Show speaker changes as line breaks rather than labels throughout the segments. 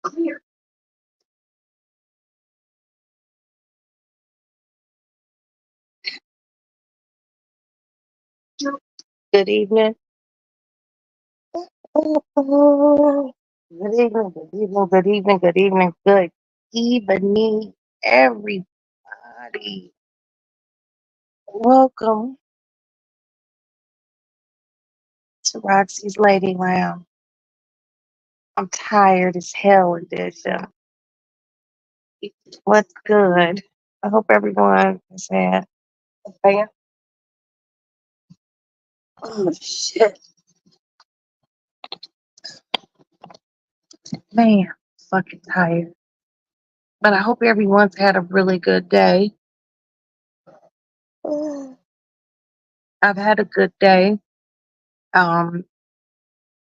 Clear. Good evening. Good evening, good evening, good evening, good evening, good evening, everybody. Welcome to Roxy's Lady Lounge. I'm tired as hell edition. What's good? I hope everyone has had a fan. Oh shit, man, fucking tired. But I hope everyone's had a really good day. I've had a good day. Um,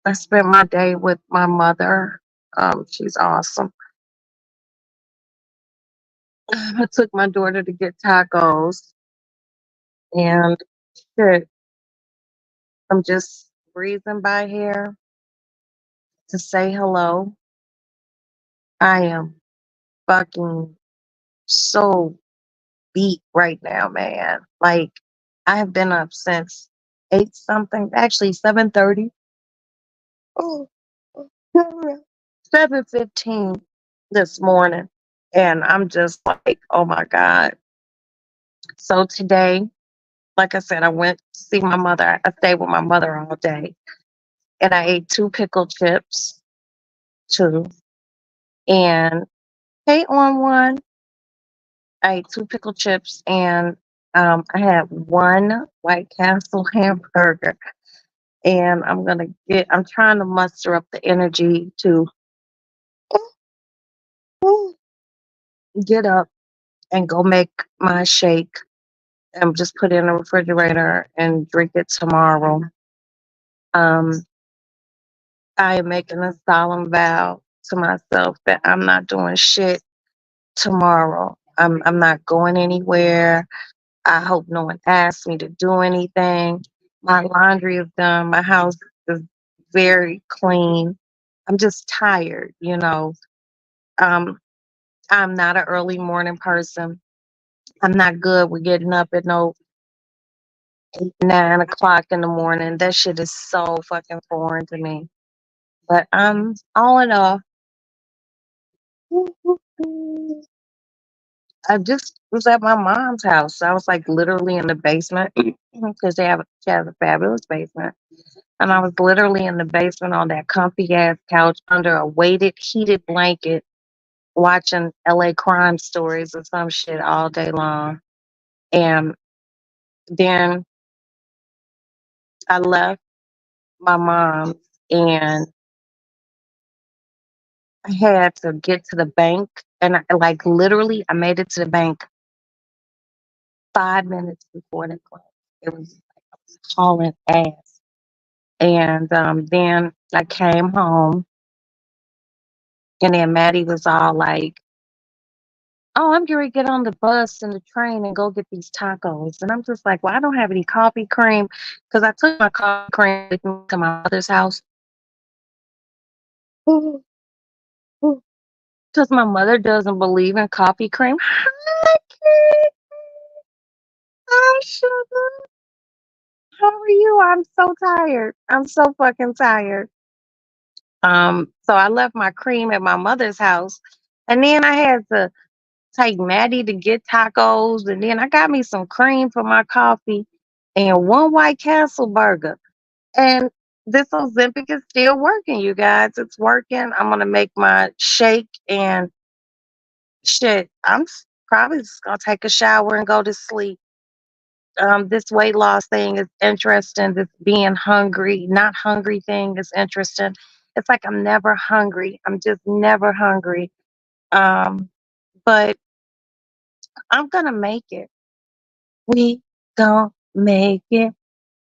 I spent my day with my mother. She's awesome. I took my daughter to get tacos and shit, I'm just breezing by here to say hello. I am fucking so beat right now, man. Like I have been up since 8 something, actually 7:30. Oh, 7:15 this morning. And I'm just like, oh my God. So today, like I said, I went to see my mother. I stayed with my mother all day. And I ate 2 pickled chips, two. And hey, on one, I ate 2 pickled chips and I had one White Castle hamburger. And I'm trying to muster up the energy to get up and go make my shake and just put it in the refrigerator and drink it tomorrow. Um, I am making a solemn vow to myself that I'm not doing shit tomorrow. I'm not going anywhere. I hope no one asks me to do anything. My laundry is done. My house is very clean. I'm just tired, you know. Um, I'm not an early morning person. I'm not good with getting up at no 8, 9 o'clock in the morning. That shit is so fucking foreign to me. But I'm all in all. I just was at my mom's house. I was like literally in the basement because she has a fabulous basement. And I was literally in the basement on that comfy ass couch under a weighted heated blanket watching LA crime stories or some shit all day long. And then I left my mom and I had to get to the bank. And like literally, I made it to the bank 5 minutes before they closed. It was like I was hauling ass. And then I came home, and then Maddie was all like, "Oh, I'm going to get on the bus and the train and go get these tacos." And I'm just like, "Well, I don't have any coffee cream because I took my coffee cream with me to my mother's house because my mother doesn't believe in coffee cream." Hi, kid. Hi, sugar. How are you? I'm so tired. I'm so fucking tired. So I left my cream at my mother's house, and then I had to take Maddie to get tacos, and then I got me some cream for my coffee and one White Castle burger. And this Ozempic is still working, you guys. It's working. I'm gonna make my shake and shit. Probably just gonna take a shower and go to sleep. This weight loss thing is interesting. This being hungry, not hungry thing is interesting. It's like I'm never hungry. I'm just never hungry. Um, but I'm gonna make it. We gonna make it.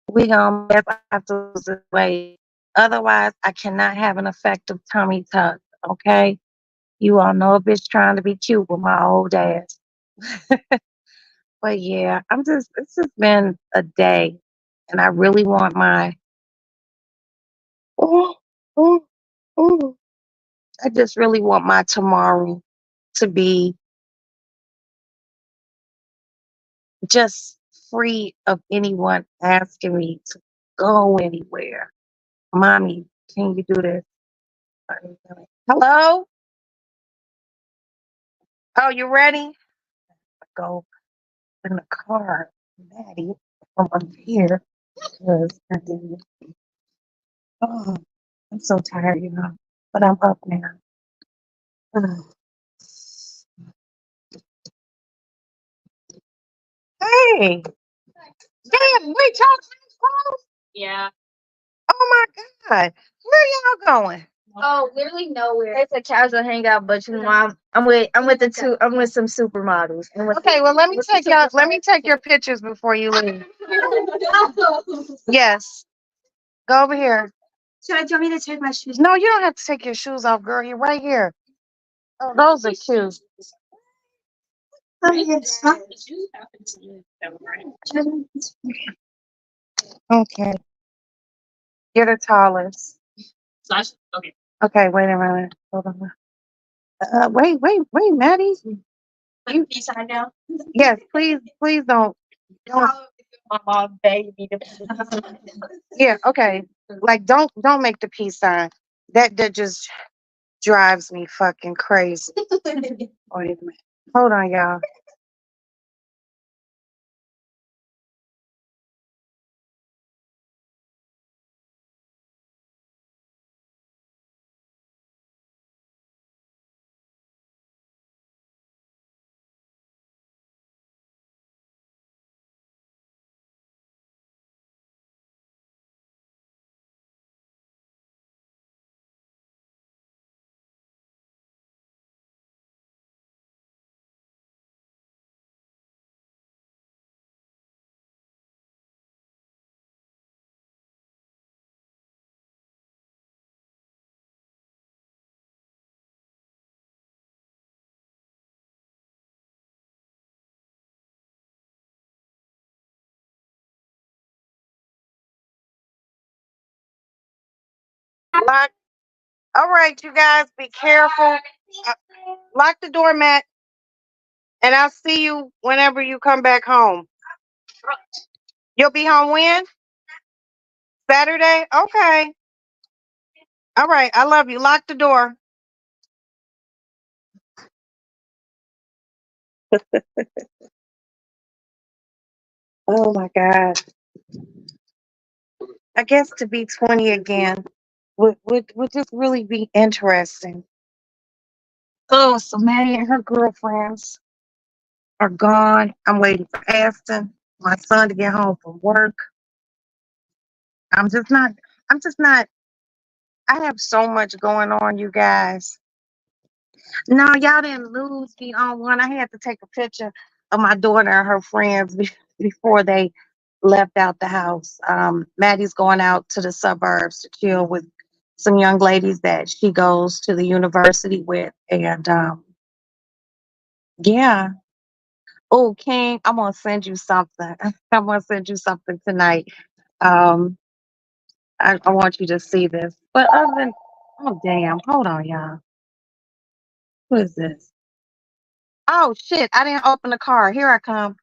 We gonna if I have to lose this weight. Otherwise, I cannot have an effective tummy tuck. Okay, you all know a bitch trying to be cute with my old ass. But yeah, it's just been a day, and I really want my. Ooh, ooh, ooh. I just really want my tomorrow to be just free of anyone asking me to go anywhere. Mommy, can you do this? Hello? Oh, you ready? Go in the car, Maddie, from up here. Because I didn't. Oh, I'm so tired, but I'm up now. Ugh. Hey, damn, wait, y'all close?
Yeah.
Oh my God, where y'all going?
Oh, literally nowhere. It's a casual hangout, but I'm with some supermodels.
Okay, well let me take your pictures before you leave. Yes, go over here.
So do you want me to take my shoes?
No, you don't have to take your shoes off, girl. You're right here. Oh, those are cute. Okay, you're the tallest.
Okay.
Okay, wait a minute. Hold on. Wait, Maddie.
You peace sign now?
Yes, please don't.
My baby.
Yeah, okay. Like don't make the peace sign. That just drives me fucking crazy. Wait a minute. Hold on, y'all. Lock. All right, you guys, be careful. Lock the doormat, and I'll see you whenever you come back home. You'll be home when? Saturday? Okay. All right. I love you. Lock the door. Oh my God. I guess to be 20 again would just really be interesting. Oh, so Maddie and her girlfriends are gone. I'm waiting for Aston, my son, to get home from work. I'm just not, I'm just not, I have so much going on, you guys. No, y'all didn't lose me on one. I had to take a picture of my daughter and her friends before they left out the house. Maddie's going out to the suburbs to chill with some young ladies that she goes to the university with. And yeah. Oh, King, I'm gonna send you something. I'm gonna send you something tonight. Um, I want you to see this. But other than, oh damn, hold on, y'all. What is this? Oh shit, I didn't open the car. Here I come.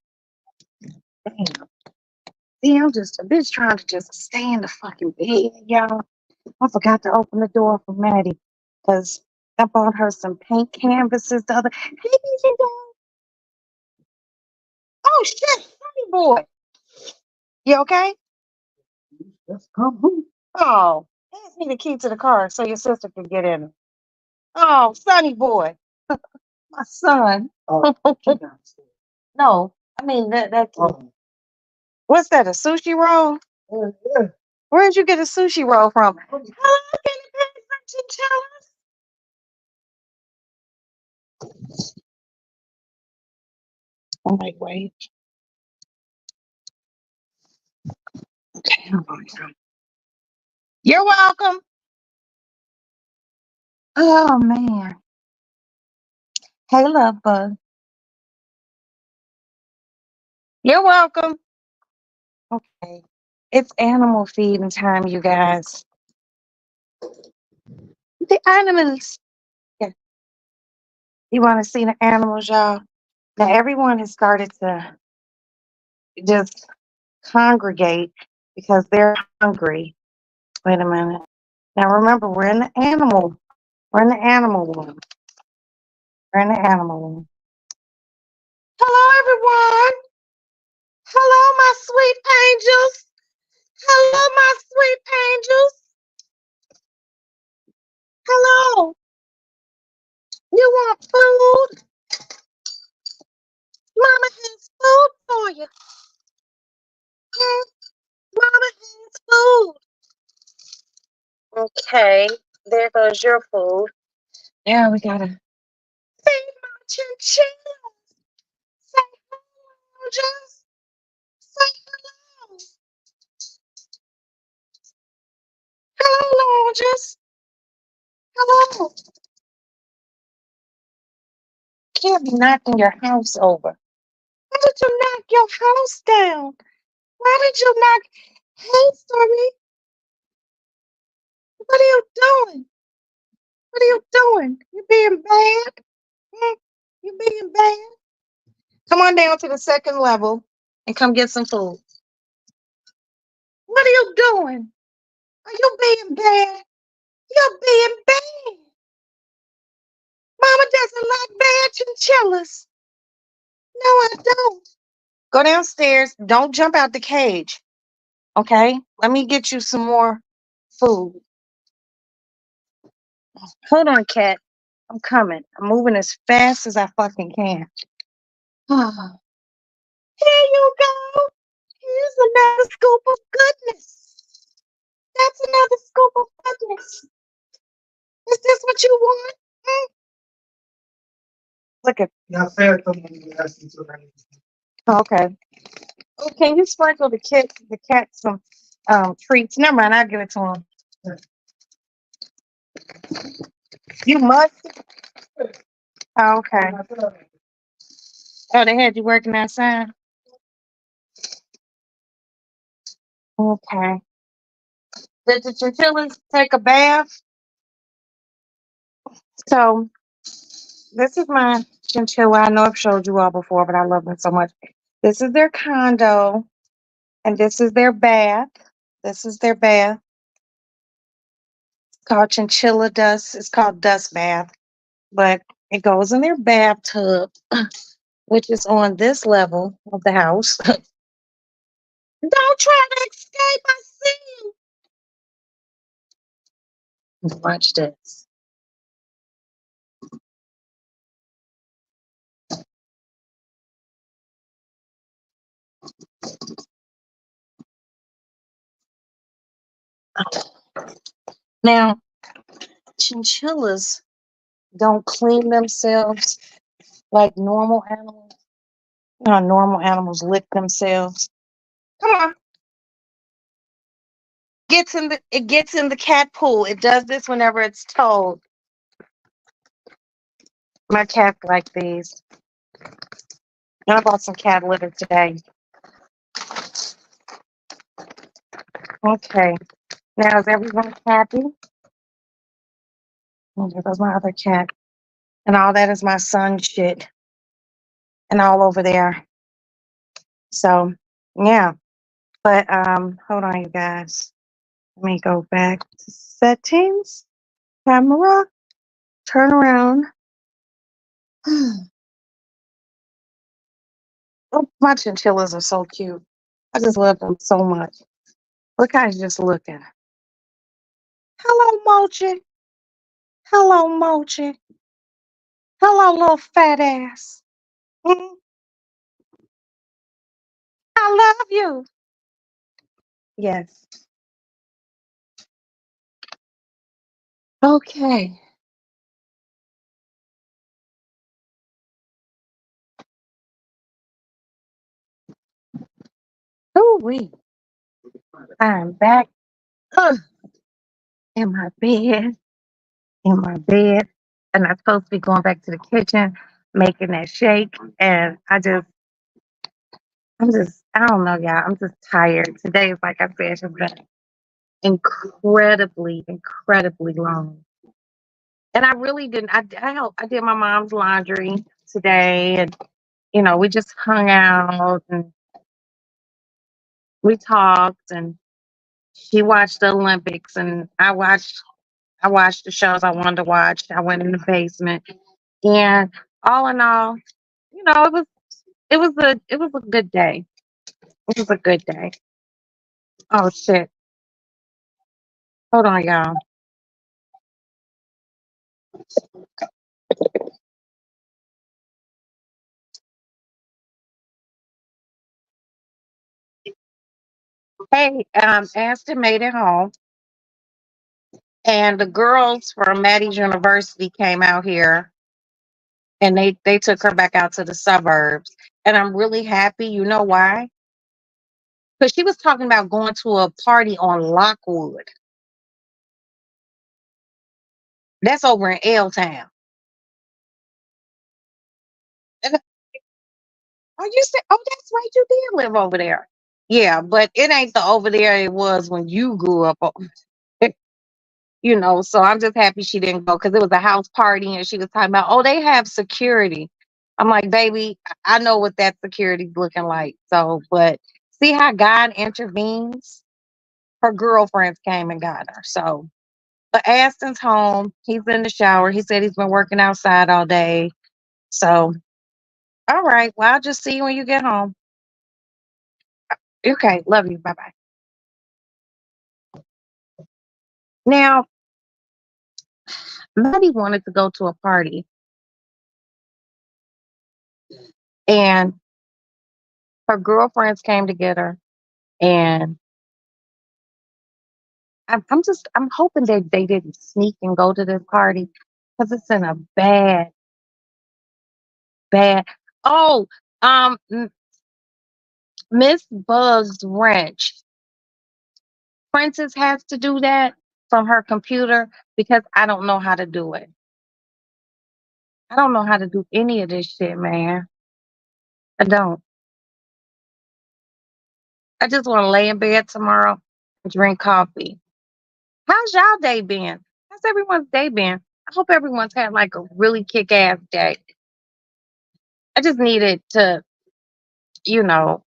Damn. See, I'm just a bitch trying to just stay in the fucking bed, y'all. I forgot to open the door for Maddie because I bought her some paint canvases the other. Hey, BJ dog. Oh shit, honey boy. You okay? Yes, come. Oh, pass me the key to the car so your sister can get in it. Oh, Sonny boy, my son. Oh, no, I mean that. Oh. What's that? A sushi roll? Yeah. Where'd you get a sushi roll from? Hello, can you pass some chinchillas? Oh, wait. Okay, hold on. You're welcome. Oh man. Hey, love bug. You're welcome. Okay. It's animal feeding time, you guys. The animals. You want to see the animals, y'all? Now everyone has started to just congregate because they're hungry. Wait a minute. Now remember, we're in the animal room. We're in the animal room. Hello, everyone. Hello, my sweet angels. Hello, my sweet angels. Hello. You want food? Mama has food for you. Hmm? Mama has food. Okay, there goes your food. Yeah, we gotta feed my chinchilla. Say hello, just say hello. Hello, just hello. Can't be knocking your house over. Why did you knock your house down? Why did you knock? Hey, Stormy, what are you doing? What are you doing? You being bad? Hmm? You being bad? Come on down to the second level and come get some food. What are you doing? Are you being bad? You're being bad. Mama doesn't like bad chinchillas. No, I don't. Go downstairs. Don't jump out the cage. Okay? Let me get you some more food. Hold on, cat. I'm coming. I'm moving as fast as I fucking can. Here you go. Here's another scoop of goodness. That's another scoop of goodness. Is this what you want? Hmm? Look at. Okay. Oh, can you sprinkle the cat some treats? Never mind, I'll give it to him. You must. Oh, okay. Oh, they had you working outside. Okay. Did the chinchillas take a bath? So this is my chinchilla. I know I've showed you all before, but I love them so much. This is their condo, and this is their bath. This is their bath. It's called chinchilla dust. It's called dust bath, but it goes in their bathtub, which is on this level of the house. Don't try to escape. I see you. Watch this. Now, chinchillas don't clean themselves like normal animals. You know, normal animals lick themselves. Come on. It gets in the cat pool. It does this whenever it's told. My cat like these. And I bought some cat litter today. Okay. Now is everyone happy? Oh, there goes my other cat. And all that is my son shit. And all over there. So yeah. But hold on you guys. Let me go back to settings. Camera. Turn around. Oh, my chinchillas are so cute. I just love them so much. Look how he's just looking. Hello, Mochi. Hello, Mochi. Hello, little fat ass. Mm, I love you. Yes. Okay. Oh, I'm back ugh, in my bed. In my bed. And I'm supposed to be going back to the kitchen, making that shake. And I don't know, y'all. I'm just tired. Today is, like I said, has been incredibly, incredibly long. And I really didn't. I did my mom's laundry today, and we just hung out and we talked, and she watched the Olympics, and I watched the shows I wanted to watch. I went in the basement, and all in all, it was a good day. It was a good day. Oh shit! Hold on, y'all. Hey, Aston made it home, and the girls from Maddie's University came out here, and they took her back out to the suburbs, and I'm really happy. You know why? Because she was talking about going to a party on Lockwood. That's over in L Town. Oh, you said, oh, that's right, you did live over there. Yeah, but it ain't the over there it was when you grew up. So I'm just happy she didn't go because it was a house party and she was talking about, oh, they have security. I'm like, baby, I know what that security's looking like. So, but see how God intervenes? Her girlfriends came and got her. So, but Aston's home. He's in the shower. He said he's been working outside all day. So, all right. Well, I'll just see you when you get home. Okay. Love you. Bye bye. Now, Maddie wanted to go to a party, and her girlfriends came to get her. And I'm hoping that they didn't sneak and go to this party because it's in a bad, bad. Oh, Miss Bugs Wrench. Princess has to do that from her computer because I don't know how to do it. I don't know how to do any of this shit, man. I don't. I just want to lay in bed tomorrow and drink coffee. How's y'all day been? How's everyone's day been? I hope everyone's had like a really kick ass day. I just needed to, you know,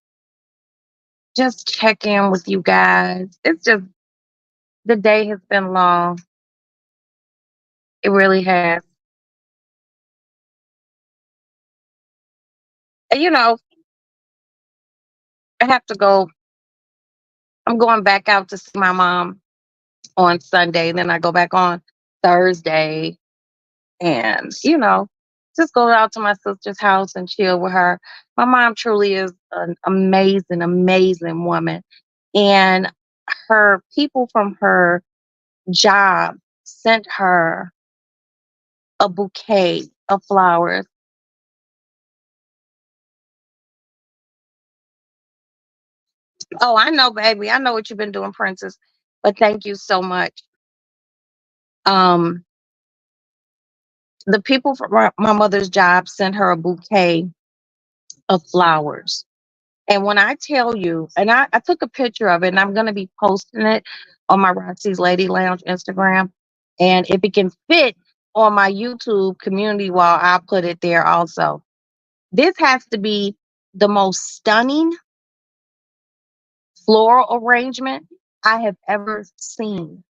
just check in with you guys. It's just the day has been long. It really has. And, I have to go. I'm going back out to see my mom on Sunday. Then I go back on Thursday and, just go out to my sister's house and chill with her. My mom truly is an amazing, amazing woman. And her people from her job sent her a bouquet of flowers. Oh, I know, baby. I know what you've been doing, Princess. But thank you so much. Um, the people from my mother's job sent her a bouquet of flowers. And when I tell you, and I took a picture of it, and I'm going to be posting it on my Roxy's Lady Lounge Instagram. And if it can fit on my YouTube community wall, I'll put it there also. This has to be the most stunning floral arrangement I have ever seen.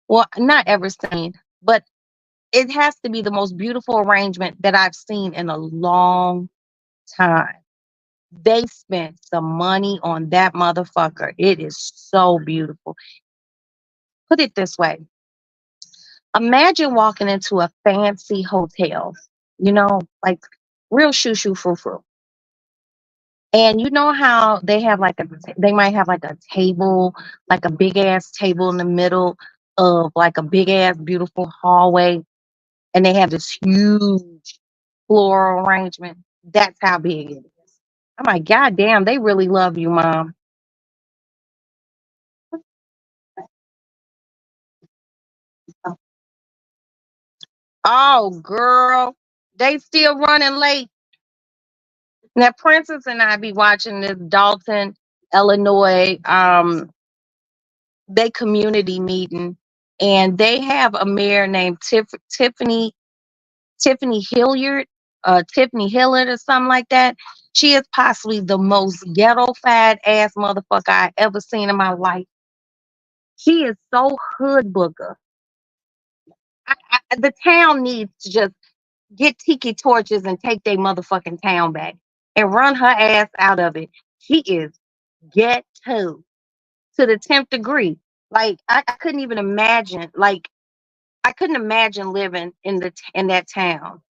Well, not ever seen, but it has to be the most beautiful arrangement that I've seen in a long time. They spent some money on that motherfucker. It is so beautiful. Put it this way. Imagine walking into a fancy hotel, like real shoo shoo frou frou. And you know how they might have like a table, like a big ass table in the middle of like a big ass beautiful hallway, and they have this huge floral arrangement. That's how big it is. I'm like, God damn, they really love you, mom. Oh, girl, they still running late. Now, Princess and I be watching this Dalton, Illinois, they community meeting, and they have a mayor named Tiffany Hilliard, Tiffany Hillard or something like that. She is possibly the most ghetto fat ass motherfucker I ever seen in my life. She is so hood booger. The town needs to just get tiki torches and take their motherfucking town back and run her ass out of it. She is ghetto to the 10th degree. Like I couldn't even imagine. Like I couldn't imagine living in that town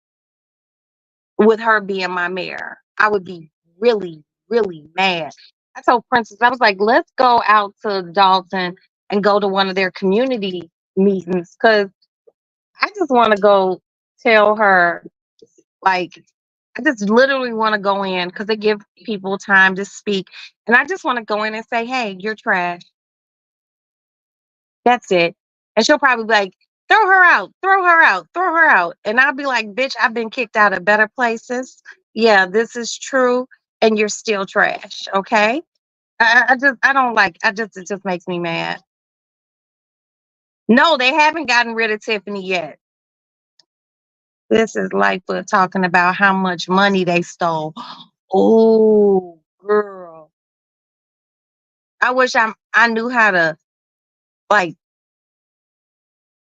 with her being my mayor. I would be really, really mad. I told Princess, I was like, let's go out to Dalton and go to one of their community meetings because I just want to go tell her, like, I just literally want to go in because they give people time to speak. And I just want to go in and say, hey, you're trash. That's it. And she'll probably be like, throw her out, throw her out, throw her out. And I'll be like, bitch, I've been kicked out of better places. Yeah, this is true. And you're still trash. Okay. I don't like, it just makes me mad. No, they haven't gotten rid of Tiffany yet. This is Lightfoot talking about how much money they stole. Oh, girl. I wish I knew how to, like,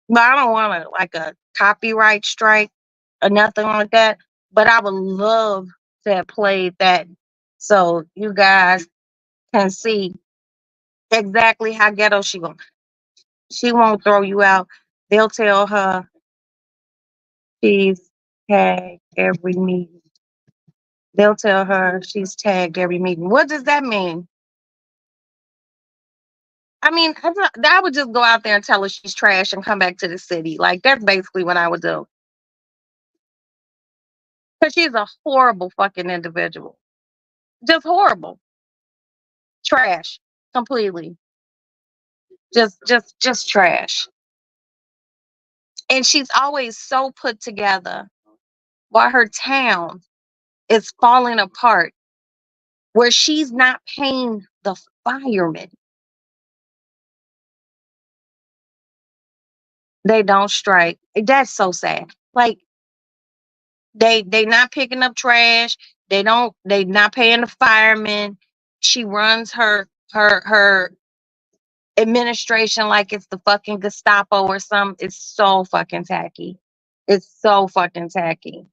but I don't want to like a copyright strike or nothing like that. But I would love to have played that so you guys can see exactly how ghetto she won't. She won't throw you out. They'll tell her she's tagged every meeting. They'll tell her she's tagged every meeting. What does that mean? I mean, I would just go out there and tell her she's trash and come back to the city. Like that's basically what I would do. Because she's a horrible fucking individual. Just horrible. Trash. Completely. Just trash. And she's always so put together while her town is falling apart, where she's not paying the firemen. They don't strike. That's so sad. Like they not picking up trash. They not paying the firemen. She runs her administration like it's the fucking Gestapo or something. It's so fucking tacky. It's so fucking tacky.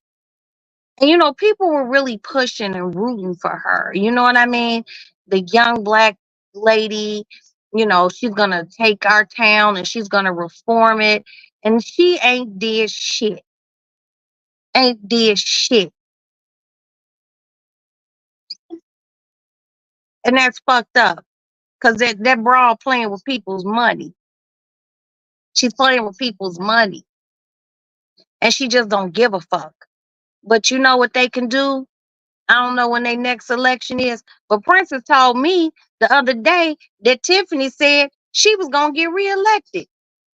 And people were really pushing and rooting for her. You know what I mean? The young black lady, she's gonna take our town and she's gonna reform it. And she ain't did shit. Ain't did shit. And that's fucked up. Cause that broad playing with people's money. She's playing with people's money. And she just don't give a fuck. But you know what they can do? I don't know when their next election is, but Princess told me the other day that Tiffany said she was gonna get reelected.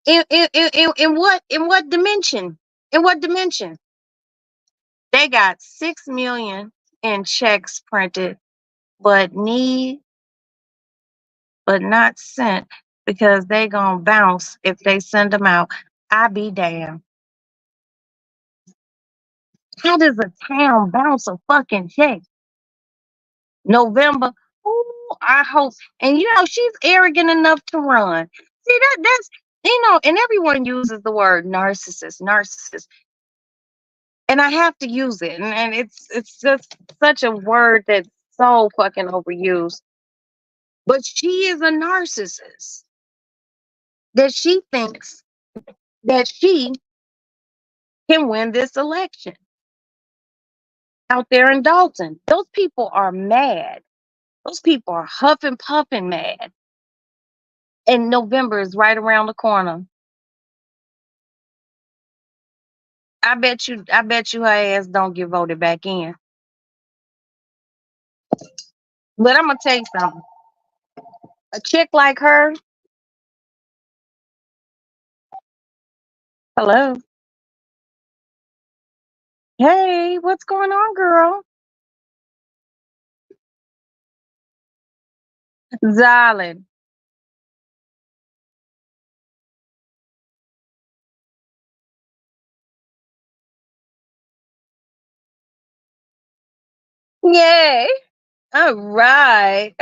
In what dimension? In what dimension? They got 6 million in checks printed, but not sent because they gonna bounce if they send them out. I be damned. How does a town bounce a fucking check? November. Oh, I hope. And she's arrogant enough to run. See that's and everyone uses the word narcissist, narcissist, and I have to use it, and it's just such a word that's so fucking overused. But she is a narcissist that she thinks that she can win this election out there in Dalton. Those people are mad. Those people are huffing, puffing mad. And November is right around the corner. I bet you her ass don't get voted back in. But I'm gonna tell you something. A chick like her, hello. Hey, what's going on, girl? Darling. Yay. All right.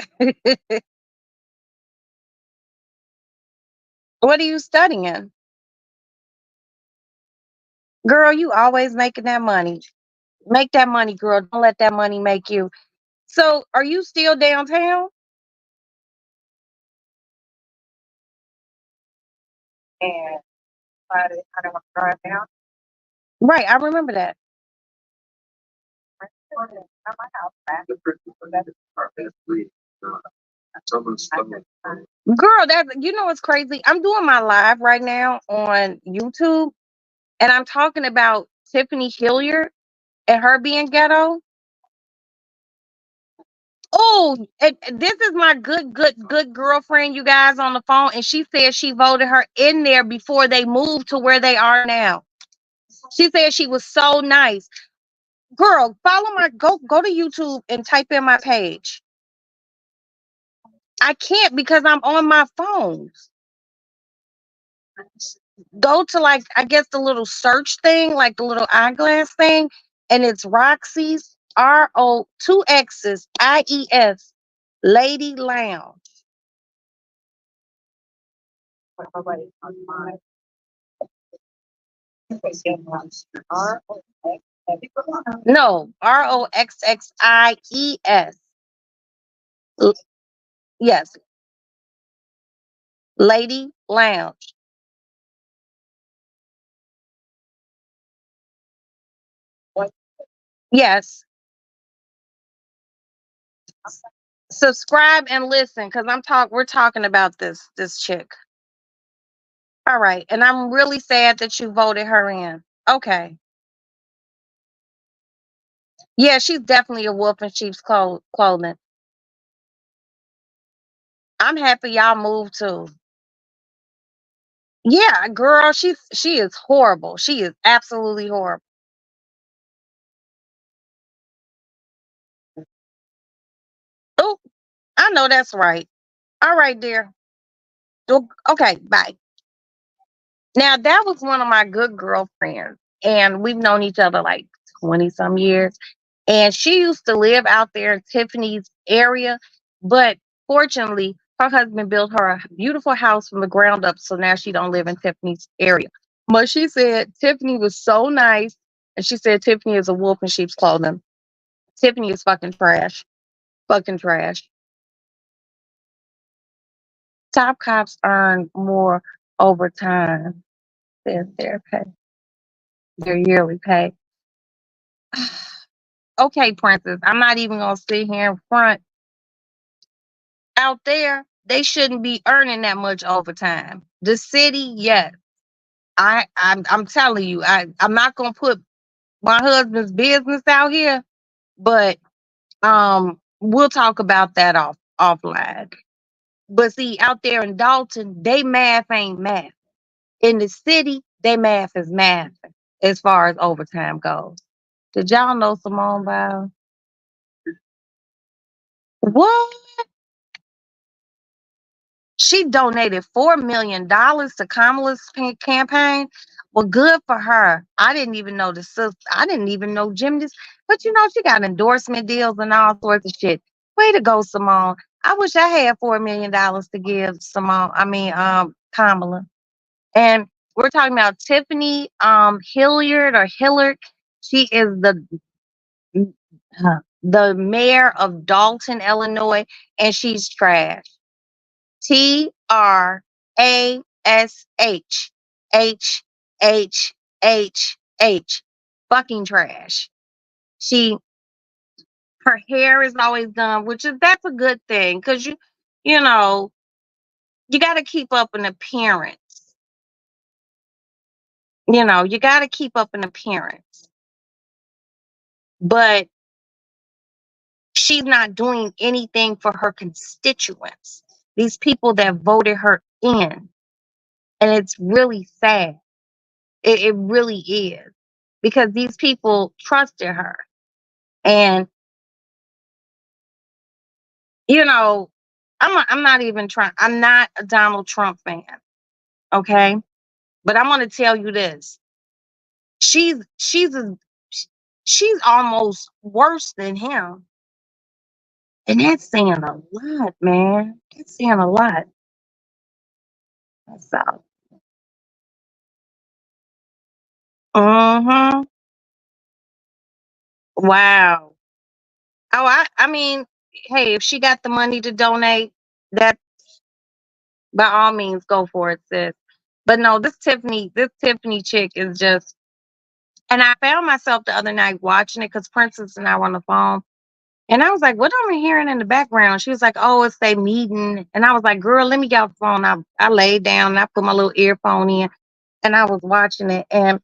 What are you studying? Girl, you always making that money. Make that money, girl. Don't let that money make you. So, are you still downtown? And I don't want to drive down. Right, I remember that. At my house, man. Girl, that you know what's crazy? I'm doing my live right now on YouTube, and I'm talking about Tiffany Hilliard and her being ghetto. Oh, and this is my good girlfriend, you guys on the phone, and she said she voted her in there before they moved to where they are now. She said she was so nice. Girl, follow my go to YouTube and type in my page. I can't because I'm on my phone. Go to like I guess the little search thing, like the little eyeglass thing, and it's Roxy's RO two X's IES Lady Lounge. No, ROXXIES. Yes, Lady Lounge. Yes. Subscribe and listen because we're talking about this chick. All right. And I'm really sad that you voted her in. Okay. Yeah, she's definitely a wolf in sheep's clothing. I'm happy y'all moved too. Yeah, girl, she is horrible. She is absolutely horrible. Oh, I know that's right. All right, dear. Okay, bye. Now that was one of my good girlfriends, and we've known each other like 20 some years. And she used to live out there in Tiffany's area, but fortunately, her husband built her a beautiful house from the ground up, so now she don't live in Tiffany's area. But she said Tiffany was so nice, and she said Tiffany is a wolf in sheep's clothing. Tiffany is fucking trash, fucking trash. Top cops earn more overtime than their yearly pay. Okay, Princess, I'm not even gonna sit here in front. Out there, they shouldn't be earning that much overtime. The city, yes. I'm telling you, I'm not gonna put my husband's business out here, but we'll talk about that offline. But see, out there in Dalton, they math ain't math. In the city, they math is math as far as overtime goes. Did y'all know Simone Biles? What? She donated $4 million to Kamala's campaign. Well, good for her. I didn't even know the sister. I didn't even know Jim this, but you know she got endorsement deals and all sorts of shit. Way to go, Simone. I wish I had $4 million to give Simone. I mean, Kamala. And we're talking about Tiffany Hilliard or Hillard. She is the mayor of Dalton, Illinois, and she's trash. TRASHHHH. Fucking trash. She her hair is always done, which is that's a good thing because you know you got to keep up an appearance. You got to keep up an appearance, but she's not doing anything for her constituents. These people that voted her in, and it's really sad. It really is because these people trusted her. And, you know, I'm not even trying, I'm not a Donald Trump fan. Okay. But I'm going to tell you this. She's, she's, a, she's almost worse than him. And that's saying a lot, man. That's saying a lot. So, mm-hmm. Wow. Oh, I mean, hey, if she got the money to donate, that by all means go for it, sis. But no, this Tiffany chick is just, and I found myself the other night watching it because Princess and I were on the phone. And I was like, what am I hearing in the background? She was like, oh, it's they meeting. And I was like, girl, let me get off the phone. I laid down and I put my little earphone in and I was watching it. And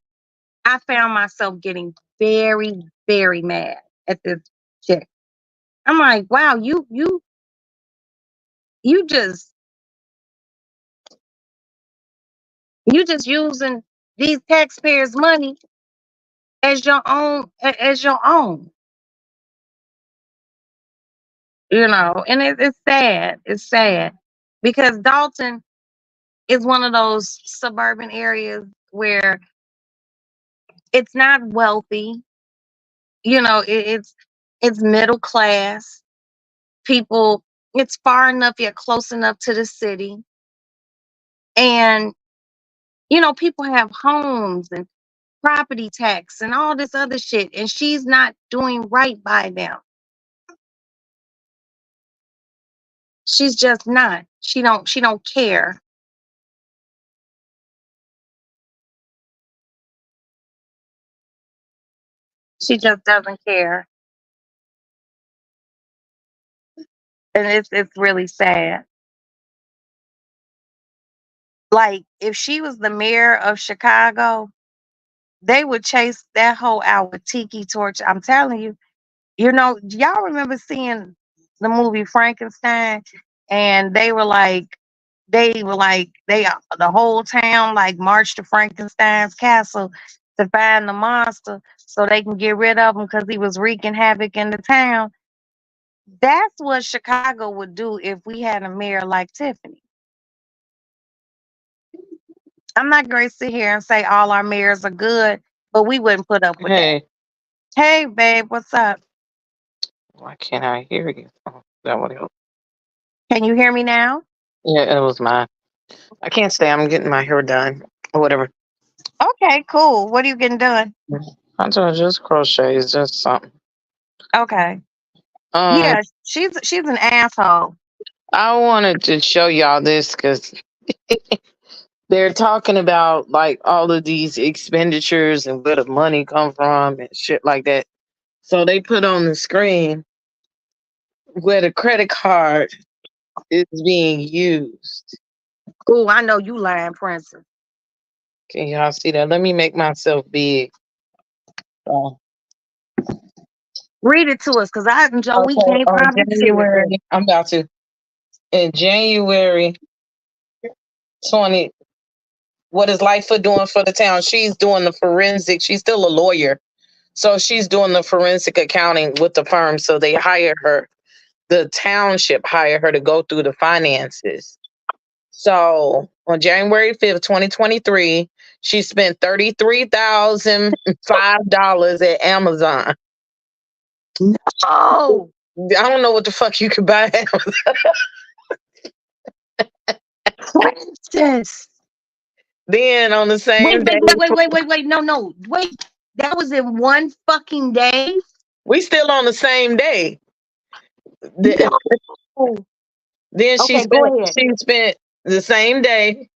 I found myself getting very, very mad at this chick. I'm like, wow, you just you just using these taxpayers' money as your own as your own, and it's sad. It's sad because Dalton is one of those suburban areas where it's not wealthy. It's middle class people. It's far enough yet close enough to the city, and people have homes and property tax and all this other shit, and she's not doing right by them. She's just not. She don't care. She just doesn't care. And it's really sad. Like if she was the mayor of Chicago, they would chase that hoe out with tiki torch. I'm telling you. Y'all remember seeing the movie Frankenstein, and the whole town like marched to Frankenstein's castle to find the monster so they can get rid of him because he was wreaking havoc in the town. That's what Chicago would do if we had a mayor like Tiffany. I'm not going to sit here and say all our mayors are good, but we wouldn't put up with that.
Hey,
Hey, babe, what's up?
why can't I hear you? Oh, that would help.
Can you hear me now?
Yeah, it was mine. I can't stay. I'm getting my hair done or whatever.
Okay, cool. What are you getting done?
I'm doing just crochet. It's just something.
Okay.
Um,
Yeah, she's an asshole.
I wanted to show y'all this because they're talking about like all of these expenditures and where the money come from and shit like that. So they put on the screen where the credit card is being used.
Ooh, I know you lying, princess.
Can y'all see that? Let me make myself big. Oh.
Read it to us, cause I and Joe, we
Okay,
can't
on
probably see it.
January, I'm about to. In January 20, what is Lightfoot doing for the town? She's doing the forensic. She's still a lawyer. So she's doing the forensic accounting with the firm. So they hire her. The township hired her to go through the finances. So on January 5th, 2023, she spent $33,005 at Amazon.
Oh,
I don't know what the fuck you could buy at Amazon.
princess.
Then on the
Wait,
same day,
wait. No. Wait. That was in one fucking day?
we still on the same day. The-
No.
Then
Okay, go ahead.
she spent the same day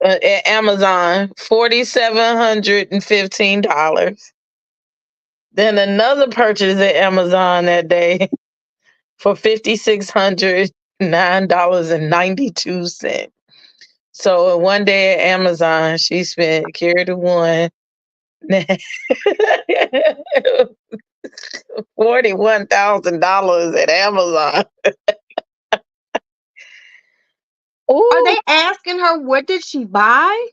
at Amazon $4,715. Then another purchase at Amazon that day for $5,609.92. So in one day at Amazon, she spent carry the one $41,000 at Amazon.
Are they
Ooh,
asking her what did she buy?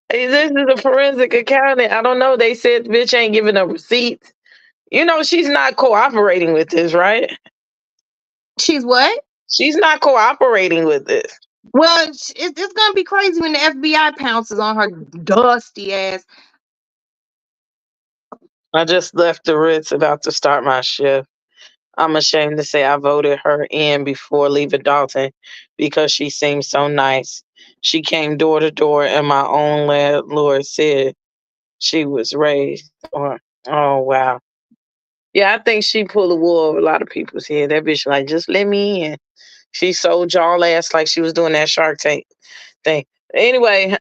hey, this is a forensic accountant. I don't know. They said the bitch ain't giving up receipts. She's not cooperating with this, right?
She's what?
She's not cooperating with this.
Well, it's gonna be crazy when the FBI pounces on her dusty ass.
I just left the Ritz about to start my shift. I'm ashamed to say I voted her in before leaving Dalton because she seemed so nice. She came door to door, and my own landlord said she was raised. Oh, wow. Yeah, I think she pulled the wool over a lot of people's head. That bitch, like, just let me in. She sold y'all ass like she was doing that Shark Tank thing. Anyway,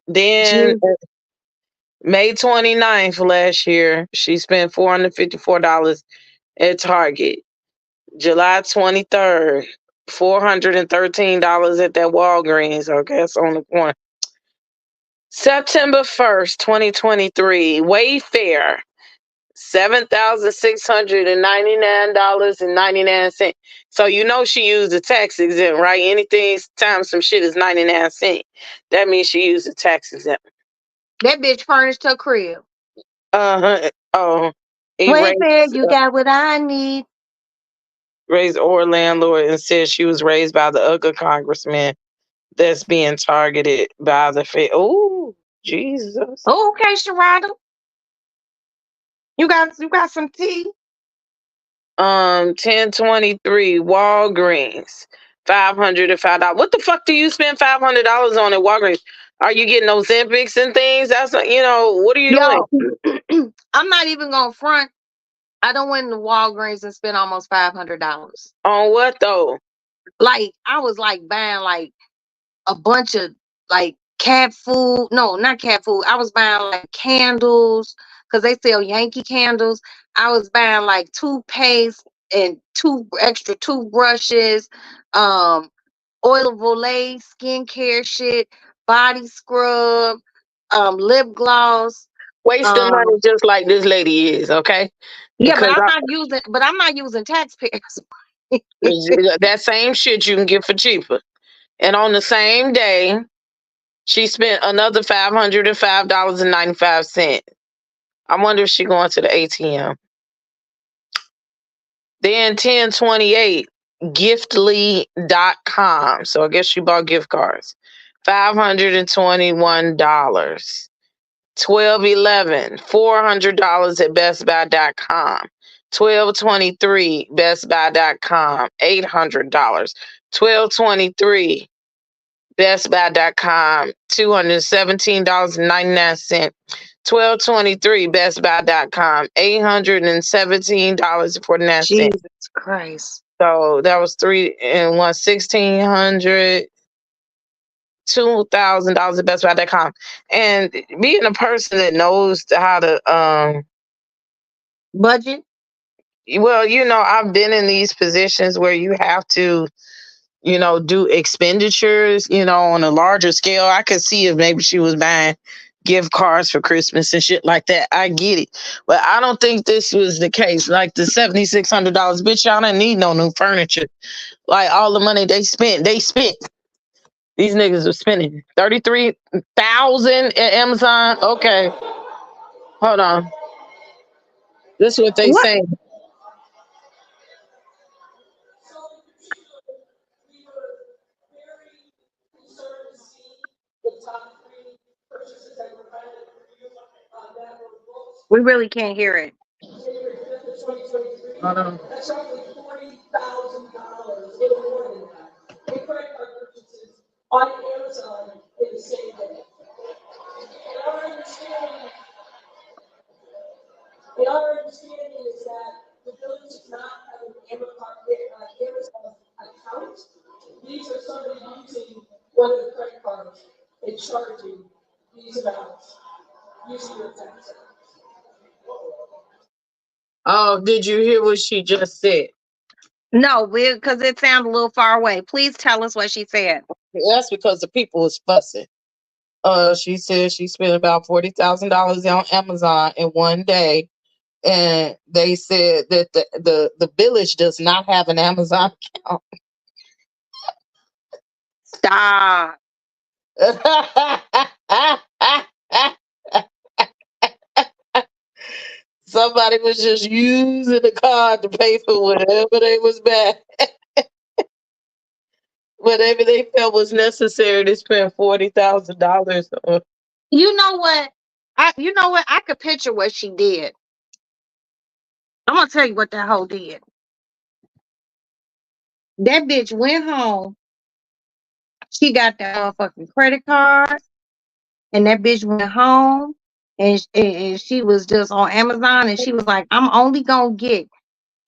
then May 29th last year, she spent $454 at Target. July 23rd, $413 at that Walgreens, I guess, on the corner. September 1st, 2023, Wayfair, $7,699.99. So you know she used the tax exempt, right? Anything times some shit is 99 cents. That means she used the tax exempt.
That bitch furnished her crib.
Oh,
Wayfair, you got what I need.
Raised or landlord and said she was raised by the other congressman that's being targeted by the Fed. Oh, Jesus.
Oh, okay, Sharada. You got some tea?
1023 Walgreens, $505. What the fuck do you spend $500 on at Walgreens? Are you getting Ozempics and things? That's what are you doing?
I'm not even gonna front. I don't went to Walgreens and spent almost $500.
On what though?
Like I was like buying like a bunch of like cat food. No, not cat food. I was buying like candles because they sell Yankee candles. I was buying like toothpaste and two extra toothbrushes, oil of Olay, skincare shit, body scrub, lip gloss.
Wasting money just like this lady is, okay?
Yeah,
Because
but I'm not using taxpayers.
that same shit you can get for cheaper. And on the same day, she spent another $505.95. I wonder if she going to the ATM. Then 1028 giftly.com. So I guess she bought gift cards. $521. 1211 $400 at bestbuy.com. 1223 bestbuy.com, $800. 1223 bestbuy.com, $217.99. 1223 bestbuy.com, $817.49.
Jesus Christ.
So that was 3 and 1, $1,600, $2,000 at bestbuy.com. And being a person that knows how to
Budget?
well, I've been in these positions where you have to do expenditures, on a larger scale. I could see if maybe she was buying gift cards for Christmas and shit like that. I get it. But I don't think this was the case. Like the $7,600, bitch, y'all didn't need no new furniture. Like all the money they spent. These niggas are spending $33,000 at Amazon. Okay. Hold on. This is what they saying.
We really can't hear it.
Hold on.
On Amazon in the same day. And our understanding is that the village does not have an Amazon account. These are somebody using one of the credit cards and charging these amounts using your tax.
Oh, did you hear what she just said?
No, because it sounded a little far away. Please tell us what she said.
That's because the people was fussing. She said she spent about $40,000 on Amazon in one day, and they said that the village does not have an Amazon account.
Stop.
Somebody was just using the card to pay for whatever they was bad. Whatever they felt was necessary to spend $40,000 on.
You know what? I could picture what she did. I'm gonna tell you what that hoe did. That bitch went home. She got the fucking credit card, and that bitch went home, and she was just on Amazon, and she was like, "I'm only gonna get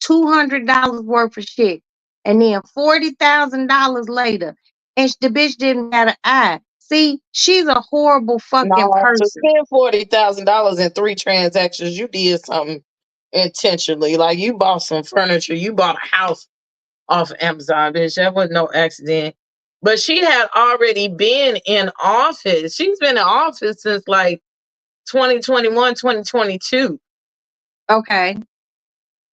$200 worth of shit," and then $40,000 later, and the bitch didn't have an eye. See, she's a horrible fucking
No, to
person.
spend $40,000 in 3 transactions, you did something intentionally. Like you bought some furniture, you bought a house off Amazon, bitch. That was no accident. But she had already been in office. She's been in office since like 2021, 2022.
Okay.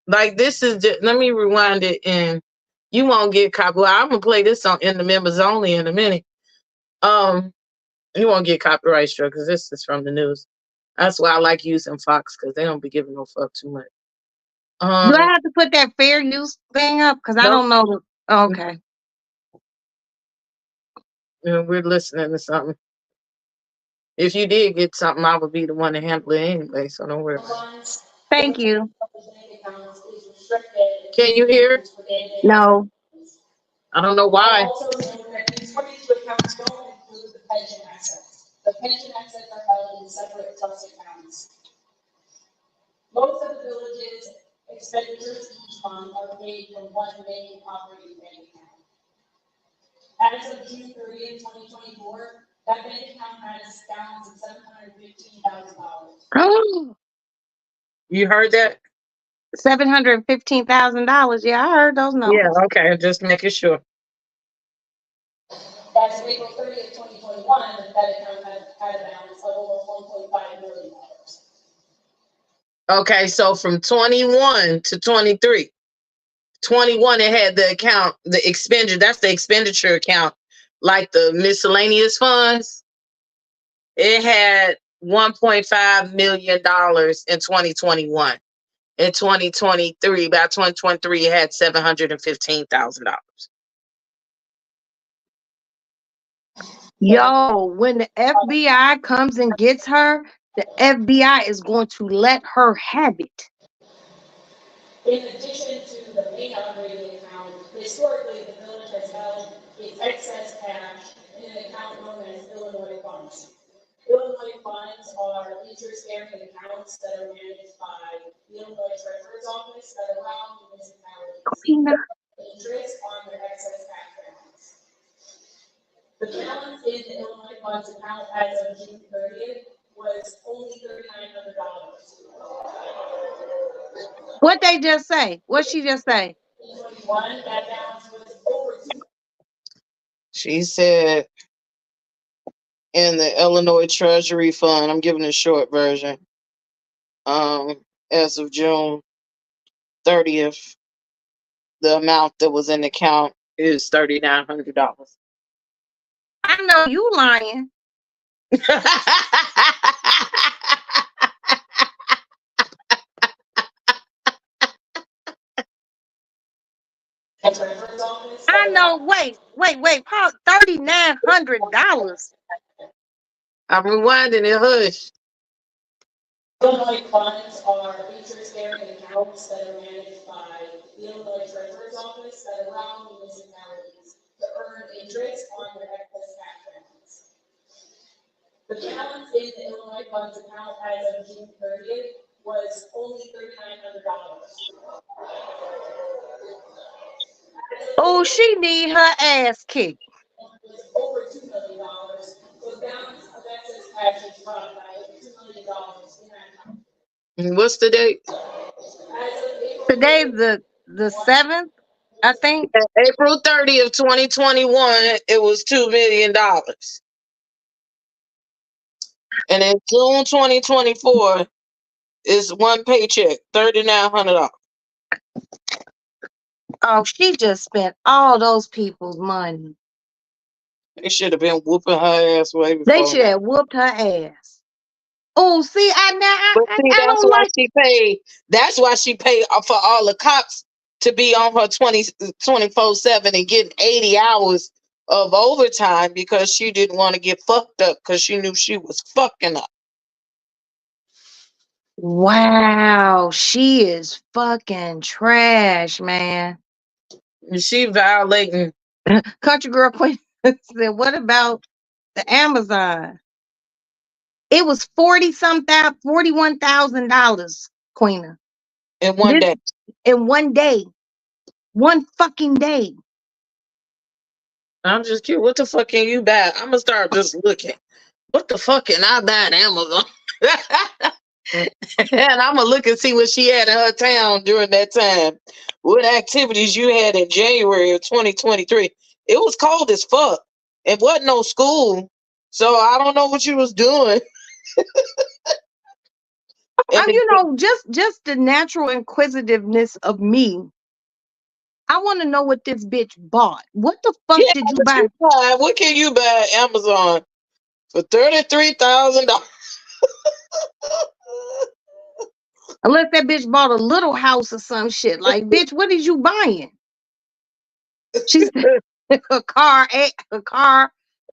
Like this is just, let me rewind it and you won't get copyright. I'm gonna play this song in the members only in a minute. You won't get copyright struck because this is from the news. That's why I like using Fox because they don't be giving no fuck too much.
Do I have to put that fair use thing up? Because I don't know. Okay.
We're listening to something. If you did get something, I would be the one to handle it anyway, so don't worry about it.
Thank you.
Can you hear?
No.
I don't know why.
Also note that these 42 accounts don't include the pension assets. The pension assets are held in separate trust accounts. Most of the village's expenditures each month are paid from one main operating bank account. As of June 30th, 2024, that bank account has a balance of $715,000.
Oh,
You heard that?
$715,000. Yeah, I heard those numbers.
Yeah, okay, just making sure.
As of April 30th, 2021, that account had a balance of over $1.5 million.
Okay, so from 21 to 23. 21, it had the account, the expenditure, that's the expenditure account, like the miscellaneous funds. It had $1.5 million in 2021. In 2023, by 2023, it had $715,000.
Yo, when the FBI comes and gets her, the FBI is going to let her have it.
In addition to the main operating account, historically, the village has held its excess cash in an account known as Illinois funds. Illinois funds are interest-bearing accounts that are managed by the Illinois Treasurer's Office that allow municipalities interest on their excess cash balance. The balance in the Illinois funds account as of June 30th was only $3,900.
What they just say? What she just say?
That balance was over
She said in the Illinois Treasury Fund, I'm giving a short version, as of June 30th, the amount that was in the account is $3,900.
I know you lying. I know. Wait. Paul, $3,900.
I'm rewinding it. Hush.
Illinois funds are interest-bearing accounts that are managed by the Illinois Treasurer's Office that allow municipalities to earn interest on their excess cash balance. The balance in the Illinois funds account as of June 30th was only $3,900.
Oh, she need her ass kicked.
Was over $2 million. The balance of excess cash is brought by $2 million in that account.
What's the date?
Today's the 7th, I think.
April 30th, 2021, it was $2 million. And in June 2024, it's one paycheck, $3,900.
Oh, she just spent all those people's money.
They should have been whooping her ass way before.
They should have whooped her ass. Oh, see, I
That's
don't
why
like.
she paid. That's why she paid for all the cops to be on her 24/7 and getting 80 hours of overtime because she didn't want to get fucked up because she knew she was fucking up.
Wow, she is fucking trash, man.
She violating.
Country Girl Queen said, what about the Amazon? It was $41,000, Queena.
In one day.
In one day. One fucking day.
I'm just curious. What the fuck can you buy? I'm gonna start just looking. What the fuck can I buy at Amazon? And I'm gonna look and see what she had in her town during that time. What activities you had in January of 2023? It was cold as fuck. It wasn't no school, so I don't know what you was doing.
Just the natural inquisitiveness of me. I want to know what this bitch bought. What the fuck did you buy?
What can you buy at Amazon for $33,000?
Unless that bitch bought a little house or some shit. Like, bitch, what is you buying? She said a car,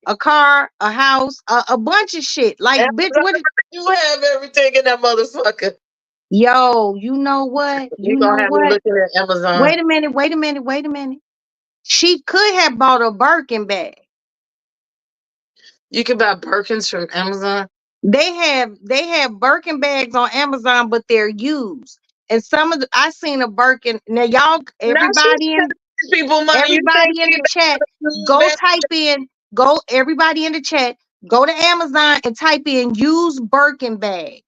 a house, a bunch of shit. Like, bitch, what did
you have everything in that motherfucker?
Yo, you know what?
You gonna have me looking at Amazon.
Wait a minute. She could have bought a Birkin bag.
You can buy Birkins from Amazon.
They have Birkin bags on Amazon, but they're used. And I seen a Birkin. Now y'all, everybody in the chat, everybody in the chat, go to Amazon and type in used Birkin bags.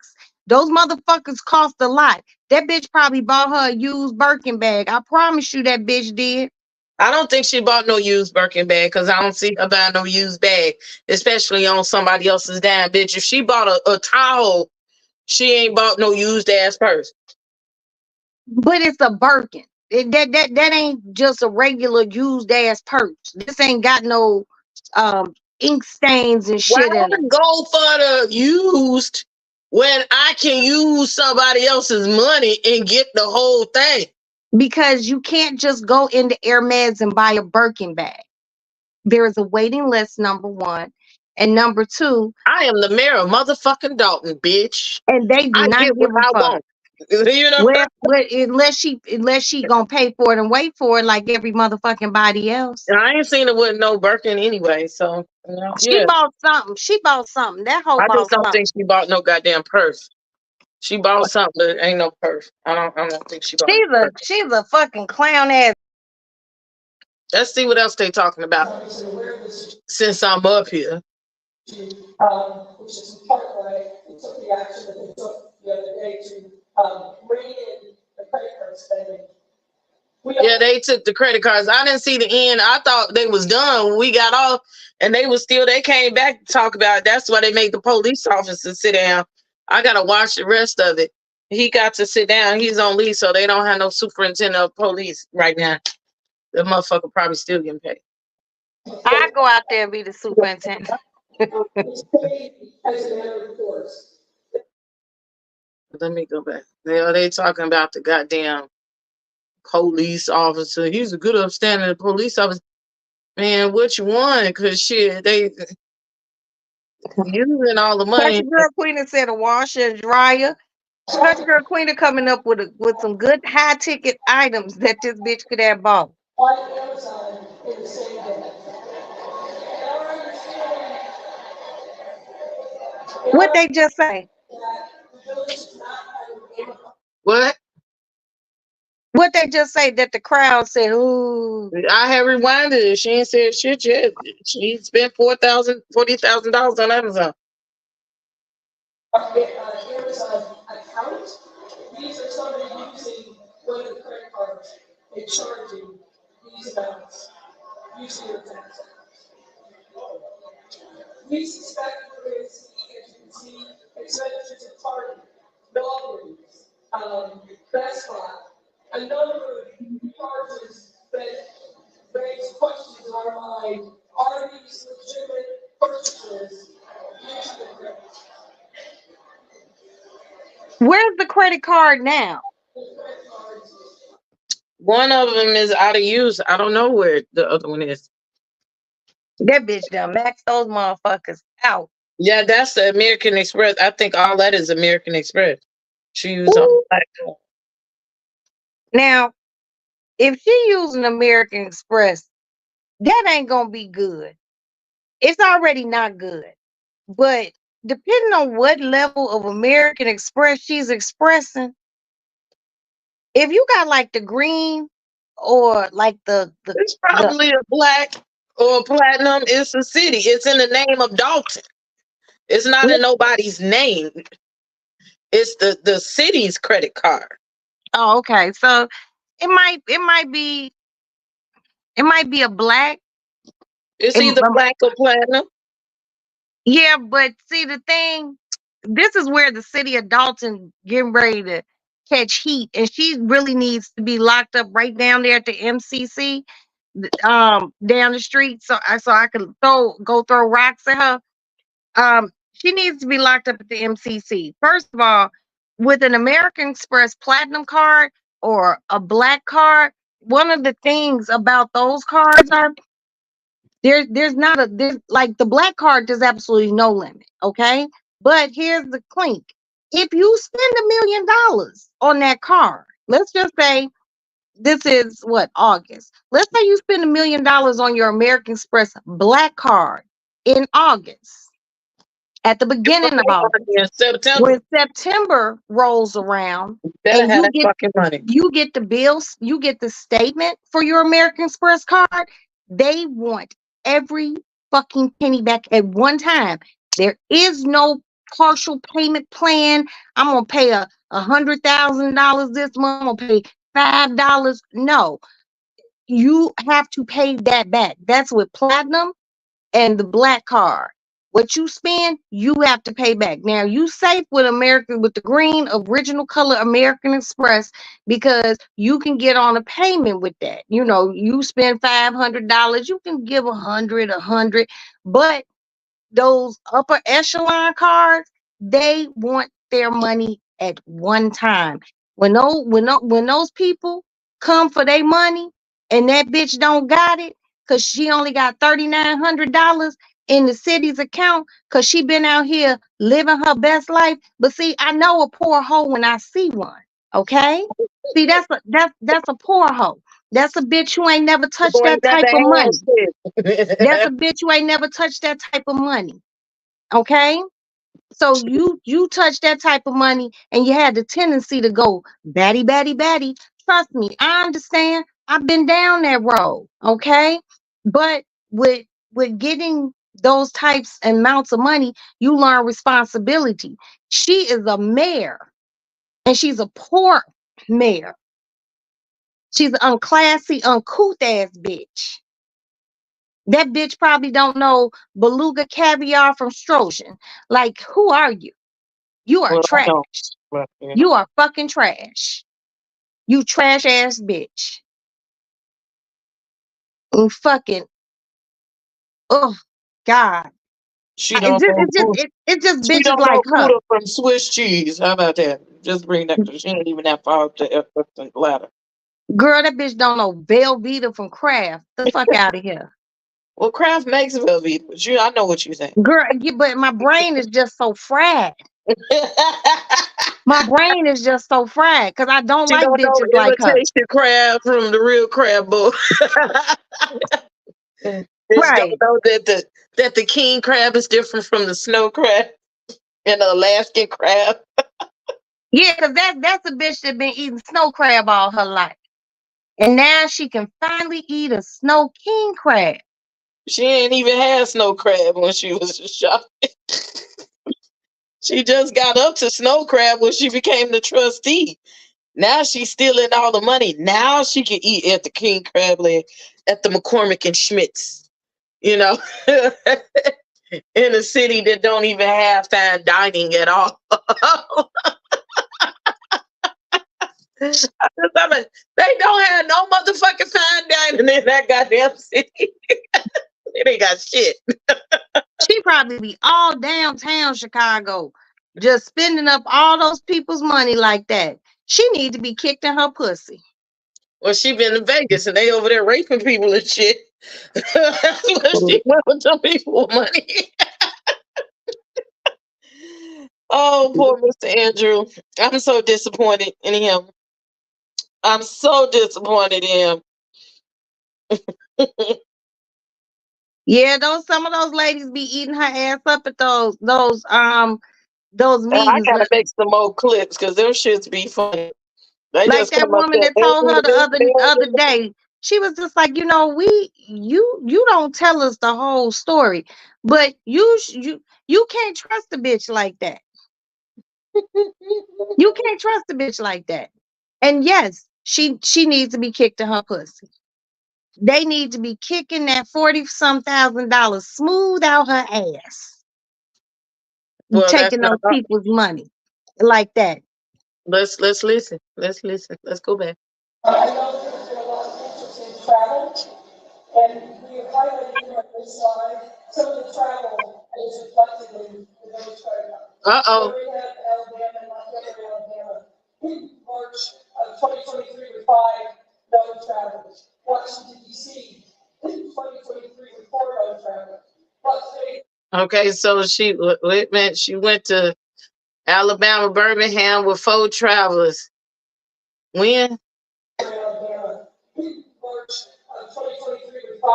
Those motherfuckers cost a lot. That bitch probably bought her a used Birkin bag. I promise you that bitch did.
I don't think she bought no used Birkin bag because I don't see her buying no used bag, especially on somebody else's damn bitch. If she bought a towel, she ain't bought no used ass purse.
But it's a Birkin. That ain't just a regular used ass purse. This ain't got no ink stains and shit in it.
Go for the used when I can use somebody else's money and get the whole thing.
Because you can't just go into Hermes and buy a Birkin bag. There is a waiting list, number one. And number two,
I am the mayor of motherfucking Dalton, bitch.
And they do not give a fuck.
You know?
Unless she gonna pay for it and wait for it like every motherfucking body else.
I ain't seen it with no Birkin anyway, so
she bought something. That whole
I just don't think she bought no goddamn purse. She bought something, but ain't no purse. I don't think she bought.
She's a fucking clown ass.
Let's see what else they talking about since I'm up here.
Which is part why they took the action that they took the other day to rein in the credit card spending.
Yeah, they took the credit cards. I didn't see the end. I thought they was done. We got off, and they came back to talk about it. That's why they made the police officer sit down. I gotta watch the rest of it. He got to sit down. He's on leave, so they don't have no superintendent of police right now. The motherfucker probably still getting paid.
I go out there and be the superintendent.
Let me go back. They talking about the goddamn police officer. He's a good upstanding police officer. Man, which one? Because shit, they using all the money.
Country Girl Queen said a washer and dryer. Country Girl Queen coming up with some good high ticket items that this bitch could have bought. What they just say?
What?
What they just say that the crowd said, ooh.
I have rewinded it. She ain't said shit yet. She spent $40,000 on Amazon.
Amazon account. These are somebody using one of the credit cards and charging these amounts using your tax accounts. We suspect that we're going to see, as you can see, expenditures at Target, Walgreens, Best Buy, a number of charges that raise questions in our mind. Are these legitimate purchases using the credit card?
Where's the credit card now?
One of them is out of use. I don't know where the other one is.
That bitch done maxed those motherfuckers out.
Yeah, that's the American Express. I think all that is American Express. She used on the platform.
Now, if she using American Express, that ain't gonna be good. It's already not good. But depending on what level of American Express she's expressing, if you got like the green or like
It's probably a black or a platinum. It's a city. It's in the name of Dalton. It's not in nobody's name. It's the city's credit card.
oh, okay. So it might be a black.
It's
It-
either black or platinum.
yeah, but see the thing, this is where the city of Dalton getting ready to catch heat, and she really needs to be locked up right down there at the MCC, down the street, so I could go throw rocks at her. She needs to be locked up at the MCC. First of all, with an American Express Platinum card or a black card, one of the things about those cards are there's not a there's like the black card, there's absolutely no limit. Okay. But here's the clink. If you spend $1 million on that card, let's just say this is what, August. Let's say you spend $1 million on your American Express black card in August. At the beginning of August,
In September.
when September rolls around,
Better
and
have that fucking money.
you get the bills, you get the statement for your American Express card, they want every fucking penny back at one time. There is no partial payment plan. I'm gonna pay $100,000 this month. I'm gonna pay $5. No, you have to pay that back. That's with platinum and the black card. What you spend, you have to pay back. Now you safe with the green original color American Express, because you can get on a payment with that. You know, you spend $500, you can give 100, but those upper echelon cards, they want their money at one time. When those people come for their money and that bitch don't got it, because she only got $3,900 in the city's account, because she been out here living her best life. But see, I know a poor hoe when I see one. Okay? See, that's a poor hoe. That's a bitch who ain't never touched that type of money. That's a bitch who ain't never touched that type of money. Okay? So you touch that type of money and you had the tendency to go batty, batty, batty. Trust me, I understand. I've been down that road. Okay? But with getting those types and amounts of money, you learn responsibility. She is a mayor, and she's a poor mayor. She's an unclassy, uncouth ass bitch. That bitch probably don't know beluga caviar from Strojan. Like, who are you? You are trash. You are fucking trash. You trash ass bitch. And fucking, oh God. It's just
She
bitches
don't
like
know
her.
Buddha from Swiss cheese. How about that? Just bring that. She ain't even that far up the Everton ladder.
Girl, that bitch don't know Velveeta from Kraft. The fuck out of here.
Well, Kraft makes Velveeta, but I know what you think.
Girl, but my brain is just so fried. My brain is just so fried because I don't like bitches like her.
Imitation crab from the real crab book.
Right.
Don't know that the king crab is different from the snow crab and the Alaskan crab.
Yeah, because that's a bitch that been eating snow crab all her life. And now she can finally eat a snow king crab.
She ain't even had snow crab when she was a shop. She just got up to snow crab when she became the trustee. Now she's stealing all the money. Now she can eat at the king crab leg at the McCormick and Schmitz. You know, in a city that don't even have fine dining at all. They don't have no motherfucking fine dining in that goddamn city. They ain't got shit.
She probably be all downtown Chicago, just spending up all those people's money like that. She need to be kicked in her pussy.
Well, she been in Vegas and they over there raping people and shit. That's what she went with some people with money. Oh, poor Mr. Andrew. I'm so disappointed in him. I'm so disappointed in him.
Yeah, some of those ladies be eating her ass up at those
And I
meetings.
gotta make some more clips because them shits be funny. They
Like
just
that
come up
woman
there.
that told her the other day, she was just like, you know, you don't tell us the whole story, but you can't trust a bitch like that. You can't trust a bitch like that. And yes, she needs to be kicked in her pussy. They need to be kicking that $40-some thousand smooth out her ass.
Well, that's
Taking
not.
those people's money like that.
Let's listen. Let's listen. Let's go back.
I know there's been a lot of interest in travel, and we have highlighted here on this slide some of the travel that is reflected in the village credit card. We have Alabama and Montgomery, Alabama. March of 2023 with 5 known travelers. Washington, D.C. 2023 with 4 known travelers. Las Vegas.
Okay, so she went to Alabama, Birmingham with 4 travelers. When?
Alabama. March of 2023 with 5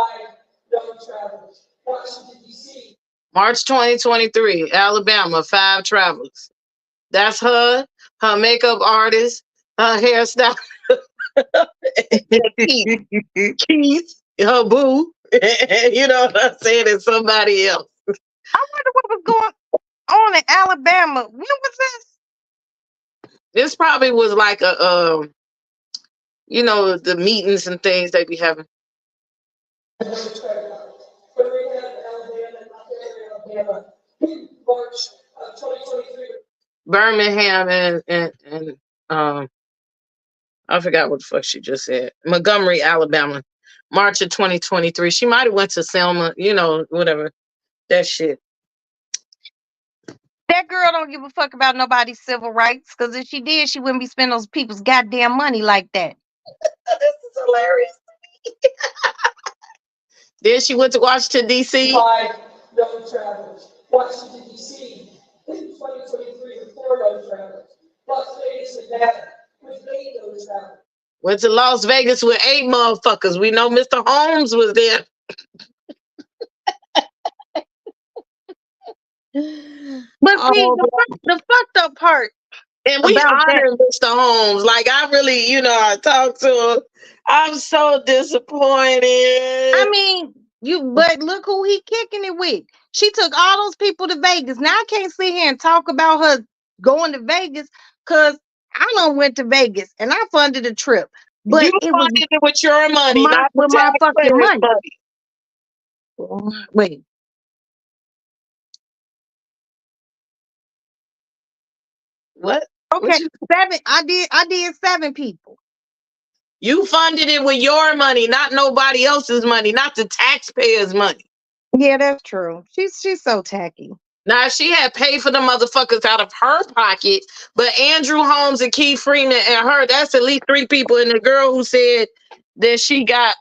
known travelers. Washington, D.C.
March 2023, Alabama, 5 travelers. That's her makeup artist, her hairstyle, Keith, her boo. You know what I'm saying? And somebody else.
I wonder what was going on in Alabama. When was this?
This probably was like a you know, the meetings and things they be having. Birmingham and I forgot what the fuck she just said. Montgomery, Alabama, March of 2023. She might have went to Selma, you know, whatever. That shit.
That girl don't give a fuck about nobody's civil rights, because if she did, she wouldn't be spending those people's goddamn money like that.
This is hilarious. Then she went to Washington, D.C.
5 known travelers. Washington, D.C. 2023 with 4 known travelers. Las Vegas, Nevada with 8 known travelers.
Went to Las Vegas with 8 motherfuckers. We know Mr. Holmes was there.
But see, the fucked up part,
and we
about
honor Mr. Holmes. Like, I really, you know, I talked to him. I'm so disappointed.
I mean, but look who he kicking it with. She took all those people to Vegas. Now I can't sit here and talk about her going to Vegas, because I done went to Vegas and I funded a trip. But
you
it was
funded it with your money, not
with my fucking money. Wait.
What?
Okay, 7. I did 7 people.
You funded it with your money, not nobody else's money, not the taxpayers' money.
Yeah, that's true. She's so tacky.
Now, she had paid for the motherfuckers out of her pocket, but Andrew Holmes and Keith Freeman and her, that's at least 3 people. And the girl who said that she got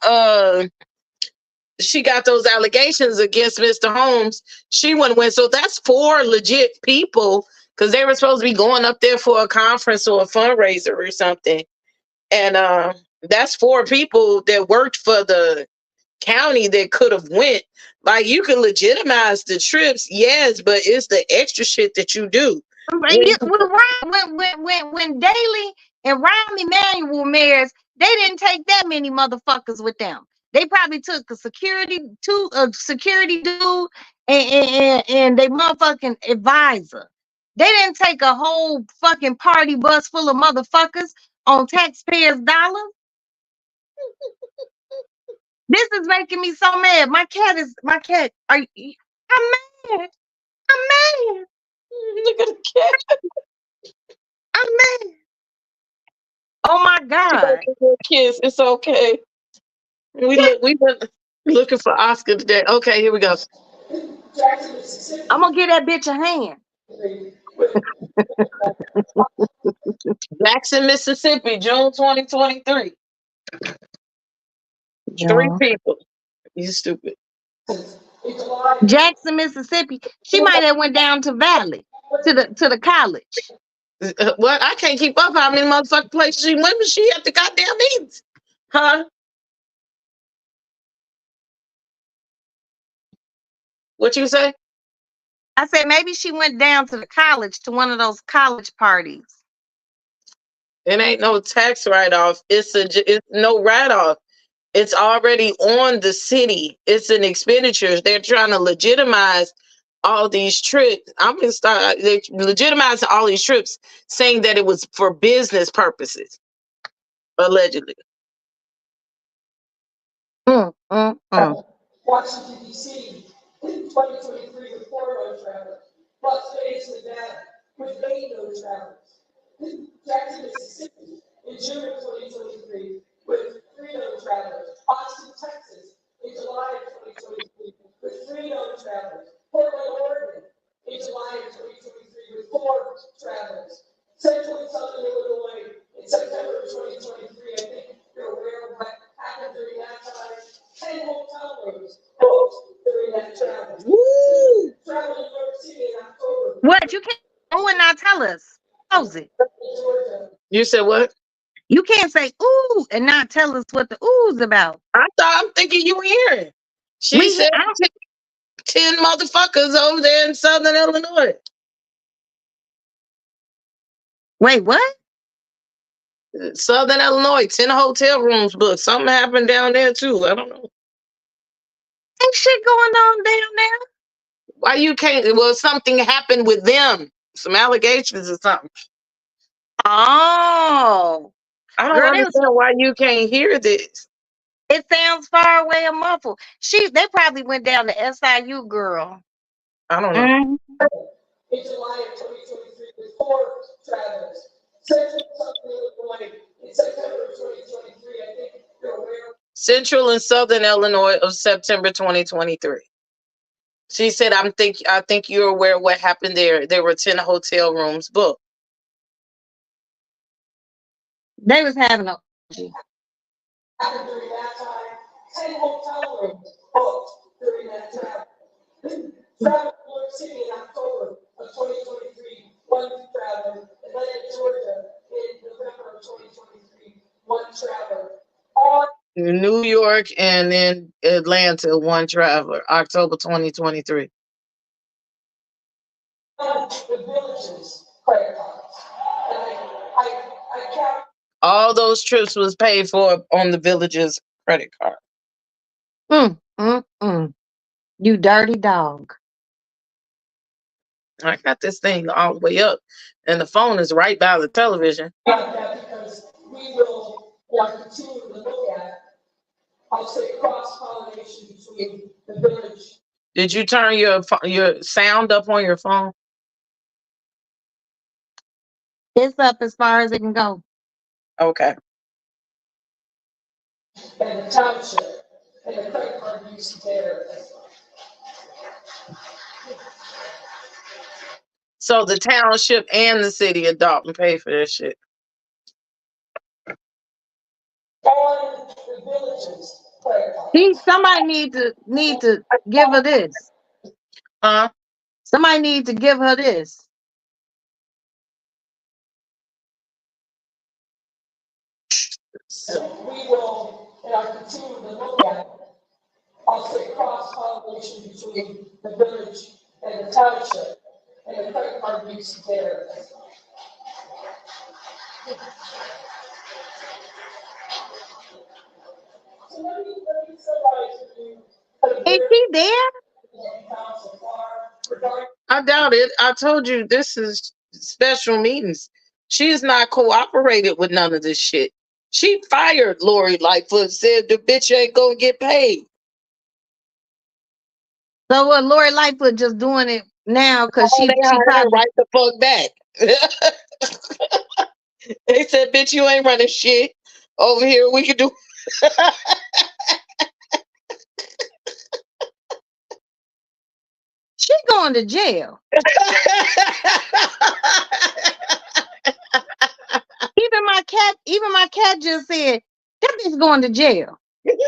those allegations against Mr. Holmes, she wouldn't win. So that's 4 legit people, because they were supposed to be going up there for a conference or a fundraiser or something. And that's 4 people that worked for the county that could have went. Like, you can legitimize the trips, yes, but it's the extra shit that you do.
When Daley and Rahm Emanuel mayors, they didn't take that many motherfuckers with them. They probably took a security dude and they motherfucking advisor. They didn't take a whole fucking party bus full of motherfuckers on taxpayers' dollars. This is making me so mad. My cat. I'm mad. I'm mad.
Look at the cat.
I'm mad. Oh my God.
Kiss. It's okay. We been looking for Oscar today. Okay, here we go.
I'm gonna give that bitch a hand.
Jackson, Mississippi, June 2023. 3 people. You stupid.
Jackson, Mississippi. She might have went down to Valley to the college.
What? I can't keep up how many motherfucking places she went, but she at the goddamn meetings. Huh? What you say?
I said maybe she went down to the college to one of those college parties.
It ain't no tax write-off. It's no write-off. It's already on the city. It's an expenditure. They're trying to legitimize all these trips. I'm gonna start. They legitimize all these trips, saying that it was for business purposes, allegedly.
Washington, D.C. in 2023 with 4 no travelers. Las Vegas, Nevada with 8 no travelers. Jackson, Mississippi in June of 2023 with 3 no travelers. Austin, Texas in July of 2023 with 3 no travelers. Portland, Oregon in July of 2023 with 4 travelers. Central and Southern Illinois in September of 2023, I think you're aware of what happened during that time. 10 hotel rooms booked during that travel.
Woo!
Travel to New York City in October.
What? You can't ooh and not tell us. Close it.
Georgia.
You said what?
You can't say ooh and not tell us what the ooh's about.
I'm thinking you were hearing. She said
I don't-
10 motherfuckers over there in Southern Illinois.
Wait, what?
Southern Illinois, 10 hotel rooms booked. Something happened down there too. I don't know.
Ain't shit going on down there.
Why you can't? Well, something happened with them. Some allegations or something.
Oh,
I don't
Girl, they
understand why you can't hear this.
it sounds far away and muffled. They probably went down to SIU, girl.
I don't know.
Mhm.
In July of 2023 with 4 travelers. Central and Southern Illinois in September of 2023, I think you're aware of.
Central and Southern Illinois of September 2023. She said, I think you're aware of what happened there. There were 10 hotel rooms booked.
They was having a
Happened during that time. 10 hotel rooms booked during that travel. Travel to New York City in October of 2023, 1 traveler. Atlanta, Georgia in November of 2023, 1 traveler. On
New York and then Atlanta, 1 traveler, October 2023.
the villages credit cards. And I count.
All those trips was paid for on the Village's credit card.
You dirty dog.
I got this thing all the way up, and the phone is right by the television.
That because we will continue to look at, I'll say, cross-pollination between the village.
Did you turn your sound up on your phone?
It's up as far as it can go.
Okay.
And the township and the credit card use there as well.
So the township and the city of Dalton pay for this shit.
On the villages credit card.
See, somebody need to give her this.
Huh?
Somebody need to give her this.
We will, and I continue to look at, I'll say, cross-pollination between the village and the township and the credit card use there as well. So let me summarize for you.
Is she there?
So far regarding
I doubt it. I told you this is special meetings. She's not cooperated with none of this shit. She fired Lori Lightfoot, said the bitch ain't gonna get paid.
So what? Lori Lightfoot just doing it now because
They
she
hired her
probably
right the fuck back. They said, bitch, you ain't running shit over here. We can do.
she going to jail. Even my cat just said that bitch going to jail. Ain't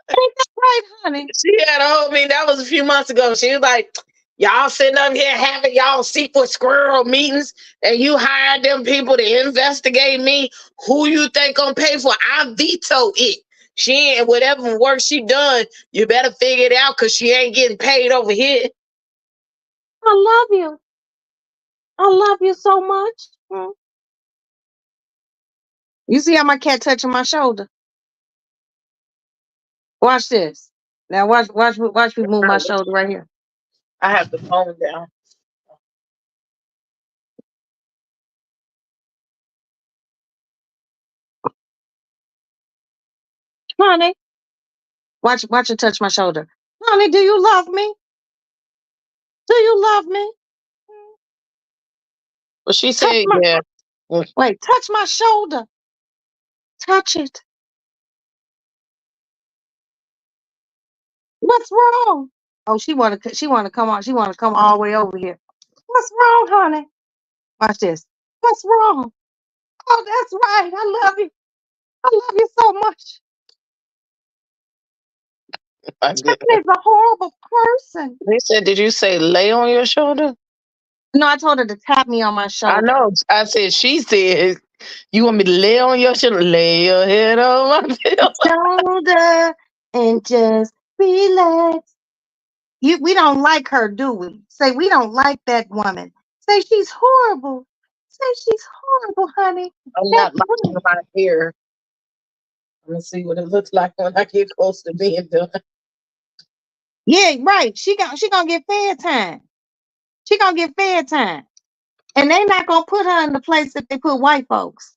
that right, honey?
She had a whole mean. That was a few months ago. She was like, Y'all sitting up here having y'all secret squirrel meetings, and you hired them people to investigate me. Who you think gonna pay for? I veto it. She ain't whatever work she done. You better figure it out because she ain't getting paid over here.
I love you. I love you so much. You see how my cat touching my shoulder? Watch this. Now watch me move my shoulder right here.
I have the phone down.
Honey, watch her touch my shoulder. Honey, do you love me? Do you love me?
Well, she said, yeah.
Wait, touch my shoulder. Touch it. What's wrong? Oh, she wanna come on. She wanna come all the way over here. What's wrong, honey? Watch this. What's wrong? Oh, that's right. I love you. I love you so much. Tiffany's a horrible person.
They said, did you say lay on your shoulder?
No, I told her to tap me on my shoulder.
I know. I said, she said, you want me to lay on your shoulder? Lay your head on my
shoulder and just relax. We don't like her, do we? Say we don't like that woman. Say she's horrible. Say she's horrible, honey.
I'm not liking my hair. I'm gonna see what it looks like when I get close to being done.
Yeah, right. She gonna get fed time. She gonna get fed time. And they not gonna put her in the place that they put white folks.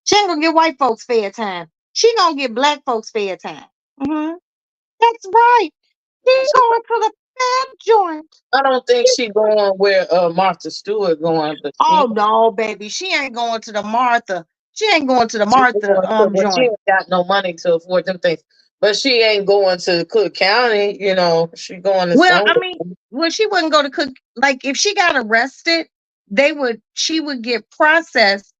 She ain't gonna get white folks fed time. She gonna get black folks fed time. That's right. She's going to the fed joint.
I don't think she going where Martha Stewart going. But
oh no, baby, she ain't going to the Martha. She ain't going to the Martha joint.
She ain't got no money to afford them things. But she ain't going to Cook County, you know. She going to somewhere.
I mean, she wouldn't go to Cook. Like if she got arrested, she would get processed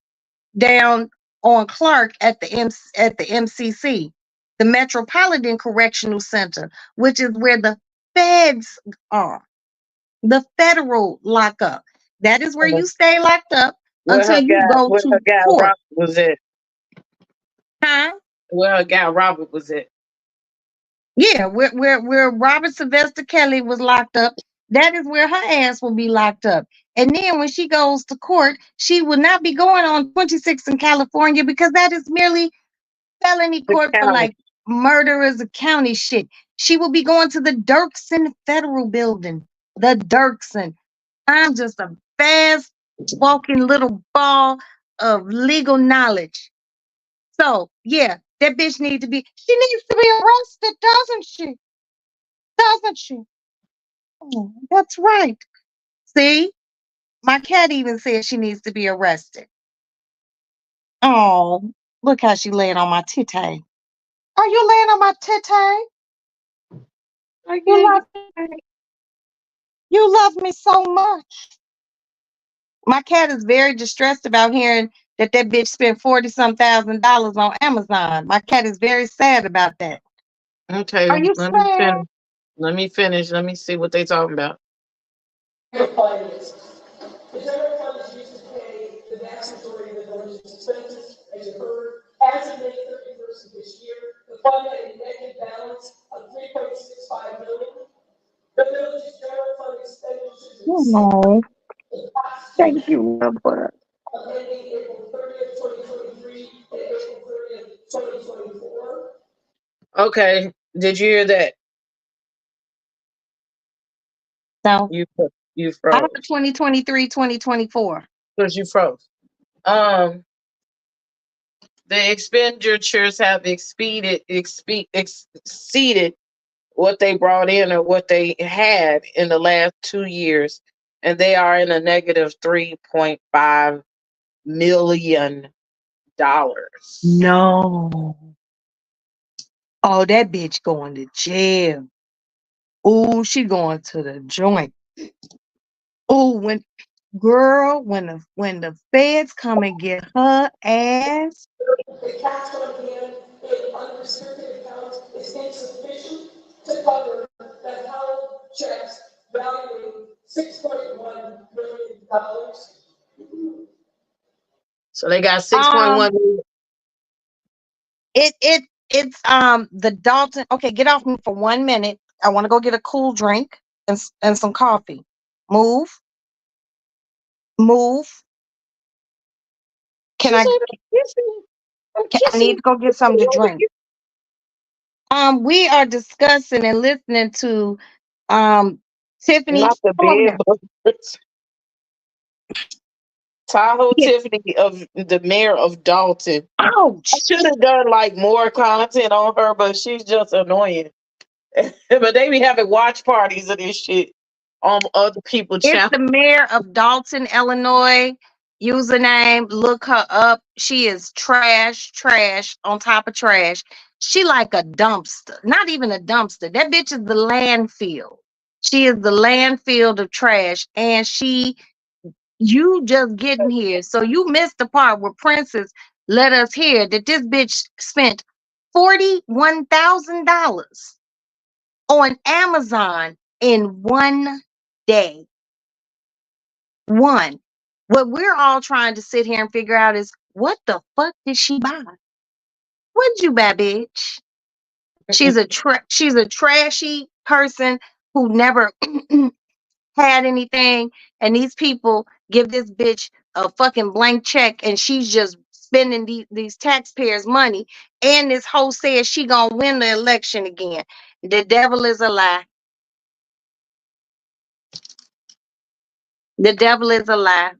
down on Clark at the MCC, the Metropolitan Correctional Center, which is where the feds are, the federal lockup. That is where you stay locked up until you go to court.
Robert was at.
Huh?
Where her guy Robert was at.
Yeah, where Robert Sylvester Kelly was locked up. That is where her ass will be locked up. And then when she goes to court, she will not be going on 26 in California because that is merely felony court for like murderers of county shit. She will be going to the Dirksen Federal Building. The Dirksen. I'm just a fast walking little ball of legal knowledge. So yeah, that bitch she needs to be arrested, doesn't she? Doesn't she? Oh, that's right. See? My cat even said she needs to be arrested. Oh, look how she laying on my titty. Are you laying on my titty? You love me so much. My cat is very distressed about hearing that bitch spent $40-some thousand on Amazon. My cat is very sad about that.
Okay.
Are you sad?
Let me finish. Let me see what they talking about.
The general fund is used to pay the vast majority of the village's expenses, as you heard. As of May 31st of this year, the fund had a negative balance of $3.65 million. The village's general fund expenditures
No. Thank you, Robert.
ending April 30th, 2023 and April 30th, 2024.
Okay. Did you hear that?
No.
You froze.
I have 2023, 2024.
Because you froze. The expenditures have exceeded what they brought in or what they had in the last 2 years, and they are in a negative $3.5 million.
No. Oh, that bitch going to jail. Oh, she going to the joint. Oh, when the feds come and get her ass.
The cash on hand in unrestricted accounts is insufficient to cover the held checks valuing $6.1 million.
So they got 6.1 million.
It's the Dalton. Okay, get off me for 1 minute. I want to go get a cool drink and some coffee. Move. Can I need to go get something to drink. We are discussing and listening to Tiffany.
Not the bed bugs. Tahoe
Yeah.
Tiffany of the mayor of Dalton.
Ouch.
I should have done like more content on her, but she's just annoying. But they be having watch parties of this shit on other people's
It's
channels.
the mayor of Dalton, Illinois. Username, look her up. She is trash on top of trash. She like a dumpster. Not even a dumpster. That bitch is the landfill. She is the landfill of trash. And you just getting here. So you missed the part where Princess let us hear that this bitch spent $41,000 on Amazon in 1 day. What we're all trying to sit here and figure out is what the fuck did she buy? What did you buy, bitch? She's a trashy person who never had anything, and these people give this bitch a fucking blank check, and she's just spending these taxpayers' money. And this hoe says she gonna win the election again. The devil is a lie. The devil is a lie.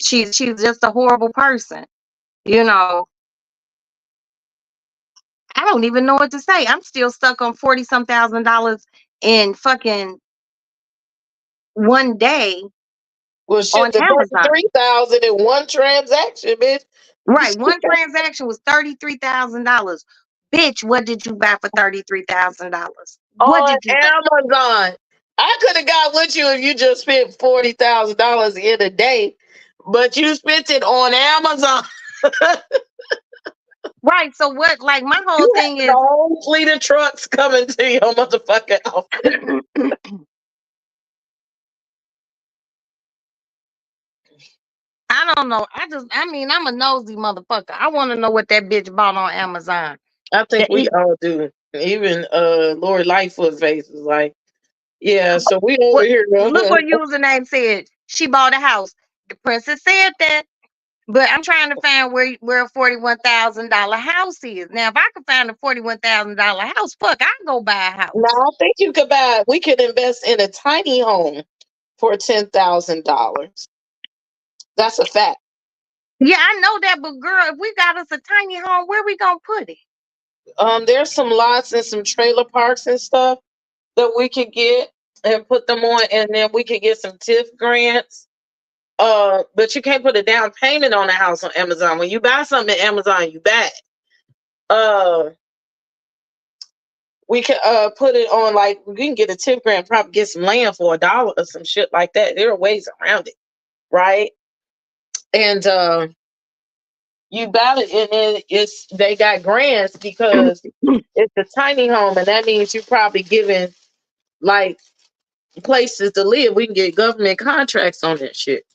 She's just a horrible person. You know, I don't even know what to say. I'm still stuck on 40-some thousand dollars in fucking 1 day
Well,
on
shit, the
Amazon.
33,000 in one transaction, bitch.
Right. One transaction was $33,000. Bitch, what did you buy for $33,000? What
On
did you buy?
Amazon. I could have got with you if you just spent $40,000 in a day, but you spent it on Amazon.
Right. So what? Like my whole
You
thing
had
is,
the whole fleet of trucks coming to your motherfucking house.
I don't know. I mean, I'm a nosy motherfucker. I want to know what that bitch bought on Amazon.
I think we all do. Even Lord Lightfoot face is like, yeah, so we over
What,
here.
look what username said. She bought a house. The princess said that. But I'm trying to find where a $41,000 house is. Now, if I could find a $41,000 house, fuck, I'd go buy a house.
No, I think we could invest in a tiny home for $10,000. That's a fact.
Yeah, I know that, but girl, if we got us a tiny home, where we gonna put it?
There's some lots and some trailer parks and stuff that we could get and put them on, and then we could get some TIF grants. But you can't put a down payment on a house on Amazon. When you buy something at Amazon, you buy it. We can put it on, like, we can get a TIF grant, probably get some land for $1 or some shit like that. There are ways around it, right? And you buy it, and then they got grants because it's a tiny home, and that means you're probably giving like places to live. We can get government contracts on that shit.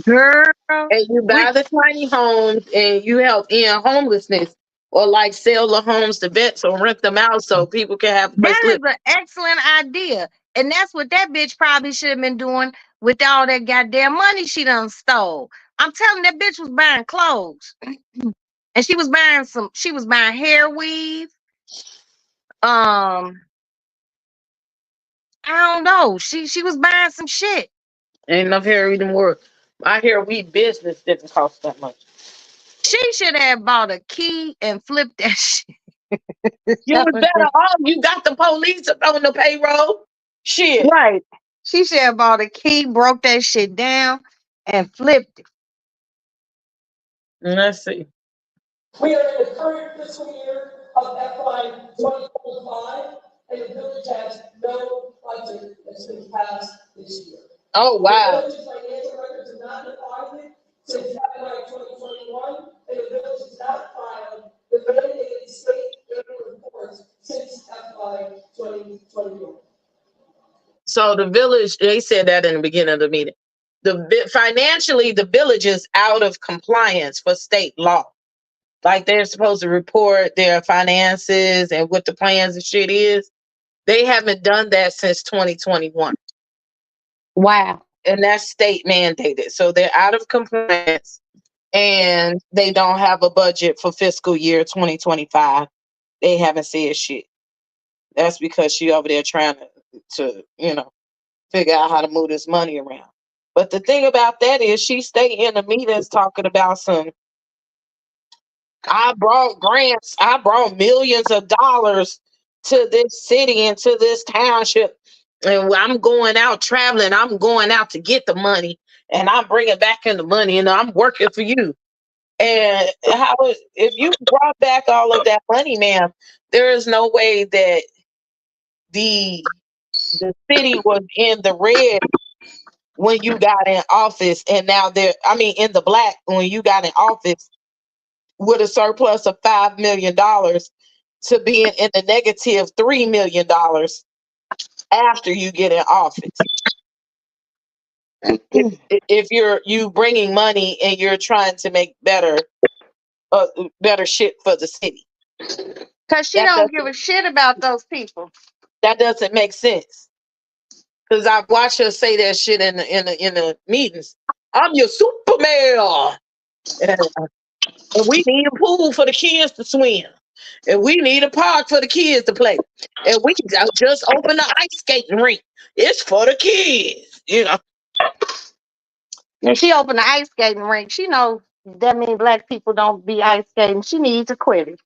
Girl,
And you buy the tiny homes and you help end homelessness, or like sell the homes to vets or rent them out so people can have a place to
that is
live.
an excellent idea. And that's what that bitch probably should have been doing with all that goddamn money she done stole. I'm telling that bitch was buying clothes. And she was buying hair weave. I don't know. She was buying some shit.
Ain't enough hair even work. My hair weave business didn't cost that much.
She should have bought a key and flipped that shit.
You was better off. You got the police on the payroll. Shit.
Right. She should have bought a key, broke that shit down, and flipped it.
Let's see.
We are in the current fiscal year of FY 2025, and the village has no budget that's been passed this year.
Oh, wow.
The village's financial records have not been audited since FY 2021, and the village has not filed the mandated state annual reports since FY 2021.
So the village, they said that in the beginning of the meeting. Financially, the village is out of compliance for state law. Like they're supposed to report their finances and what the plans and shit is. They haven't done that since 2021.
Wow.
And that's state mandated. So they're out of compliance and they don't have a budget for fiscal year 2025. They haven't said shit. That's because she over there trying to figure out how to move this money around. But the thing about that is she stay in the meetings talking about I brought grants, I brought millions of dollars to this city and to this township. And I'm going out traveling, I'm going out to get the money and I'm bringing back in the money and I'm working for you. And if you brought back all of that money, ma'am, there is no way that the city was in the red when you got in office, and now in the black when you got in office with a surplus of $5 million to being in the negative $3 million after you get in office. If you bringing money and you're trying to make better shit for the city,
Because she don't give a shit about those people.
that doesn't make sense. Because I've watched her say that shit in the meetings. I'm your super mayor. And we need a pool for the kids to swim. And we need a park for the kids to play. And we just open the ice skating rink. It's for the kids,
And she opened the ice skating rink. She knows that means black people don't be ice skating. She needs to quit it.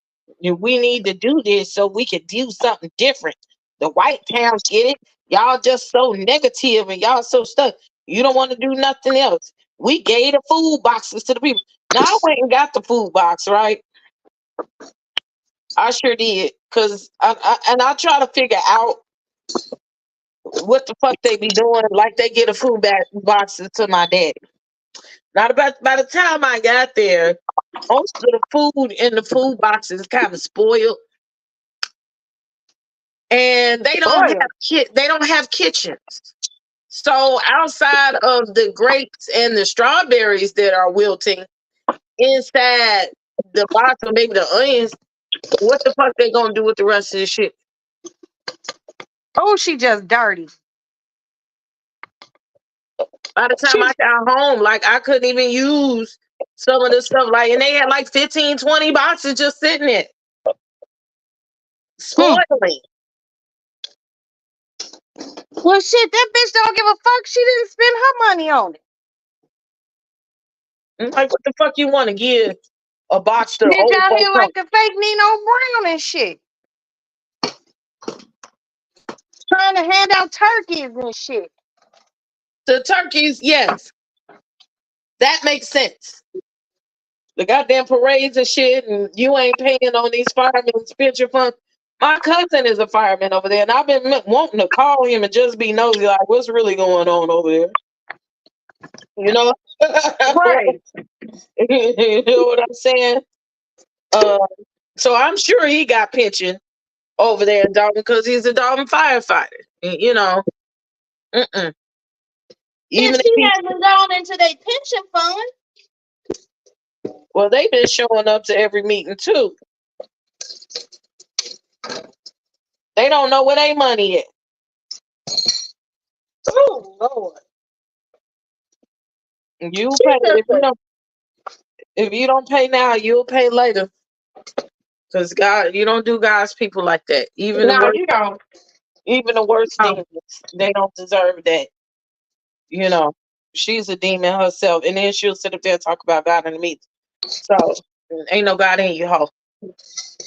We need to do this so we can do something different. The white towns get it. Y'all just so negative and y'all so stuck. You don't want to do nothing else. We gave the food boxes to the people. Now I went and got the food box, right? I sure did. Because I try to figure out what the fuck they be doing. Like they get a food boxes to my daddy. Now, by the time I got there, most of the food in the food boxes is kind of spoiled. And they don't have kitchens. So outside of the grapes and the strawberries that are wilting inside the box or maybe the onions, what the fuck they gonna do with the rest of the shit?
Oh, she just dirty.
By the time I got home, like I couldn't even use some of the stuff. Like, and they had like 15, 20 boxes just sitting there. Spoiling.
Well, shit, that bitch don't give a fuck. She didn't spend her money on it.
Like, what the fuck you want to give a box to?
Bitch out here like the fake Nino Brown and shit. Trying to hand out turkeys and shit.
The turkeys, yes. That makes sense. The goddamn parades and shit, and you ain't paying on these firemen's pension funds. My cousin is a fireman over there, and I've been wanting to call him and just be nosy, like, what's really going on over there? You know?
Right.
You know what I'm saying? So I'm sure he got pension over there in Dalton because he's a Dalton firefighter. You know?
Even if he hasn't gone into their pension fund.
Well, they've been showing up to every meeting too. They don't know where their money is.
Oh Lord!
You pay if you don't pay now, you'll pay later. Because God, you don't do God's people like that. Even the worst demons, they don't deserve that. You know, she's a demon herself, and then she'll sit up there and talk about God in the meeting. So ain't no God in you, hoe.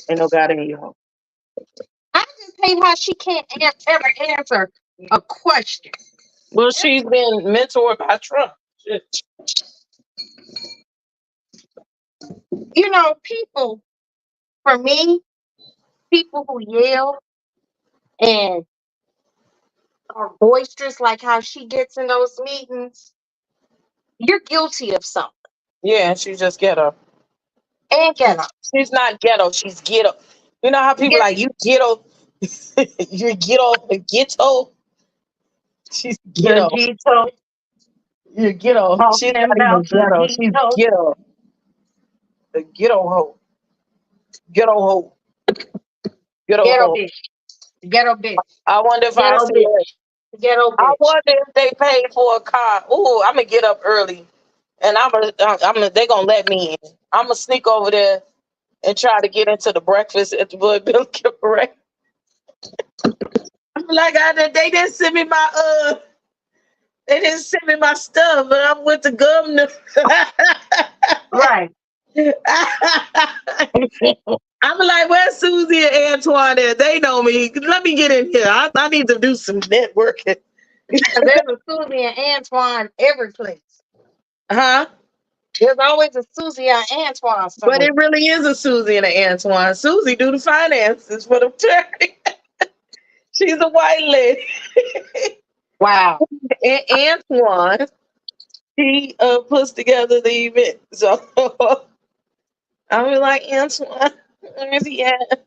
Ain't no God in you, hoe.
I just hate how she can't ever answer a question.
Well, she's been mentored by Trump. Shit.
You know, people, for me, people who yell and are boisterous like how she gets in those meetings, you're guilty of something.
Yeah, she's just ghetto.
And ghetto.
She's not ghetto, she's ghetto. You know how people like, you ghetto, you're ghetto. She's ghetto.
Gito.
You ghetto. She's
Talking
not even
about
ghetto. She's
Gito.
ghetto. The ghetto hoe. Ghetto hoe. Ghetto
Ghetto
hoe.
bitch. Ghetto bitch.
I wonder if I
Ghetto
see it.
bitch. Ghetto
I
bitch.
wonder if they paid for a car. Ooh, I'm gonna get up early, and they gonna let me in. I'm gonna sneak over there and try to get into the breakfast at the Bud Bill Cabaret. I'm like, they didn't send me they didn't send me my stuff, but I'm with the governor.
Right.
I'm like, where's Susie and Antoine at? They know me. Let me get in here. I need to do some networking.
There's a Susie and Antoine every place.
Huh?
There's always a Susie and Antoine
But
somewhere.
it really is a Susie and an Antoine. Susie do the finances for the charity. She's a white lady.
Wow.
And Antoine, he puts together the event. So I was like, Antoine, where's he at?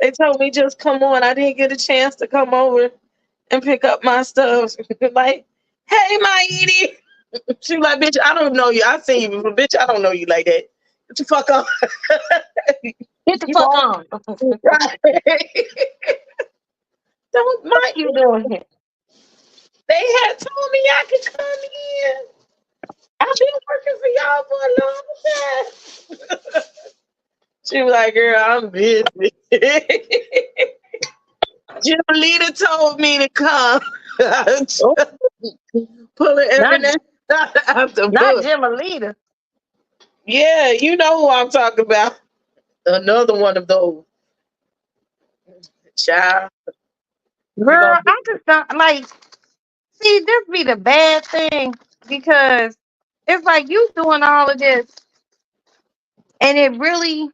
They told me just come on. I didn't get a chance to come over and pick up my stuff. Like, hey, Maidi. She like, bitch, I don't know you. I see you, but bitch, I don't know you like that. Get the fuck on.
Get the
You
fuck
know?
on.
Right. Don't
What
mind.
you doing here?
They had told me I could come in. I've been working for y'all for a long time. She was like, girl, I'm busy. Jimolita told me to come. Pulling everything out the
Not
book.
Jimalita.
Yeah, you know who I'm talking about. Another one of those. Child.
Girl, I just don't like. See, this be the bad thing because it's like you doing all of this, and it really,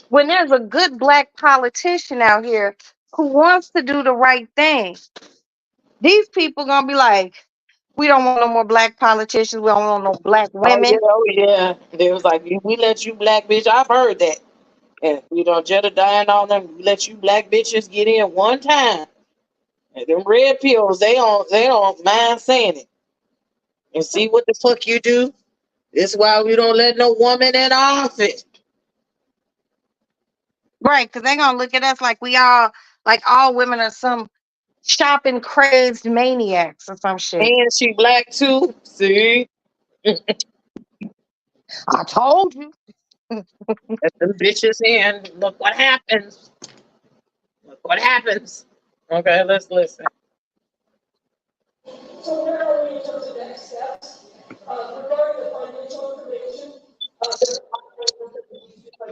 when there's a good black politician out here who wants to do the right thing, these people gonna be like, we don't want no more black politicians. We don't want no black women.
Oh yeah. They was like, we let you black bitch. I've heard that. And Jedediah and all them let you black bitches get in one time. And them red pills, they don't mind saying it. And see what the fuck you do? This why we don't let no woman in office.
Right, because they're gonna look at us like we all like all women are some shopping crazed maniacs or some shit.
And she black too. See?
I told you.
Let them bitches in. Look what happens. Look what happens. Okay, let's listen.
So where are we in terms of next steps? Regarding the financial information, because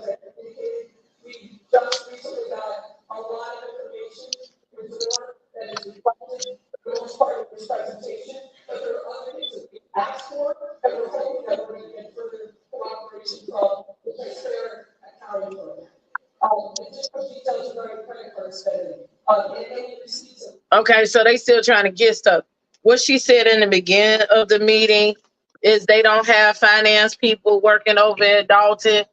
I indicated, we just recently got a lot of information before that is reflected for the most part in this presentation, but there are other things that we asked for that we're hoping that we're going to get further cooperation from the transparent accounting program. Additional details regarding credit card spending, and any receipts of
Okay, so they still trying to get stuff. What she said in the beginning of the meeting is they don't have finance people working over at Dalton.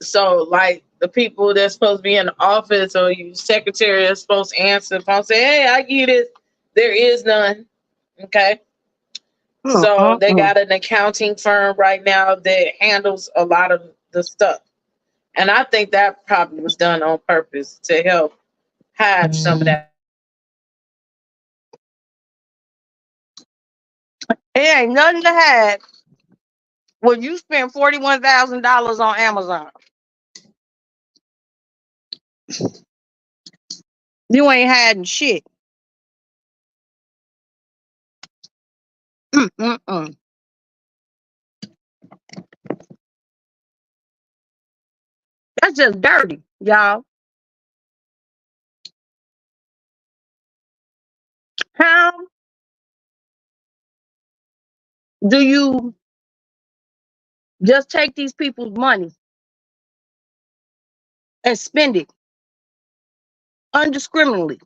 So, like the people that's supposed to be in the office or your secretary is supposed to answer the phone, say, "Hey, I get it." There is none. Okay, so they got an accounting firm right now that handles a lot of the stuff, and I think that probably was done on purpose to help hide some of that.
It ain't nothing to hide when you spend $41,000 on Amazon. You ain't hiding shit. Mm-mm-mm. That's just dirty, y'all. How do you just take these people's money and spend it undiscriminately?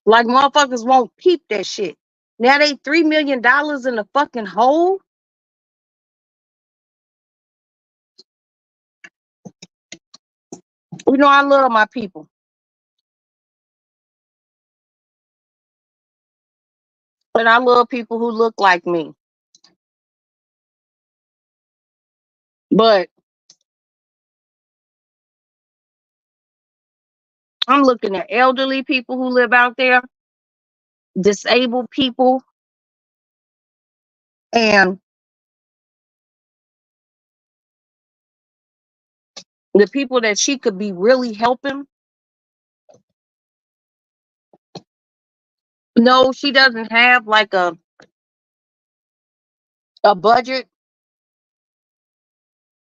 Like motherfuckers won't peep that shit. Now they $3 million in the fucking hole. You know I love my people. And I love people who look like me. But I'm looking at elderly people who live out there, disabled people, and the people that she could be really helping. No, she doesn't have like a budget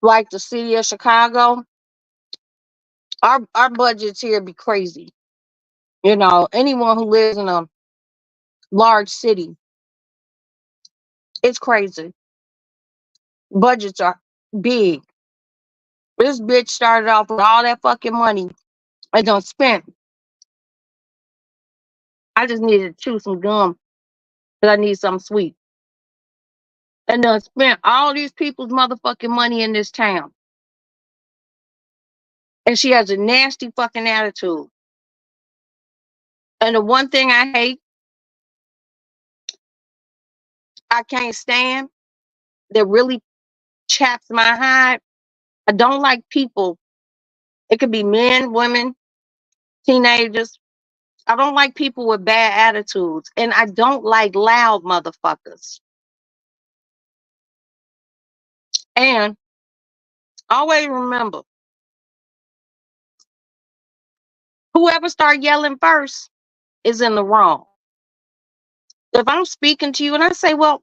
like the city of Chicago. Our budgets here be crazy. You know, anyone who lives in a large city, it's crazy. Budgets are big. This bitch started off with all that fucking money and done spent. I just needed to chew some gum because I need something sweet. And done spent all these people's motherfucking money in this town. And she has a nasty fucking attitude. And the one thing I hate, I can't stand, that really chaps my hide. I don't like people. It could be men, women, teenagers. I don't like people with bad attitudes. And I don't like loud motherfuckers. And always remember, whoever start yelling first is in the wrong. If I'm speaking to you and I say, well,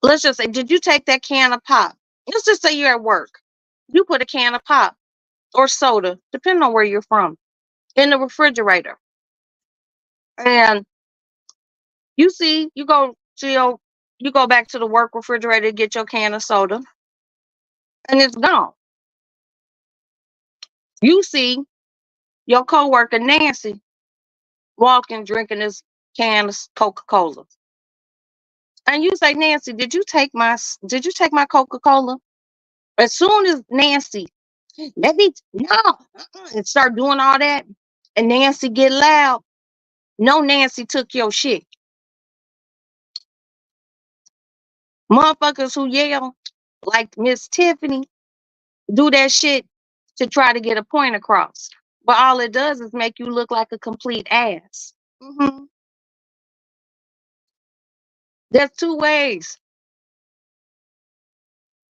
let's just say, did you take that can of pop? Let's just say you're at work. You put a can of pop or soda, depending on where you're from, in the refrigerator. And you see, you go back to the work refrigerator to get your can of soda, and it's gone. You see your coworker Nancy walking, drinking this can of Coca-Cola. And you say, Nancy, did you take my Coca-Cola? As soon as Nancy, and start doing all that, and Nancy get loud, no, Nancy took your shit. Motherfuckers who yell like Miss Tiffany do that shit to try to get a point across. But all it does is make you look like a complete ass. There's two ways.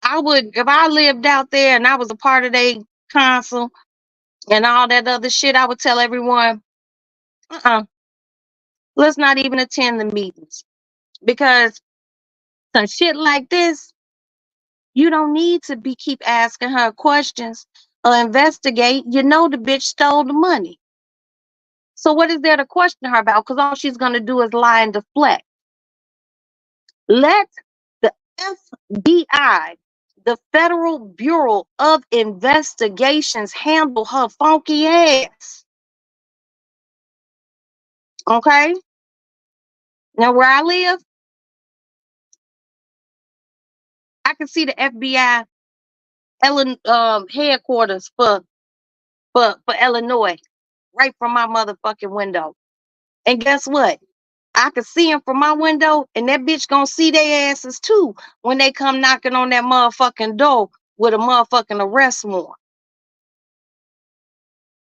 If I lived out there and I was a part of their council and all that other shit, I would tell everyone, let's not even attend the meetings. Because some shit like this, you don't need to keep asking her questions or investigate. You know the bitch stole the money. So what is there to question her about? Because all she's going to do is lie and deflect. Let the FBI, the Federal Bureau of Investigations, handle her funky ass. Okay? Now, where I live, I can see the FBI headquarters for Illinois right from my motherfucking window. And guess what? I can see them from my window, and that bitch gonna see their asses too when they come knocking on that motherfucking door with a motherfucking arrest warrant.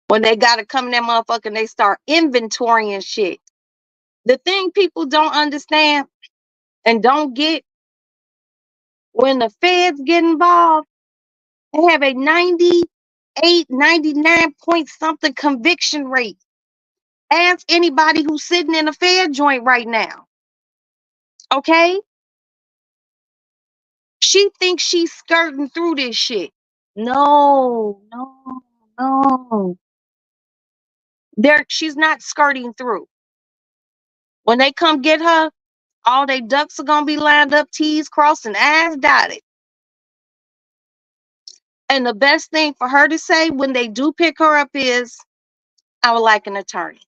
When they gotta come in that motherfucking, they start inventorying shit. The thing people don't understand and don't get, when the feds get involved, they have a 98, 99 point something conviction rate. Ask anybody who's sitting in a Fed joint right now. Okay? She thinks she's skirting through this shit. No. She's not skirting through. When they come get her, all they ducks are gonna be lined up, T's crossed and I's dotted. And the best thing for her to say when they do pick her up is, I would like an attorney.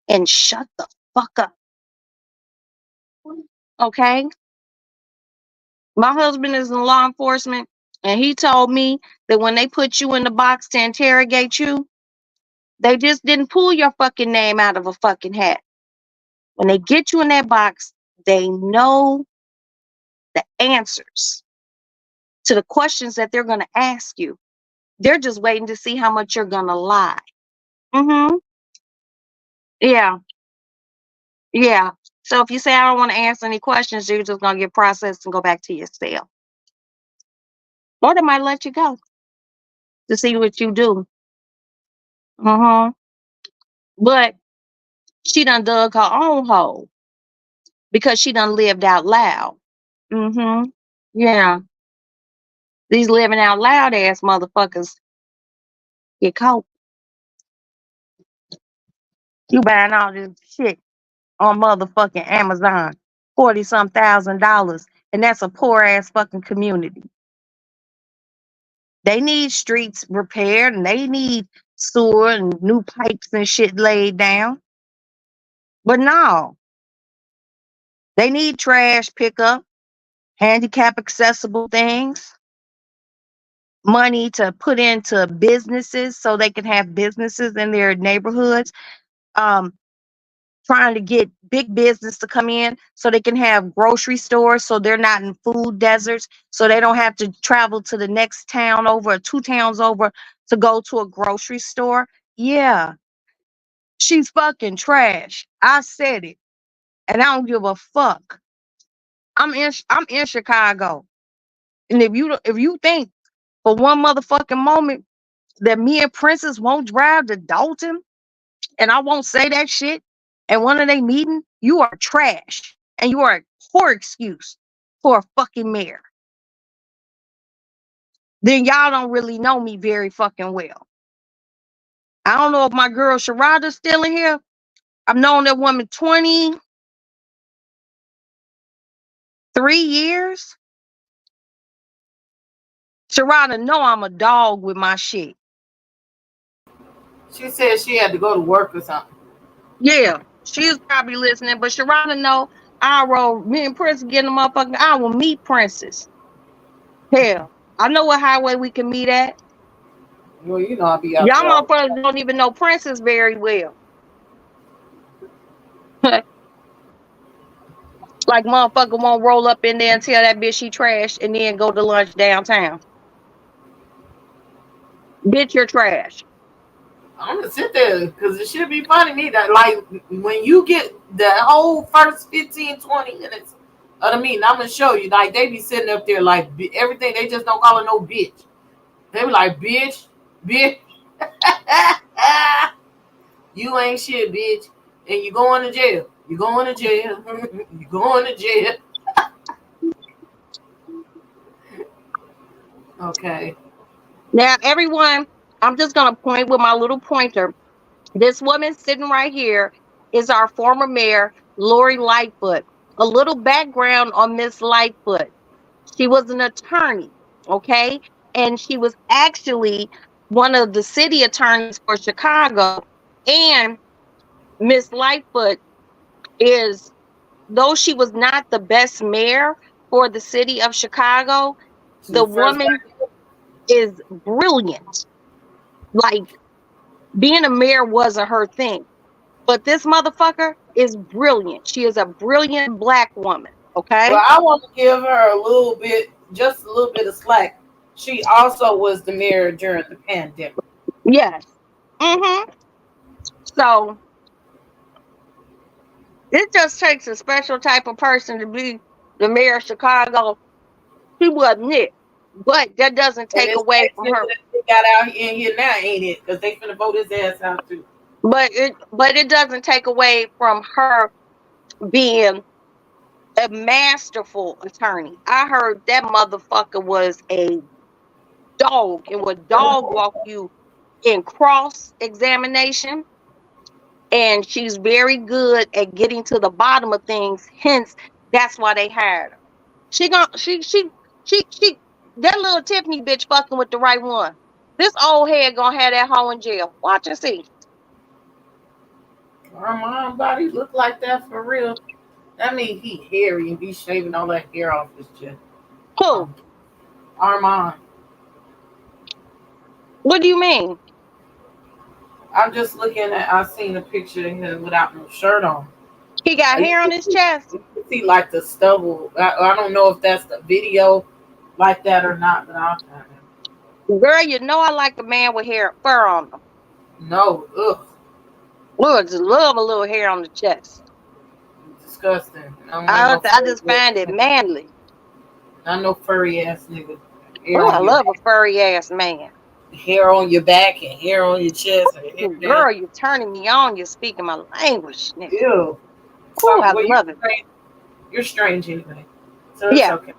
And shut the fuck up. Okay? My husband is in law enforcement, and he told me that when they put you in the box to interrogate you, they just didn't pull your fucking name out of a fucking hat. When they get you in that box, they know the answers to the questions that they're going to ask you. They're just waiting to see how much you're going to lie. Mm-hmm. Yeah. Yeah. So if you say, I don't want to answer any questions, you're just going to get processed and go back to your cell. Or they might let you go to see what you do. Mm-hmm. But she done dug her own hole because she done lived out loud. Mm-hmm. Yeah. These living out loud ass motherfuckers get caught. You buying all this shit on motherfucking Amazon, $40-some thousand, and that's a poor ass fucking community. They need streets repaired and they need sewer and new pipes and shit laid down. But no, they need trash pickup, handicap accessible things, money to put into businesses so they can have businesses in their neighborhoods. Trying to get big business to come in so they can have grocery stores so they're not in food deserts, so they don't have to travel to the next town over or 2 towns over to go to a grocery store. Yeah, she's fucking trash. I said it, and I don't give a fuck. I'm in Chicago, and if you think for one motherfucking moment that me and Princess won't drive to Dalton and I won't say that shit at one of their meetings, you are trash. And you are a poor excuse for a fucking mayor. Then y'all don't really know me very fucking well. I don't know if my girl Sharada's still in here. I've known that woman 23 years. Sharada know I'm a dog with my shit.
She said she had to go to work or something.
Yeah, she's probably listening, but Sharada know I roll. Me and Princess getting a motherfucking. I will meet Princess. Hell, I know what highway we can meet at.
Well, you know I'll be out
Y'all
there.
motherfuckers don't even know Princess very well. Like motherfucker won't roll up in there and tell that bitch she trash and then go to lunch downtown. Bitch, you're trash.
I'm gonna sit there because it should be funny to me that like when you get the whole first 15-20 minutes of the meeting, I'm gonna show you like they be sitting up there like everything. They just don't call her no bitch. They be like bitch. You ain't shit, bitch, and you going to jail. You going to jail. You going to jail. Okay.
Now, everyone, I'm just gonna point with my little pointer. This woman sitting right here is our former mayor, Lori Lightfoot. A little background on Miss Lightfoot. She was an attorney, okay? And she was actually one of the city attorneys for Chicago. And Miss Lightfoot is, though she was not the best mayor for the city of Chicago, the woman is brilliant. Like, being a mayor wasn't her thing. But this motherfucker is brilliant. She is a brilliant black woman, okay?
Well, I want to give her just a little bit of slack. She also was the mayor during the pandemic.
Yes. Mm-hmm. So it just takes a special type of person to be the mayor of Chicago. She wasn't it. But that doesn't take away from her.
They got out in here now, ain't it? Because they finna vote his ass out too.
But it doesn't take away from her being a masterful attorney. I heard that motherfucker was a dog and would dog walk you in cross examination. And she's very good at getting to the bottom of things. Hence, that's why they hired her. She that little Tiffany bitch fucking with the right one. This old head gonna have that hoe in jail. Watch and see.
Our mom body look like that for real. That means he hairy and be shaving all that hair off his chest.
Who?
Armand.
What do you mean?
I'm just looking at. I seen a picture of him without no shirt on.
He got hair on his chest.
You can see like the stubble. I don't know if that's the video like that or not, but I'll find it.
Girl, you know I like a man with hair, fur on them.
No, ugh,
Look, just love a little hair on the chest.
disgusting.
I just find it manly.
I know furry ass nigga.
Oh, I love a furry ass man.
Hair on your back and hair on your chest. And
Girl, you're turning me on. You're speaking my language. Nigga.
Ew.
Oh, I love it.
You're strange anyway. So it's okay.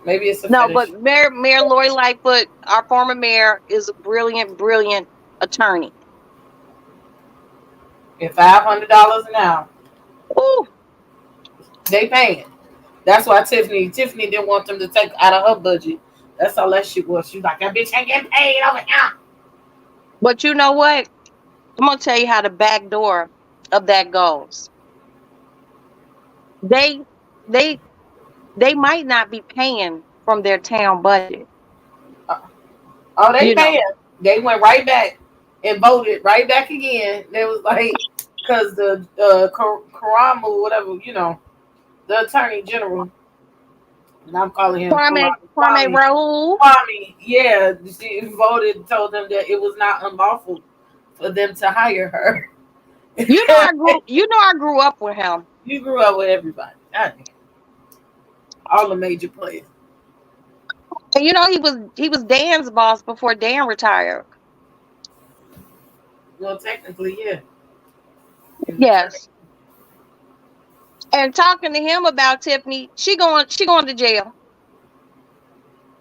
Maybe it's a fetish.
But Mayor Lori Lightfoot, our former mayor, is a brilliant, brilliant attorney.
And $500 an hour.
Ooh.
They paying. That's why Tiffany didn't want them to take out of her budget. That's all that shit was. She's like, that bitch ain't getting paid over here.
But you know what? I'm gonna tell you how the back door of that goes. They might not be paying from their town budget.
Oh, they paying. They went right back and voted right back again. They was like, because the Karamu, whatever, the Attorney General, and I'm calling him
Kwame Raoul.
Kwame, yeah, she voted, told them that it was not unlawful for them to hire her.
I grew up with him.
You grew up with everybody. God damn. All the major players.
And he was Dan's boss before Dan retired.
Well, technically, yeah.
Yes. And talking to him about Tiffany, she going to jail.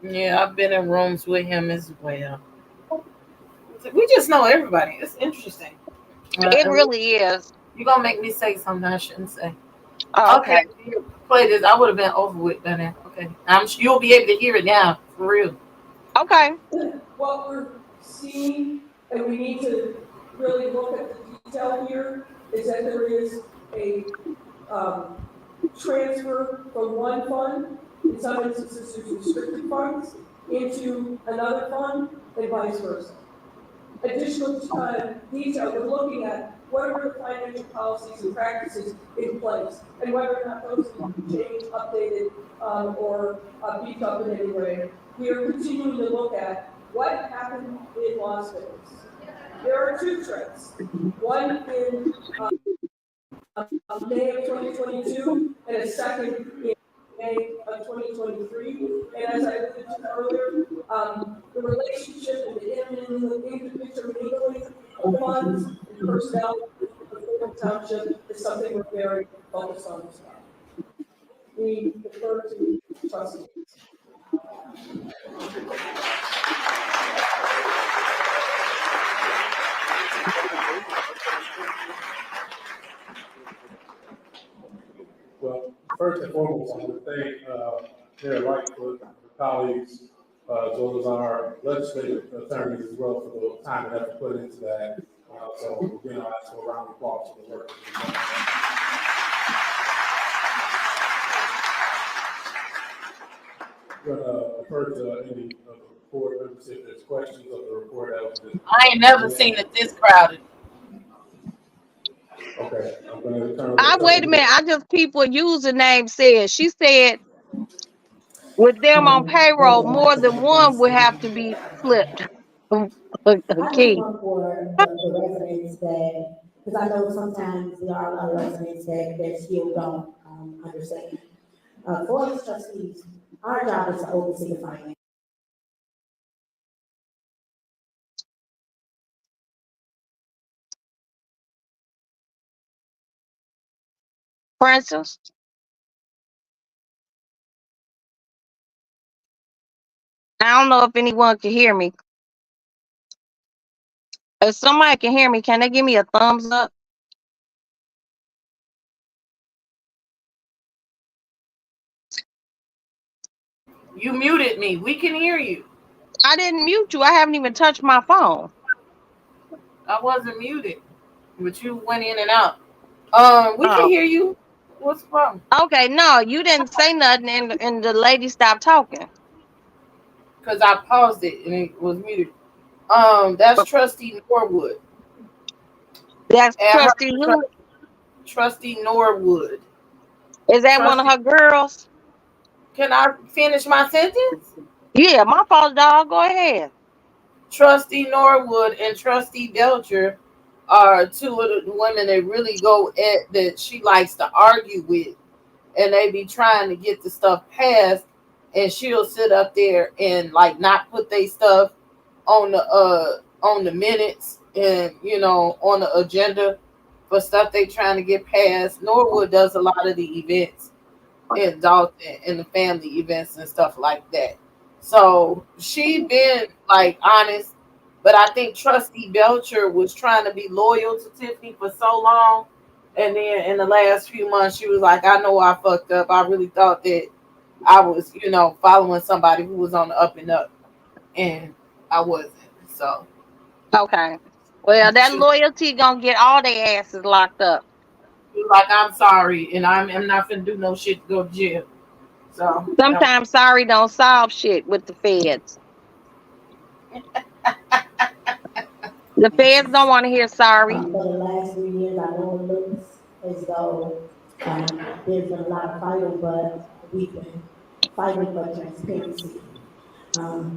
Yeah, I've been in rooms with him as well. We just know everybody. It's interesting.
It really is.
You're gonna make me say something I shouldn't say.
Oh, okay.
Play this. I would have been over with by now. Okay. I'm sure you'll be able to hear it now, for real.
Okay.
What we're seeing, and we need to really look at the detail here, is that there is a transfer from one fund, in some instances there's restricted funds, into another fund, and vice versa. Additional detail, we're looking at what are the financial policies and practices in place, and whether or not those can be changed, updated, or beefed up in any way. We are continuing to look at what happened in Las Vegas. There are two trips, one in May of 2022, and a second in May of 2023. And as I alluded to earlier, the relationship and the intermingling of funds and personnel of the township is something we're very focused on as well. We defer to trustees.
Well, first and foremost, I want to thank Mayor Lightfoot, her colleagues, as well as our legislative attorneys as well for the time and effort put into that. So again, I'll ask for a round of applause for the work. I'm going to refer to any of the report members if there's questions of the report.
I ain't never seen it this crowded.
Okay, I'm going to turn.
Wait a minute. I just peeped what username said. She said with them on payroll, more than one would have to be flipped.
I just want for the residents that, because I know sometimes there are a lot of residents that still don't understand. For the trustees, our job is to oversee the finance.
Francis? I don't know if anyone can hear me. If somebody can hear me, can they give me a thumbs up?
You muted me. We can hear you.
I didn't mute you. I haven't even touched my phone.
I wasn't muted, but you went in and out. We can hear you. What's the problem?
Okay, no, you didn't say nothing, and the lady stopped talking.
Because I paused it and it was muted. That's Trustee Norwood.
That's Trustee who?
Trustee Norwood.
Is that one of her girls?
Can I finish my sentence?
Yeah, my fault, dog. Go ahead.
Trustee Norwood and Trustee Belcher are two of the women that really go at that she likes to argue with, and they be trying to get the stuff passed, and she'll sit up there and like not put their stuff on the minutes and on the agenda for stuff they trying to get passed. Norwood does a lot of the events in Dalton and the family events and stuff like that. So she been like honest, but I think Trustee Belcher was trying to be loyal to Tiffany for so long, and then in the last few months she was like, I know I fucked up. I really thought that I was, following somebody who was on the up and up, and I wasn't. So
Okay. Well, that loyalty gonna get all their asses locked up.
she was like, I'm sorry, and I'm not finna do no shit to go to jail. So
Sometimes sorry don't solve shit with the feds. The feds don't want to hear sorry.
For the last 3 years, I know it looks as though there's been a lot of fighting, but we've been fighting for transparency,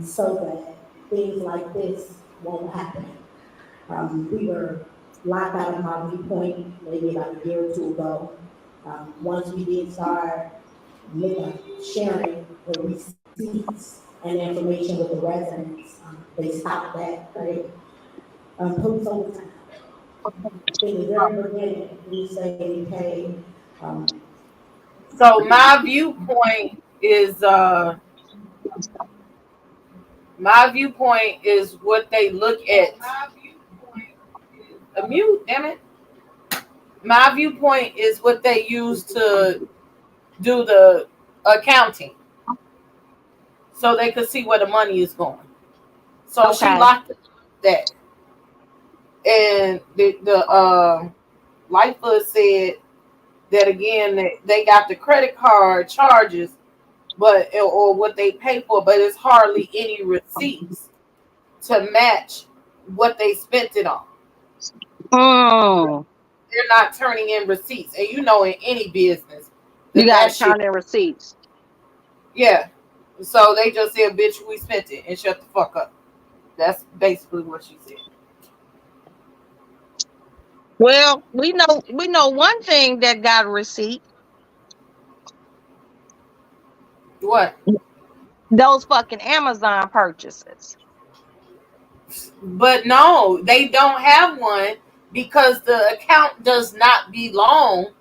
so that things like this won't happen. We were locked out of my viewpoint maybe about a year or two ago. Once we did start sharing the receipts and information with the residents, they stopped that, right? Police overtime. In the very beginning, we say, hey,
So my viewpoint is what they look at. Mute, damn it. My viewpoint is what they use to do the accounting, so they could see where the money is going. So she
Okay.
locked that, and the Lightfoot said that again they got the credit card charges, or what they pay for, but it's hardly any receipts to match what they spent it on.
Mm.
They're not turning in receipts, and in any business,
You
that
gotta turn in receipts.
yeah. So they just said, "Bitch, we spent it," and shut the fuck up. That's basically what she said.
Well, we know one thing that got a receipt.
What?
Those fucking Amazon purchases.
But no, they don't have one because the account does not belong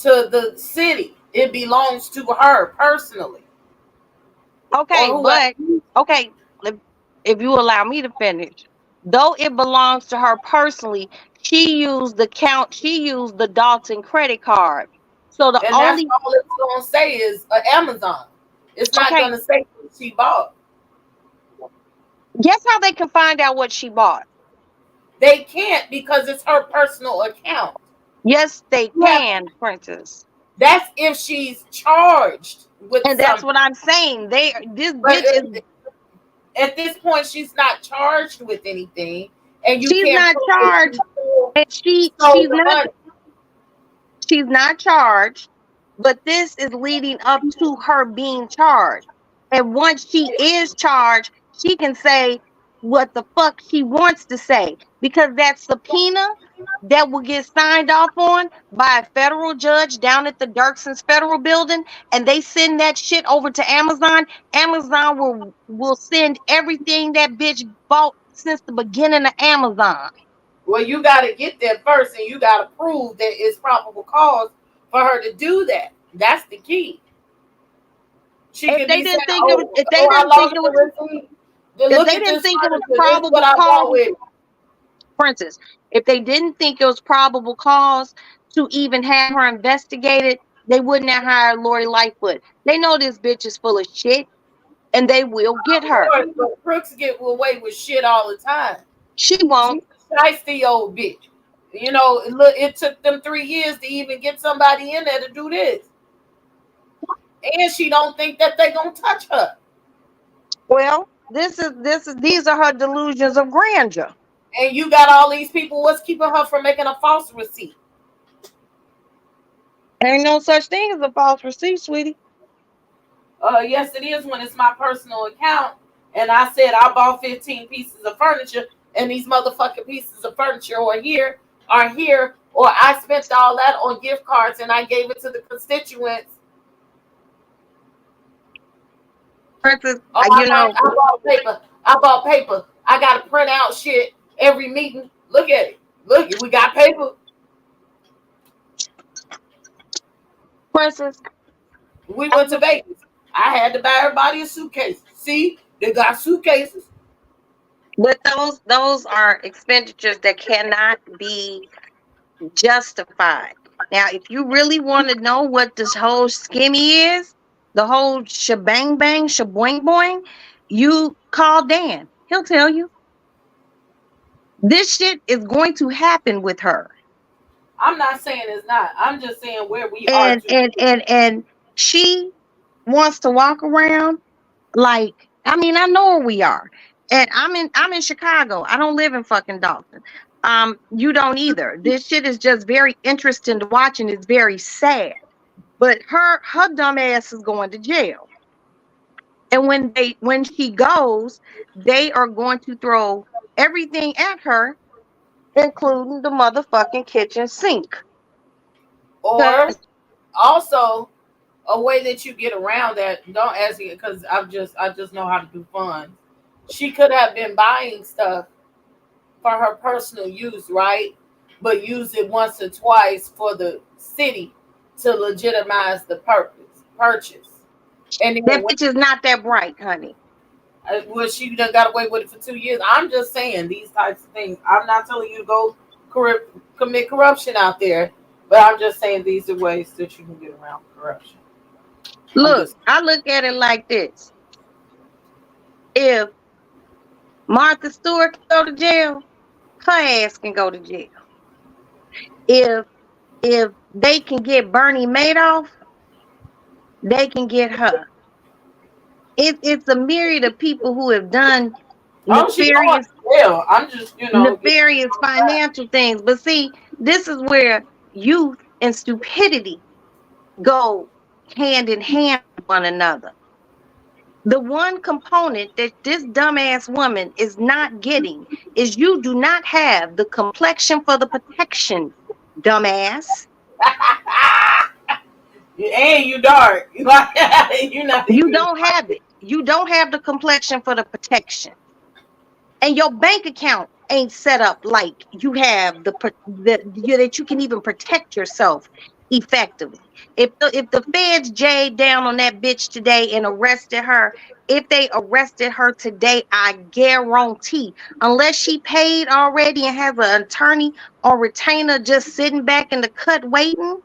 to the city. It belongs to her personally.
Okay,
Or
but okay, if you allow me to finish. Though it belongs to her personally, she used the Dalton credit card. So the
And that's
only
all it's gonna say is Amazon. It's not
okay,
gonna say what she bought.
guess how they can find out what she bought?
They can't because it's her personal account.
Yes, they can, Princess.
That's if she's charged with
And that's
something.
what I'm saying. This
But
bitch is
at this point, she's not charged with anything, and you
she's
can't
not
prove
charged, and
she stole the money.
she's not charged, but this is leading up to her being charged. And once she is charged, she can say what the fuck she wants to say because that subpoena that will get signed off on by a federal judge down at the Dirkson's Federal Building, and they send that shit over to Amazon. Amazon will send everything that bitch bought since the beginning of Amazon.
Well, you got to get there first, and you got to prove that it's probable cause for her to do that. That's the key. She
If
could
they
be
didn't
saying,
think it was, if they didn't think it was, if they didn't think it was probable cause, Princess, if they didn't think it was probable cause to even have her investigated, they wouldn't have hired Lori Lightfoot. They know this bitch is full of shit, and they will get her.
But Crooks get away with shit all the time.
She won't.
She's the old bitch. Look, it took them 3 years to even get somebody in there to do this. And she don't think that they gonna touch her.
Well, these are her delusions of grandeur.
And you got all these people. What's keeping her from making a false receipt?
Ain't no such thing as a false receipt, sweetie.
Yes, it is when it's my personal account, and I said I bought 15 pieces of furniture, and these motherfucking pieces of furniture are here, or I spent all that on gift cards and I gave it to the constituents.
Princess,
Oh, I bought paper. I bought paper. I got to print out shit every meeting. Look at it. Look, we got paper.
Princess,
We went to Vegas. I had to buy everybody a suitcase. See, they got suitcases.
but those are expenditures that cannot be justified. Now, if you really want to know what this whole skimmy is, the whole shebang bang, shaboing boing, you call Dan. He'll tell you. This shit is going to happen with her.
I'm not saying it's not. I'm just saying where we are.
And she wants to walk around like, I mean, I know where we are. And I'm in Chicago. I don't live in fucking Dalton. You don't either. This shit is just very interesting to watch, and it's very sad. But her dumb ass is going to jail. And when she goes, they are going to throw everything at her, including the motherfucking kitchen sink.
Or also a way that you get around that. Don't ask me because I just know how to do fun. She could have been buying stuff for her personal use, right? But use it once or twice for the city to legitimize the purchase. And
that bitch is not that bright, honey.
Well, she done got away with it for 2 years. I'm just saying these types of things. I'm not telling you to go commit corruption out there, but I'm just saying these are ways that you can get around corruption.
Look, I look at it like this. If Martha Stewart can go to jail, her ass can go to jail. If they can get Bernie Madoff, they can get her. It's a myriad of people who have done nefarious,
I'm just,
nefarious financial things. But see, this is where youth and stupidity go hand in hand with one another. The one component that this dumbass woman is not getting is you do not have the complexion for the protection, dumbass.
And you dark. You
don't have it. You don't have the complexion for the protection. And your bank account ain't set up like you have that you can even protect yourself effectively. If the feds jayed down on that bitch today and arrested her, if they arrested her today, I guarantee, unless she paid already and has an attorney or retainer just sitting back in the cut waiting,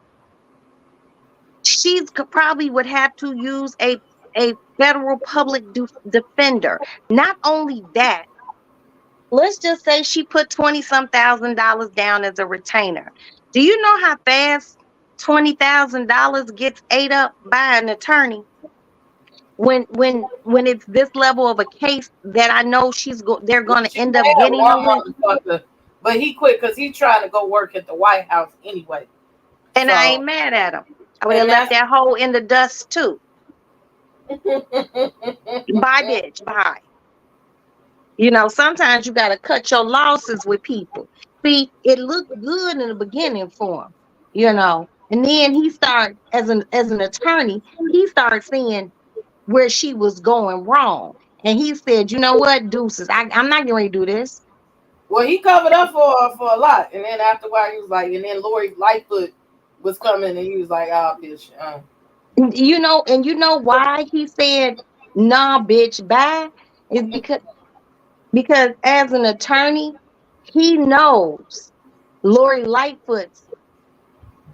she probably would have to use a federal public defender. Not only that, let's just say she put $20-some thousand down as a retainer. Do you know how fast $20,000 gets ate up by an attorney? When it's this level of a case that I know they're going to end up getting her with.
But he quit because he's trying to go work at the White House anyway.
And I ain't mad at him. I would have left that hole in the dust too. Bye, bitch. Bye. You know, sometimes you got to cut your losses with people. See, it looked good in the beginning for him, you know. And then he started, as an attorney, he started seeing where she was going wrong. And he said, you know what, deuces, I'm not going to do this.
Well, he covered up for a lot. And then after a while, he was like, and then Lori Lightfoot was coming, and he was like, oh, bitch.
You know, and you know why he said, nah, bitch, bye? Is because as an attorney, he knows Lori Lightfoot's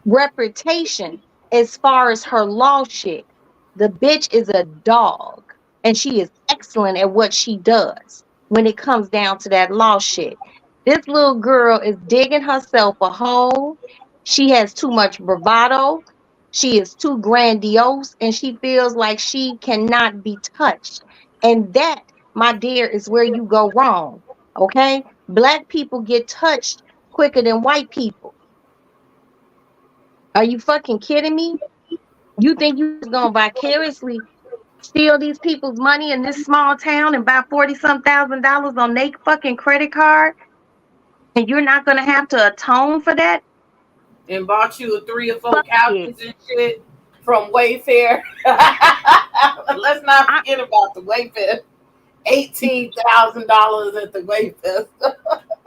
reputation as far as her law shit. The bitch is a dog, and she is excellent at what she does when it comes down to that law shit. This little girl is digging herself a hole. She has too much bravado. She is too grandiose, and she feels like she cannot be touched. And that, my dear, is where you go wrong. Okay? Black people get touched quicker than white people. Are you fucking kidding me? You think you're gonna vicariously steal these people's money in this small town and buy $40-some thousand on their fucking credit card, and you're not gonna have to atone for that?
And bought you 3 or 4
Fuck
couches
it.
and shit from Wayfair. Let's not forget about the Wayfair. $18,000 at the Wayfair.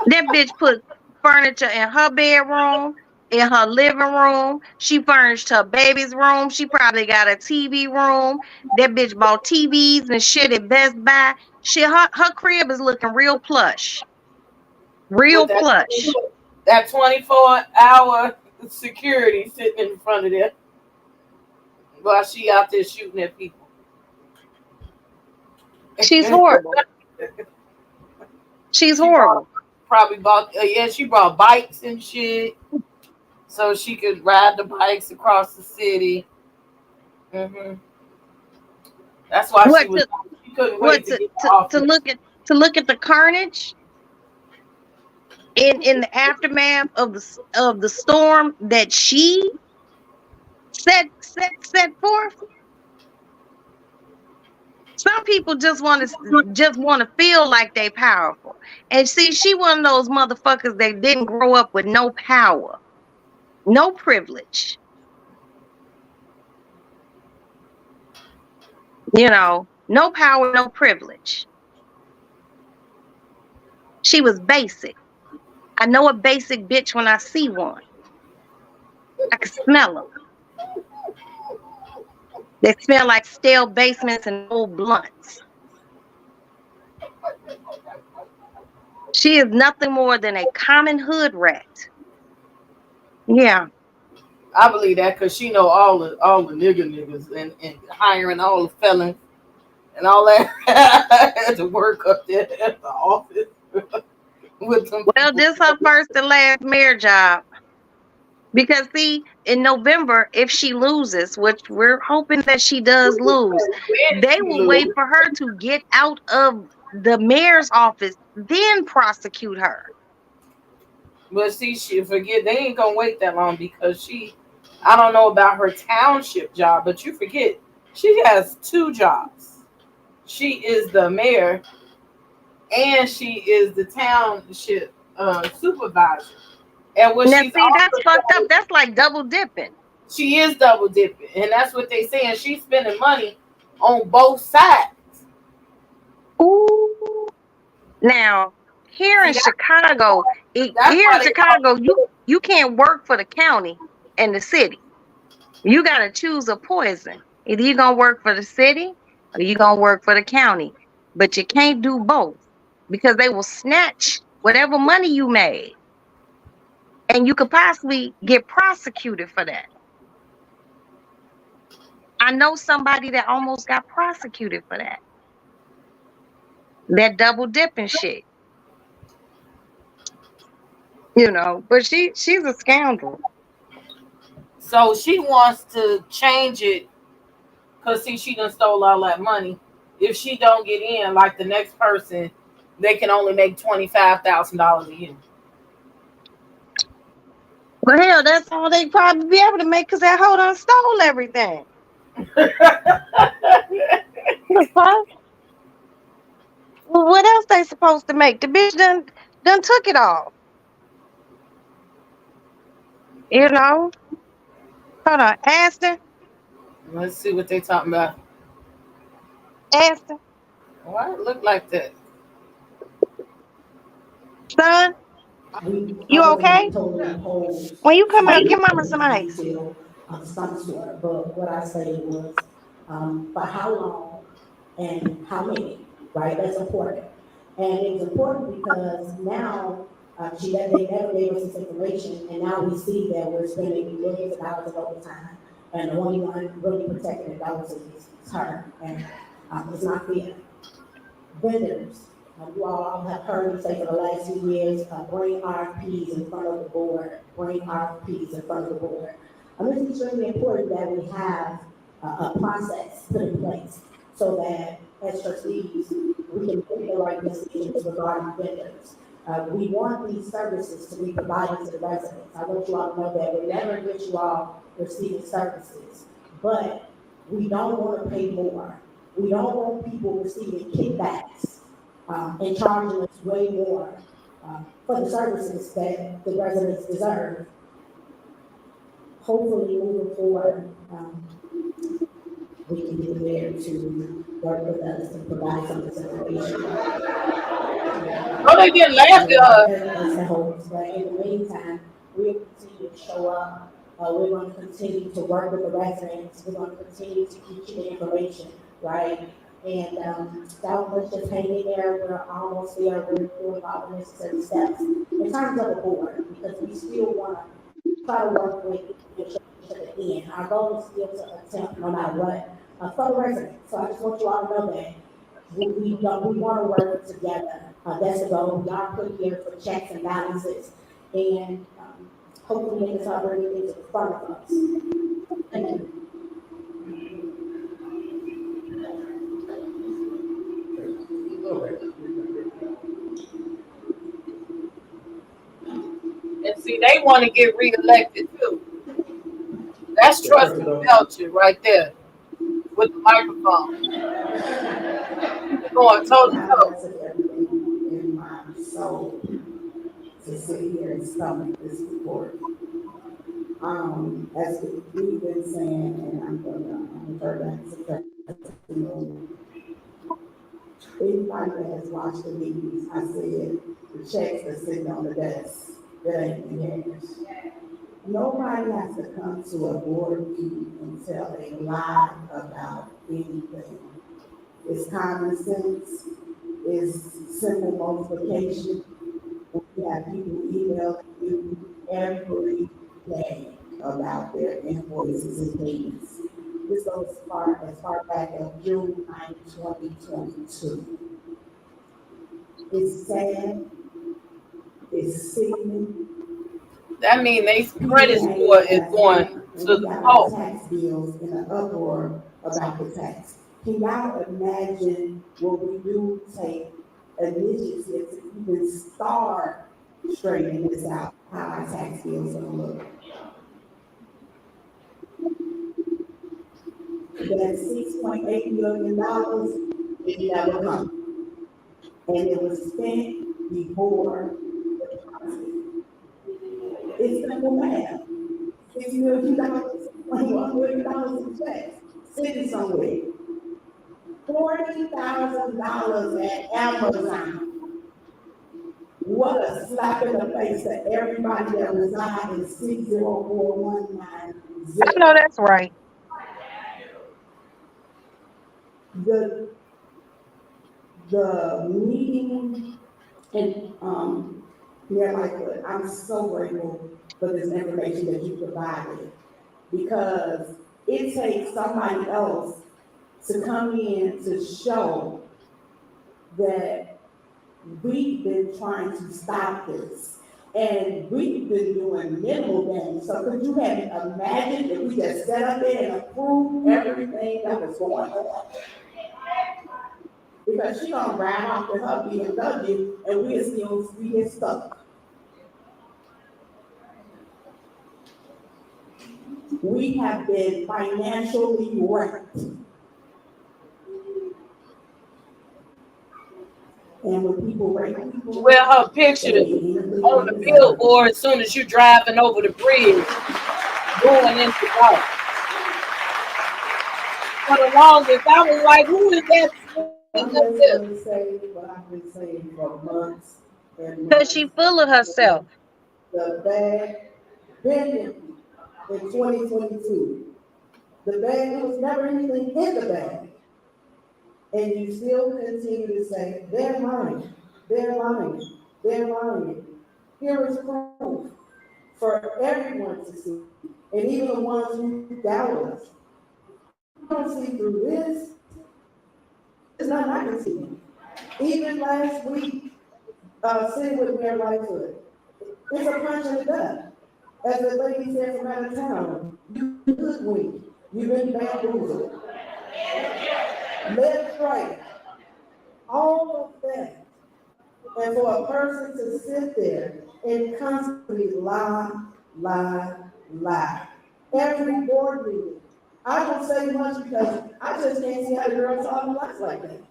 That bitch put furniture in her bedroom, in her living room. She furnished her baby's room. She probably got a TV room. That bitch bought TVs and shit at Best Buy. Shit, her crib is looking real plush. Real
With
plush.
that 24-hour security sitting in front of there while she out there shooting at people.
She's horrible. She's horrible.
Probably bought, she brought bikes and shit so she could ride the bikes across the city. Mm-hmm. That's why she couldn't wait to get
to look at the carnage in the aftermath of the storm that she set forth. Some people just want to feel like they powerful. And see, she one of those motherfuckers that didn't grow up with no power, no privilege. You know, no power, no privilege. She was basic. I know a basic bitch when I see one. I can smell them. They smell like stale basements and old blunts. She is nothing more than a common hood rat. Yeah.
I believe that because she know all the niggas and hiring all the felons and all that to work up there at the office with them.
Well, this her first and last mayor job. Because see, in November, if she loses, which we're hoping that she does lose, they will wait for her to get out of the mayor's office, then prosecute her.
But see, she forget they ain't gonna wait that long because I don't know about her township job, but you forget she has 2 jobs. She is the mayor and she is the township supervisor. And when
now, see, that's fucked up. That's like double dipping.
She is double dipping, and that's what they saying. She's spending money on both sides.
Ooh. Now, here in Chicago, you can't work for the county and the city. You gotta choose a poison. Either you're gonna work for the city or you're gonna work for the county. But you can't do both because they will snatch whatever money you made. And you could possibly get prosecuted for that. I know somebody that almost got prosecuted for that. That double dipping shit. You know, but she's a scoundrel.
So she wants to change it because see, she done stole all that money. If she don't get in, like the next person, they can only make $25,000 a year.
Well, hell, that's all they probably be able to make because that hoe done stole everything. The fuck? Well, what else they supposed to make? The bitch done took it all. You know? Hold on, Aston.
Let's see what they talking about.
Aston.
Why it look like that?
Son, you okay? When you come out, give mama some ice.
Some sort, but what I say was, for how long and how many, right? That's important. And it's important because now they never gave us this information, and now we see that we're spending millions of dollars of overtime, and the only one really protecting the dollars is her, and it's not fair. Vendors, you all have heard me say for the last 2 years, bring RFPs in front of the board, bring RFPs in front of the board. It's extremely important that we have a process put in place so that as trustees, we can make the right decisions regarding vendors. We want these services to be provided to the residents. I want you all to know that we never get you all receiving services, but we don't want to pay more. We don't want people receiving kickbacks and charging us way more for the services that the residents deserve. Hopefully, moving forward, we can be there to work with us and provide some of this information.
Oh, they get laughed at us.
That's the hope. But in the meantime, we'll continue to show up. We're going to continue to work with the residents. We're going to continue to keep you the information, right? And let's just hang in there. We're almost there. We're doing all the necessary steps in terms of the board, because we still want to try to work with you to the end. Our goal is still to attempt, no matter what, for the residents. So I just want you all to know that we want to work together. That's the goal. We are put here for checks and balances, and hopefully make this already into the front of us. Thank you.
And see, they want to get reelected too. That's Trustee Belcher right there with the microphone. They're going toe to toe.
In my soul to sit here and stomach this report. As we've been saying, and I'm gonna refer back to testimony. Anybody that has watched the meetings, I said the checks are sitting on the desk. That ain't the cash. Nobody has to come to a board meeting and tell a lie about anything. It's common sense. It's simple multiplication. We have people email you every day about their invoices and payments. This goes as far back as June 9, 2022. It's sad. It's sickening.
That means their credit score is going to the top.
Tax bills in an uproar about the tax. Can y'all imagine what we do take initiatives to even start straightening this out, how our tax bills are going to look? That $6.8 million is never come. And it was spent before the deposit. It's simple math. $6 million, $1 million in checks, sitting somewhere. $40,000 at Amazon. What a slap in the face to everybody that resides in 60419.
I know that's right.
The meeting and Mayor Lightfoot, I'm so grateful for this information that you provided, because it takes somebody else to come in to show that we've been trying to stop this, and we've been doing minimal things. So could you have imagined if we just sat up there and approved everything that was going on? Because she gonna ride off with her BMW and we'll still be stuck. We have been financially wrecked. And when people wreck people,
With her picture on the billboard as soon as you're driving over the bridge, going into dark. For the longest, I was like, who is that?
I'm just gonna say what I've been saying for months and
Because
months.
she full of herself.
The bag bending in 2022. The bag, was never anything in the bag. And you still continue to say, they're lying, they're lying, they're lying. Here is proof for everyone to see, and even the ones who doubt us. You don't see through this. It's not I can see. Even last week, sitting with Mayor Lightfoot, it's a punch in the gut. As the lady said from out of town, you hoodwinked, you've been bamboozled. Left, right, all of that And for a person to sit there and constantly lie, every board meeting. I don't say much because I just can't see how the girls talk lies like that.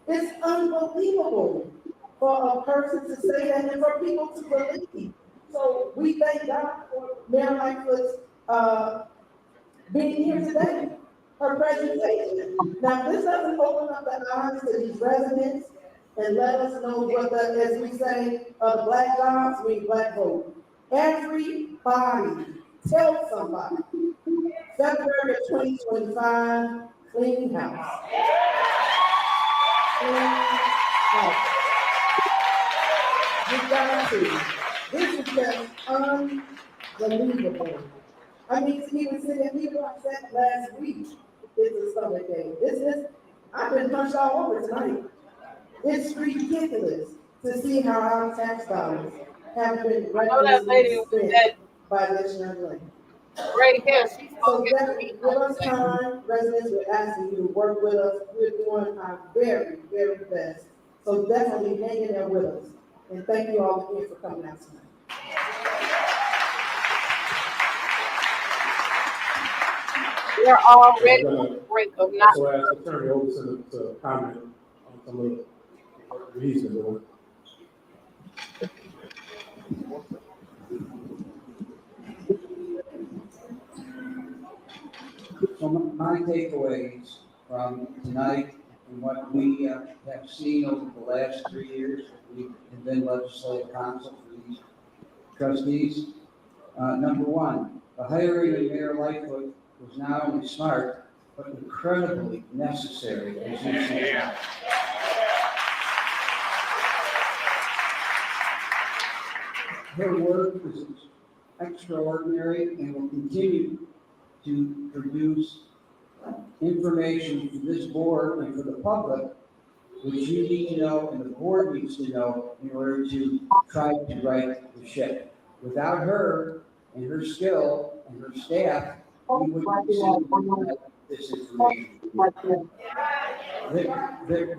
It's unbelievable for a person to say that and for people to believe. So we thank God for Mayor Lightfoot's being here today, her presentation. Now, this doesn't open up the eyes to these residents and let us know what the, as we say, the black jobs mean black vote. Everybody, tell somebody. February of 2025, clean house. Clean house. You gotta see. This is just unbelievable. I mean, to even sit and people like that last week, this is summer game. This is, I've been punched all over tonight. It's ridiculous to see how our tax dollars have been
know that lady
recklessly
with
spent
that
by this young lady.
right here. She's
So
gonna get
that,
me.
give us time, residents, we're asking you to work with us. We're doing our very, very best. So definitely hang in there with us. And thank you all again for coming out tonight.
We're already on the brink of not.
So as Attorney Overton to comment on some of the he's been doing.
So my takeaways from tonight and what we have seen over the last 3 years, we have been legislative counsel for these trustees. Number one, the hiring of Mayor Lightfoot was not only smart, but incredibly necessary, as you see. Her work is extraordinary and will continue to produce information to this board and for the public, which you need to know and the board needs to know in order to try to right the ship. Without her and her skill and her staff, we wouldn't see this information. There's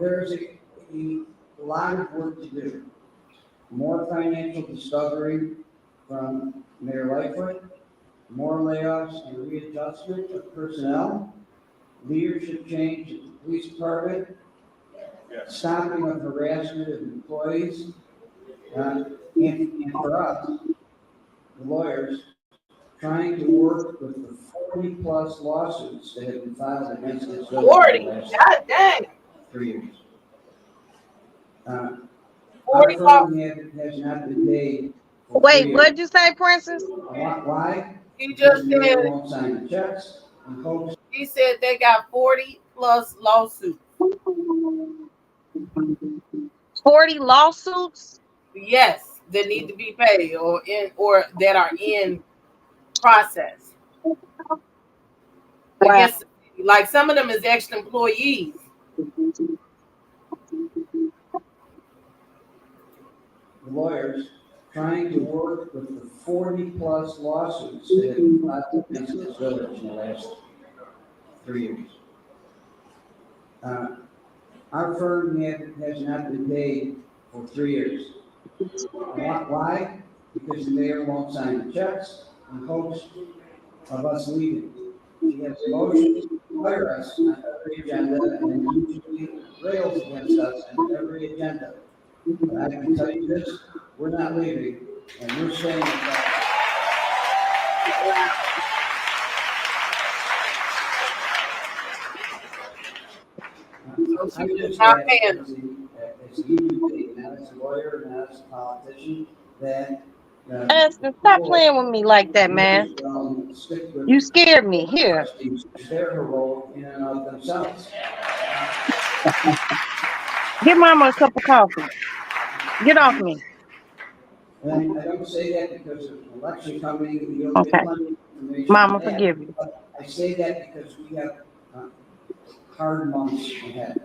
a lot of work to do. More financial discovery from Mayor Lightfoot, more layoffs and readjustment of personnel, leadership change at the police department, stopping of harassment of employees, and for us, the lawyers, trying to work with the 40+ lawsuits that have been filed against this village
40.
in the last
God dang.
3 years.
40
Our firm has not been paid for 3
Wait,
years.
what'd you say, Princess?
Why?
He
Because
just
the mayor
said,
won't sign the checks and hopes.
he said they got 40+ lawsuits.
40 lawsuits?
Yes, that need to be paid or that are in process.
Wow.
I guess like some of them is ex-employees.
The lawyers trying to work with the 40+ lawsuits that have been filed against this village in the last 3 years. Our firm has not been paid for 3 years. Why? Because the mayor won't sign the checks in hopes of us leaving. She has motions to fire us on every agenda and usually rails against us on every agenda. But I can tell you this, we're not leaving, and we're staying in fact.
So
I
she
just
just not
ask
paying.
as a human being, not as a lawyer, not as a politician, that
Aston, stop playing with me like that, man.
stick with
You scared me. Here.
trustees. Their role in and of themselves.
Give Mama a cup of coffee. Get off me.
And I don't say that because of an election coming, you'll get
Okay.
plenty of information.
Mama,
on that.
forgive you.
But I say that because we have hard months ahead.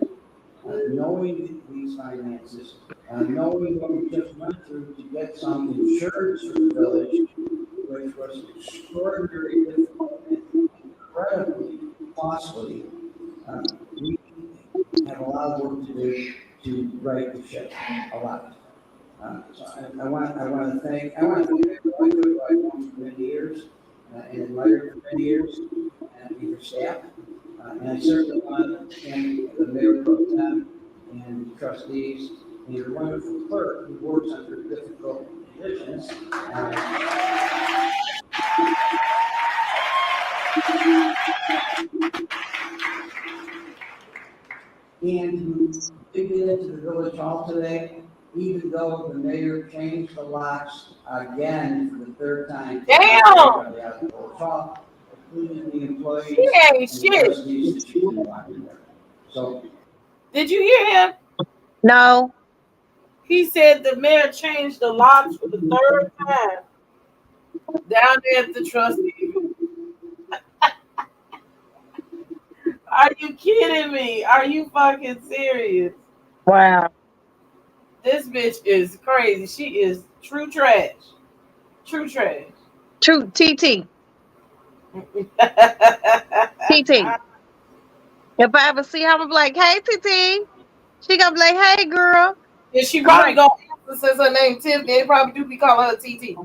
Knowing these finances, knowing what we just went through to get some insurance for the village, which was extraordinarily difficult and incredibly costly, we have a lot of work to do to right the ship, a lot. So I want to thank Mayor Lightfoot, who I've known for many years and admired for many years, and your staff. And I certainly want to thank the Mayor Pro Tem and the trustees and your wonderful clerk who works under difficult conditions. And who did get into the village hall today, even though the mayor changed the locks again for the third time.
Damn!
Including the employees.
She ain't
and the
shit.
trustees that she didn't want in there. So
Did you hear him?
No.
He said the mayor changed the locks for the third time down there at the trustee. Are you kidding me? Are you fucking serious?
Wow.
This bitch is crazy. She is true trash. True trash.
True TT. TT. If I ever see her, I'm gonna be like, hey TT. She gonna be like, hey girl.
And she probably gonna answer since her name Tiffany. They probably do be calling her TT.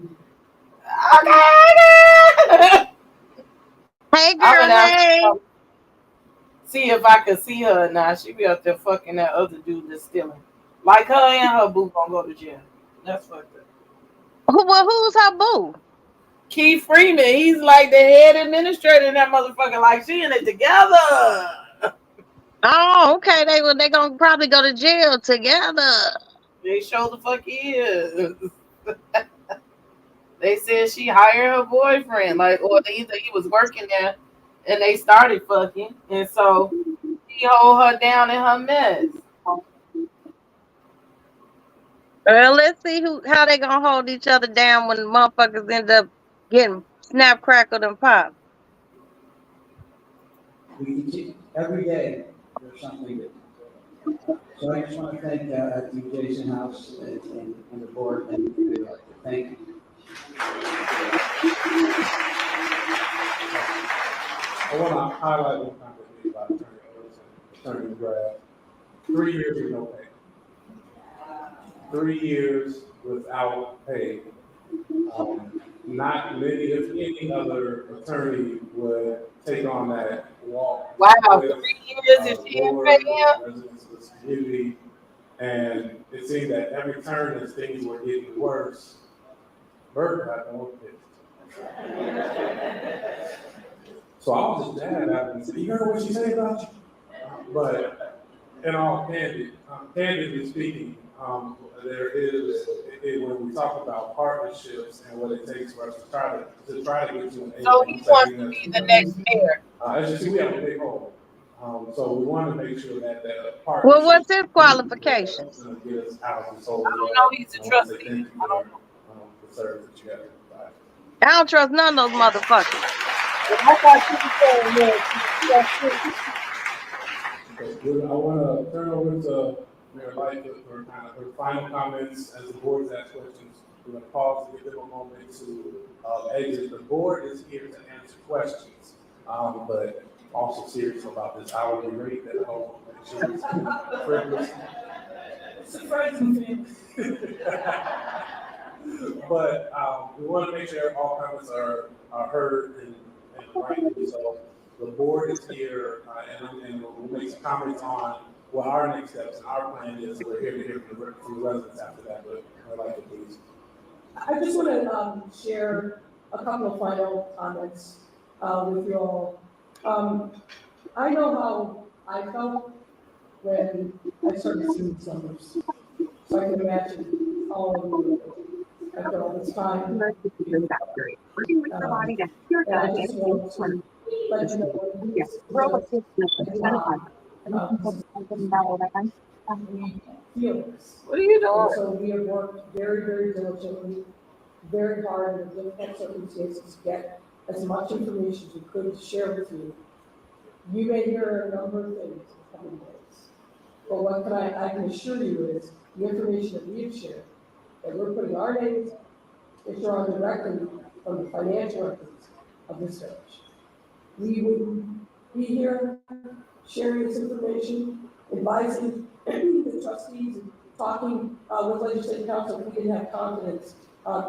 Okay.
Hey girl, hey.
See if I could see her now. She be up there fucking that other dude that's stealing. Like her and her boo gonna go to jail. That's fucked up.
Who's her boo?
Keith Freeman. He's like the head administrator in that motherfucker. Like she in it together.
Oh, okay. They gonna probably go to jail together.
They show the fuck is. They said she hired her boyfriend, like, or either he was working there and they started fucking, and so he hold her down in her mess.
Well, let's see how they gonna hold each other down when motherfuckers end up getting snap, crackled, and popped.
we continue, every day there's something different. So I just want to thank you, Jason House and the board and thank you.
I want to highlight one comment made by Attorney McGrath. 3 years with no pay. 3 years without pay. Not many, if any other attorney would take on that walk.
Wow,
with,
3 years if she didn't pay him.
Residents of this community, and it seemed that every turn as things were getting worse, Bert got more pissed. So I was just mad at him and said, you heard what she said about you? But in all candidly speaking, there is, when we talk about partnerships and what it takes for us to try to get to an
So he wants to be the next mayor.
as you see, we have a big hole. So we want to make sure that partnership.
Well, what's his qualifications?
Get us out of the soul.
I don't know. He's a trustee. I don't know.
The service that you have to provide.
I don't trust none of those motherfuckers.
I thought you were saying
Okay, I want to turn over to Mayor Lightfoot for kind of her final comments as the board asks questions. We're going to pause to give them a moment to exit. The board is here to answer questions, but also serious about this hourly rate that I hope is frivolous.
Surprising.
But we want to make sure all comments are heard and right. So the board is here, and we'll make some comments on what our next steps and our plan is. We're here to hear from the residents after that, but I'd like to please.
I just want to share a couple of final comments with you all. I know how I felt when I started seeing these numbers, so I can imagine all of you after all this time. And I just want to let you know what we feel this.
what are you doing?
So we have worked very, very diligently, very hard in difficult circumstances to get as much information as we could to share with you. You may hear a number of things in the coming days, but what I can assure you is the information that we have shared, that we're putting our names is drawn directly from the financial records of this village. We would be here sharing this information, advising the trustees and talking with legislative council, we didn't have confidence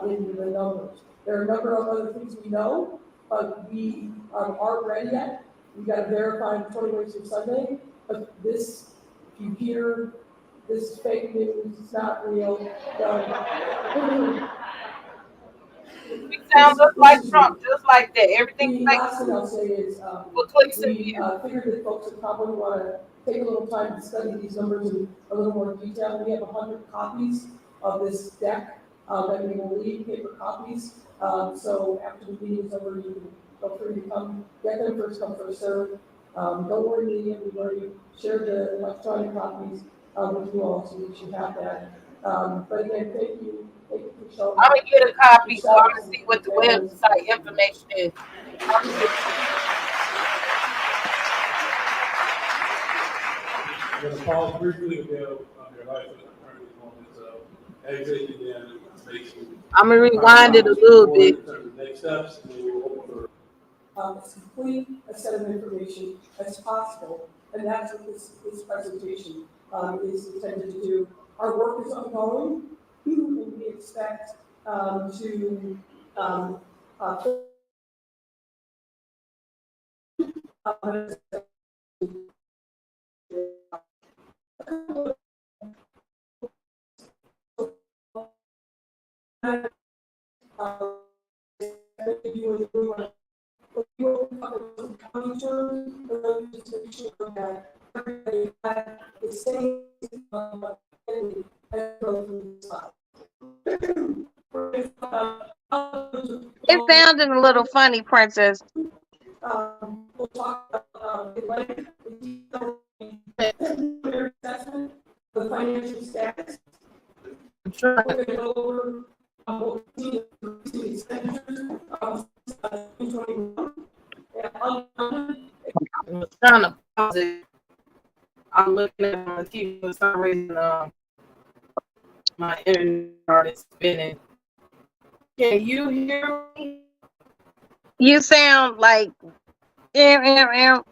in the numbers. There are a number of other things we know, but we aren't ready yet. We got to verify 20 ways from Sunday. But this, if you hear this is fake news, it's not real.
We sound just like Trump, just like that. Everything
The
like
last thing I'll say is,
for clicks and
we
views.
figured that folks would probably want to take a little time to study these numbers in a little more detail. We have 100 copies of this deck that we will leave, paper copies. So after the meeting is over, you can feel free to come get them, first come, first serve. Don't worry, media, we've already shared the electronic copies with you all, so you should have that. But again, thank you for showing.
I'm gonna get a copy, so I'm gonna see what the website information is.
I'm going to pause briefly again on your life and attorney moments of exiting the information.
I'm gonna rewind it a little bit.
In terms of next steps, and then we'll open for
As complete a set of information as possible, and that's what this presentation is intended to do. Our work is ongoing, and we expect
It's sounding a little funny, Princess.
we'll talk about the assessment, the financial status. We're going to go over what we see the expenditures of 2021.
I'm trying to pause it. I'm looking at my TV for some reason. My internet started spinning. Can you hear me?
You sound like, you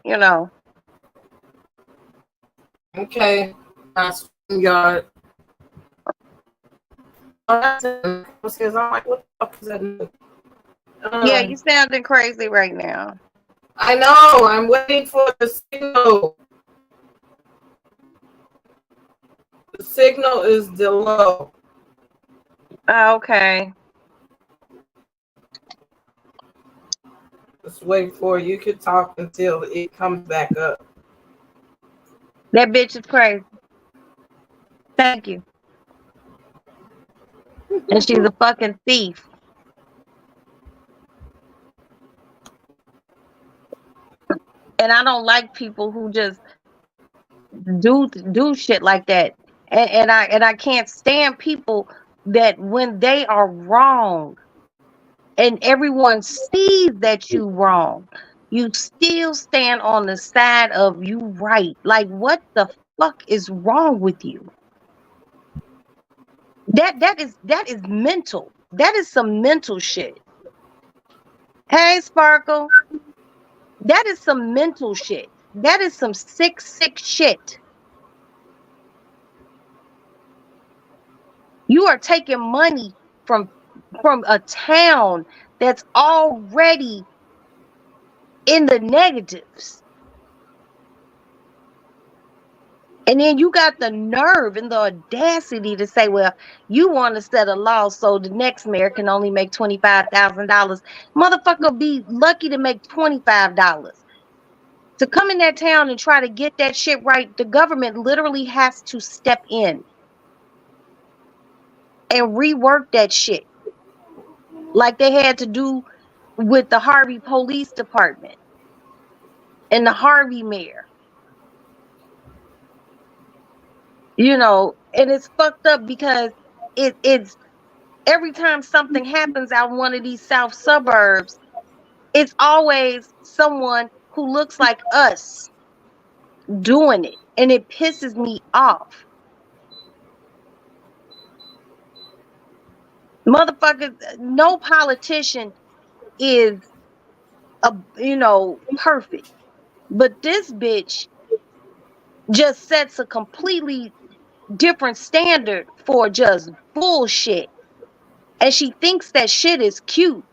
know.
Okay. My StreamYard. Because I'm like, what the fuck is that?
Yeah, you sounding crazy right now.
I know. I'm waiting for the signal. The signal is low.
Okay.
Just wait for it. You can talk until it comes back up.
That bitch is crazy. Thank you. And she's a fucking thief. And I don't like people who just do shit like that. And I can't stand people that when they are wrong and everyone sees that you wrong, you still stand on the side of you right. Like, what the fuck is wrong with you? That is mental. That is some mental shit. Hey, Sparkle. That is some mental shit. That is some sick shit. You are taking money from a town that's already in the negatives. And then you got the nerve and the audacity to say, well, you want to set a law so the next mayor can only make $25,000. Motherfucker be lucky to make $25. To come in that town and try to get that shit right, the government literally has to step in and rework that shit. Like they had to do with the Harvey Police Department and the Harvey mayor. You know, and it's fucked up because it's every time something happens out in one of these south suburbs, it's always someone who looks like us doing it, and it pisses me off. Motherfuckers, no politician is perfect, but this bitch just sets a completely
different standard for just bullshit. And she thinks that shit is cute.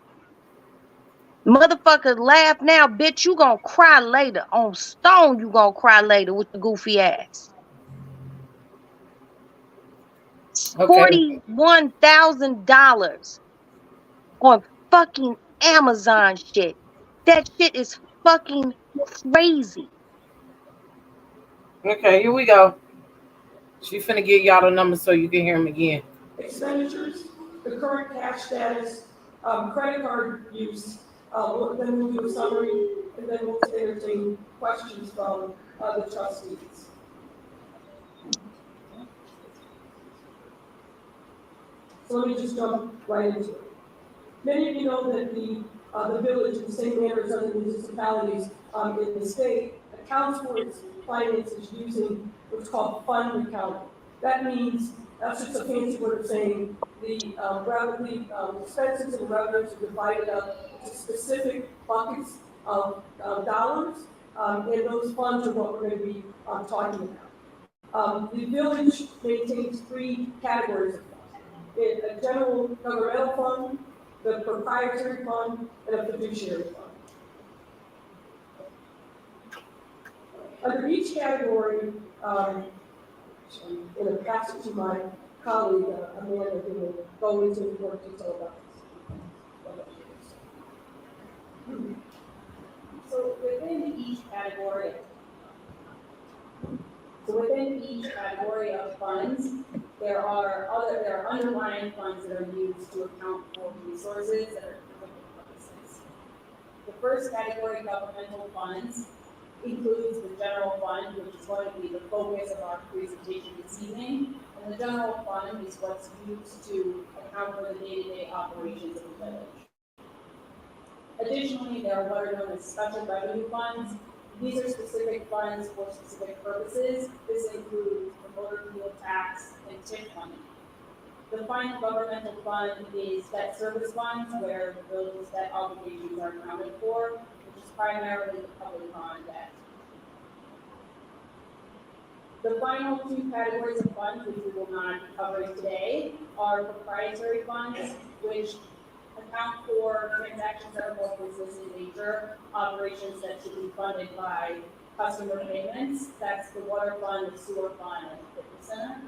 Motherfuckers laugh now, bitch, you gonna cry later. On stone, you gonna cry later with the goofy ass.
Okay.
$41,000 on fucking Amazon shit. That shit is fucking crazy.
Okay, here we go. She finna get y'all the number so you can hear him again.
Expenditures, the current cash status, credit card use, then we'll do a summary, and then we'll entertain questions from the trustees. So let me just jump right into it. Many of you know that the village, in the same manner as other municipalities in the state, accounts for its finances using what's called fund accounting. That means, that's just a fancy word of saying the expenses and revenues are divided up into specific buckets of dollars, and those funds are what we're going to be talking about. The village maintains three categories of funds. A general governmental fund, the proprietary fund, and a fiduciary fund. Under each category, in a passage to my colleague, Amanda, who will go into more detail about this.
So within each category of funds, there are underlying funds that are used to account for resources that are for different purposes. The first category, governmental funds, includes the general fund, which is going to be the focus of our presentation this evening. And the general fund is what's used to account for the day-to-day operations of the village. Additionally, there are what are known as special revenue funds. These are specific funds for specific purposes. This includes the motor fuel tax and TIF money. The final governmental fund is debt service funds, where the village's debt obligations are accounted for, which is primarily the public bond debt. The final two categories of funds, which we will not be covering today, are proprietary funds, which account for transactions that are more business in nature, operations that should be funded by customer payments. That's the water fund, the sewer fund, and the fitness center.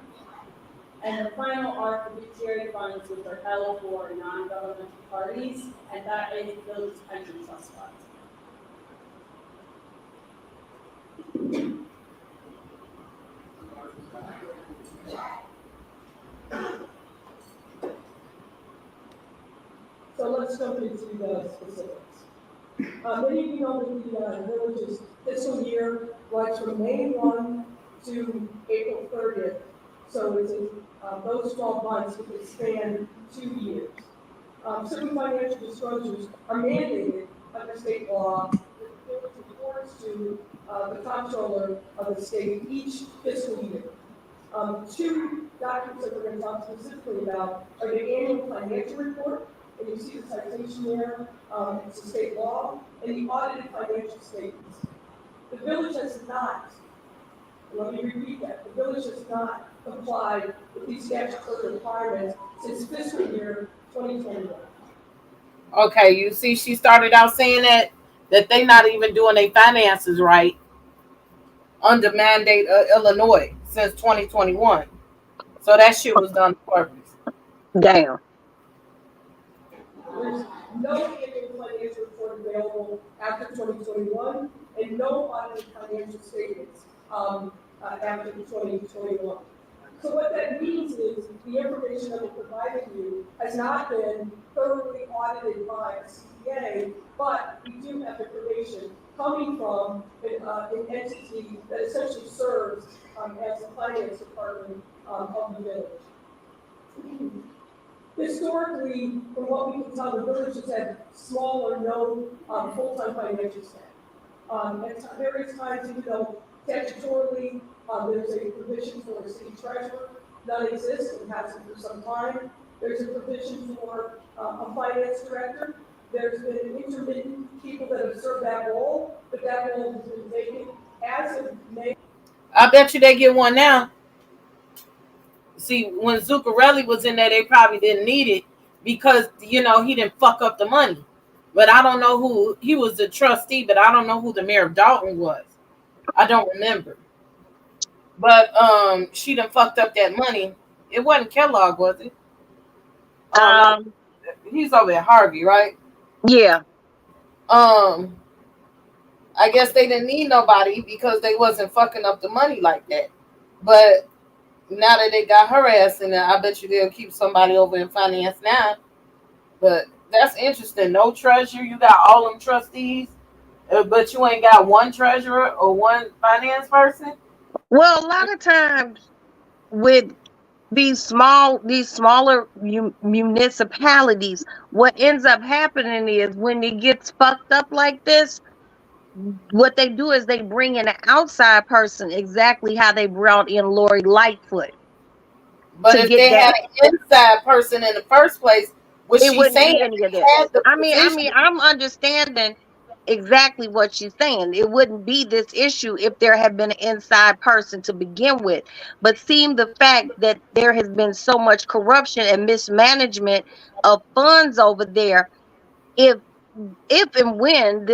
And the final are fiduciary funds, which are held for non-governmental parties, and that is the village's pension trust fund.
So let's jump into the specifics. Many of you know that the village's fiscal year runs from May 1 to April 30th. So it's those 12 months which span 2 years. Certain financial disclosures are mandated under state law. The village reports to the comptroller of the state each fiscal year. Two documents that we're going to talk specifically about are the annual financial report, and you see the citation there, it's a state law, and the audited financial statements. The village has not, let me repeat that, the village has not complied with these statutory requirements since fiscal year 2021.
Okay, you see, she started out saying that they not even doing their finances right under mandate of Illinois since 2021. So that shit was done on purpose.
Damn.
There's no annual financial report available after 2021, and no audited financial statements after 2021. So what that means is the information that we're providing you has not been thoroughly audited by a CPA, but we do have information coming from an entity that essentially serves as the finance department of the village. Historically, from what we can tell, the village has had small or no full-time financial staff. At various times, even though statutorily there's a provision for a city treasurer, none exists and hasn't for some time. There's a provision for a finance director. There's been intermittent people that have served that role, but that role has been vacant as of May.
I bet you they get one now. See, when Zuccarelli was in there, they probably didn't need it because, you know, he didn't fuck up the money. But I don't know who, he was the trustee, but I don't know who the mayor of Dalton was. I don't remember. But she done fucked up that money. It wasn't Kellogg, was it? He's over at Harvey, right?
Yeah.
I guess they didn't need nobody because they wasn't fucking up the money like that. But now that they got her ass in there, I bet you they'll keep somebody over in finance now. But that's interesting. No treasurer. You got all them trustees, but you ain't got one treasurer or one finance person.
Well, a lot of times with these smaller municipalities, what ends up happening is when it gets fucked up like this, what they do is they bring in an outside person, exactly how they brought in Lori Lightfoot.
But if they had an inside person in the first place, was she saying
any of this? I'm understanding exactly what she's saying. It wouldn't be this issue if there had been an inside person to begin with. But seeing the fact that there has been so much corruption and mismanagement of funds over there, if and when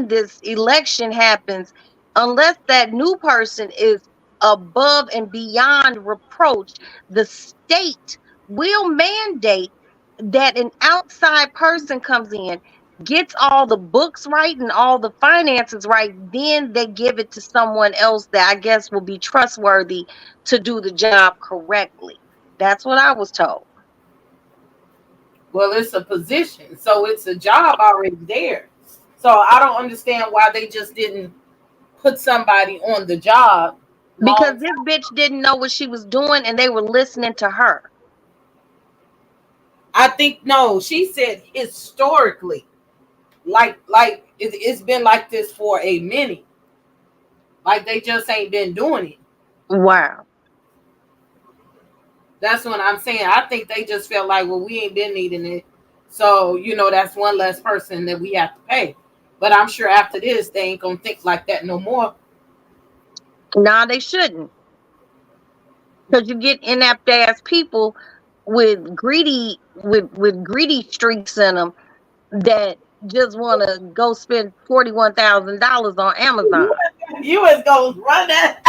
this election happens, unless that new person is above and beyond reproach, the state will mandate that an outside person comes in, gets all the books right and all the finances right, then they give it to someone else that I guess will be trustworthy to do the job correctly. That's what I was told.
Well, it's a position, so it's a job already there. So I don't understand why they just didn't put somebody on the job.
Because this bitch didn't know what she was doing and they were listening to her.
I think, no, she said historically, like it's been like this for a minute. Like they just ain't been doing it.
Wow.
That's what I'm saying. I think they just felt like, well, we ain't been needing it. So, you know, that's one less person that we have to pay. But I'm sure after this, they ain't going to think like that no more.
Nah, they shouldn't. Because you get inept ass people with greedy streaks in them that just want to go spend $41,000 on Amazon.
You was going to run that.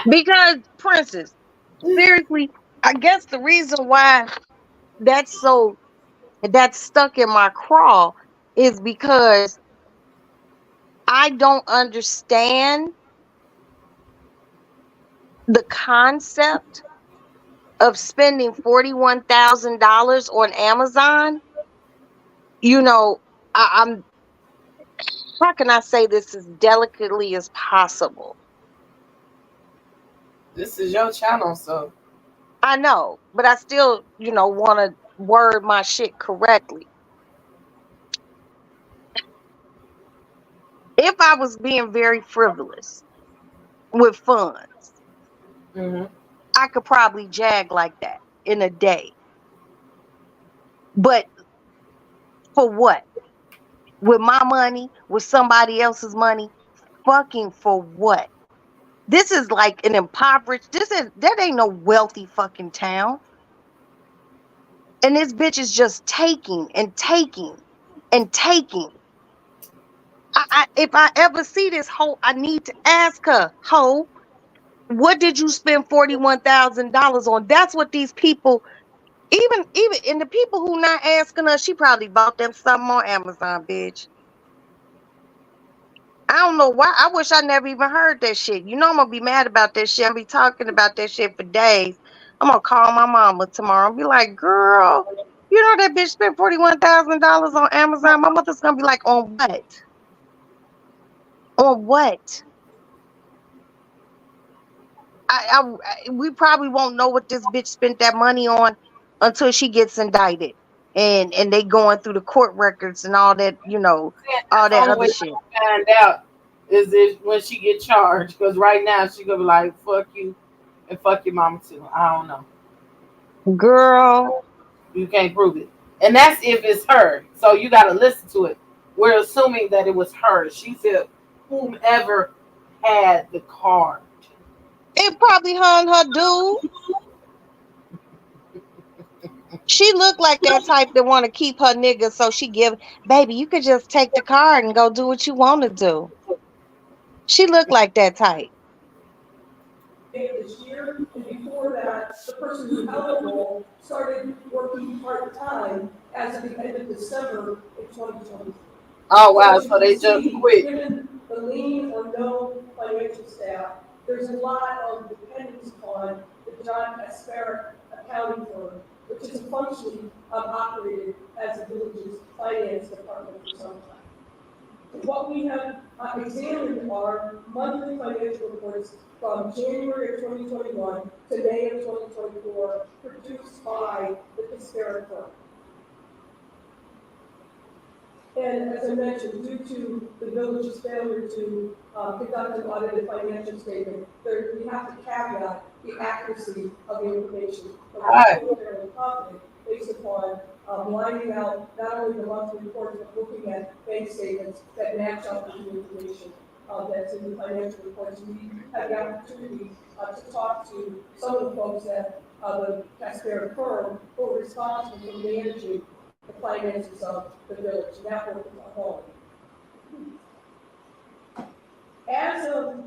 Because, Princess, seriously, I guess the reason why that's stuck in my craw is because I don't understand the concept of spending $41,000 on Amazon. You know, I'm how can I say this as delicately as possible?
This is your channel, so.
I know, but I still, want to word my shit correctly. If I was being very frivolous with funds, I could probably jag like that in a day. But for what? With my money? With somebody else's money? Fucking for what? This is like an impoverished, that ain't no wealthy fucking town. And this bitch is just taking and taking and taking. If I ever see this hoe, I need to ask her, hoe, what did you spend $41,000 on? That's what these people, even and the people who not asking her, she probably bought them something on Amazon, bitch. I don't know why. I wish I never even heard that shit. I'm gonna be mad about that shit. I'm gonna be talking about that shit for days. I'm gonna call my mama tomorrow and be like, girl, that bitch spent $41,000 on Amazon. My mother's gonna be like, on what? On what? We probably won't know what this bitch spent that money on until she gets indicted. And they going through the court records and all that, all that other shit.
Find out is it when she get charged, because right now she gonna be like, fuck you and fuck your mama too. I don't know.
Girl.
You can't prove it. And that's if it's her. So you gotta listen to it. We're assuming that it was her. She said whomever had the card.
It probably her and her dude. She looked like that type that want to keep her nigga, so she give, baby, you could just take the card and go do what you want to do. She looked like that type.
This year, and before that, the person who held the role started working part-time as of the end of December in 2020.
Oh wow, so they just quit.
Given the lean or no financial staff, there's a lot of dependence on the John Kasparek accounting firm, which is functionally operated as a village's finance department for some time. What we have examined are monthly financial reports from January of 2021 to May of 2024, produced by the Kasparek firm. And as I mentioned, due to the village's failure to conduct an audited financial statement, we have to caveat the accuracy of the information. But we're still fairly confident based upon lining out not only the monthly reports, but looking at bank statements that match up with the information that's in the financial reports. We had the opportunity to talk to some of the folks at the Kasparek firm who are responsible for managing the finances of the village, network as a whole. As of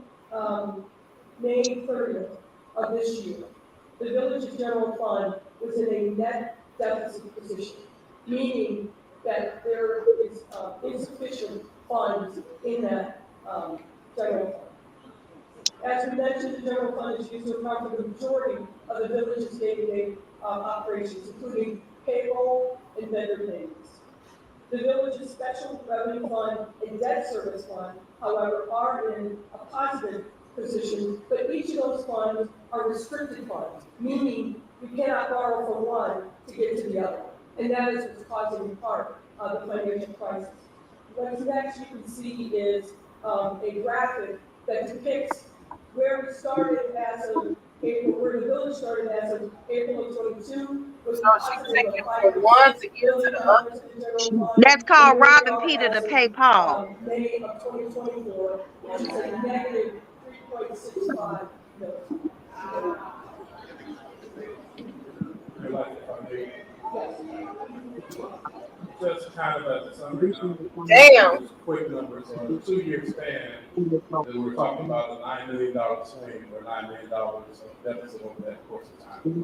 May 30th of this year, the village's general fund was in a net deficit position, meaning that there is insufficient funds in that general fund. As we mentioned, the general fund is used to account for the majority of the village's day-to-day operations, including payroll and vendor payments. The village's special revenue fund and debt service fund, however, are in a positive position, but each of those funds are restricted funds, meaning you cannot borrow from one to get to the other. And that is what's causing in part the financial crisis. What next you can see is a graphic that depicts where we started as of April, where the village started as of April of 22.
So she's taking from one to get to the other.
That's called robbing Peter to pay Paul.
May of 2024, which is a negative 3.65 million.
Just kind of a summary.
Damn.
Quick numbers on a 2-year span. And we're talking about a $9 million swing or $9 million of deficit over that course of time.
When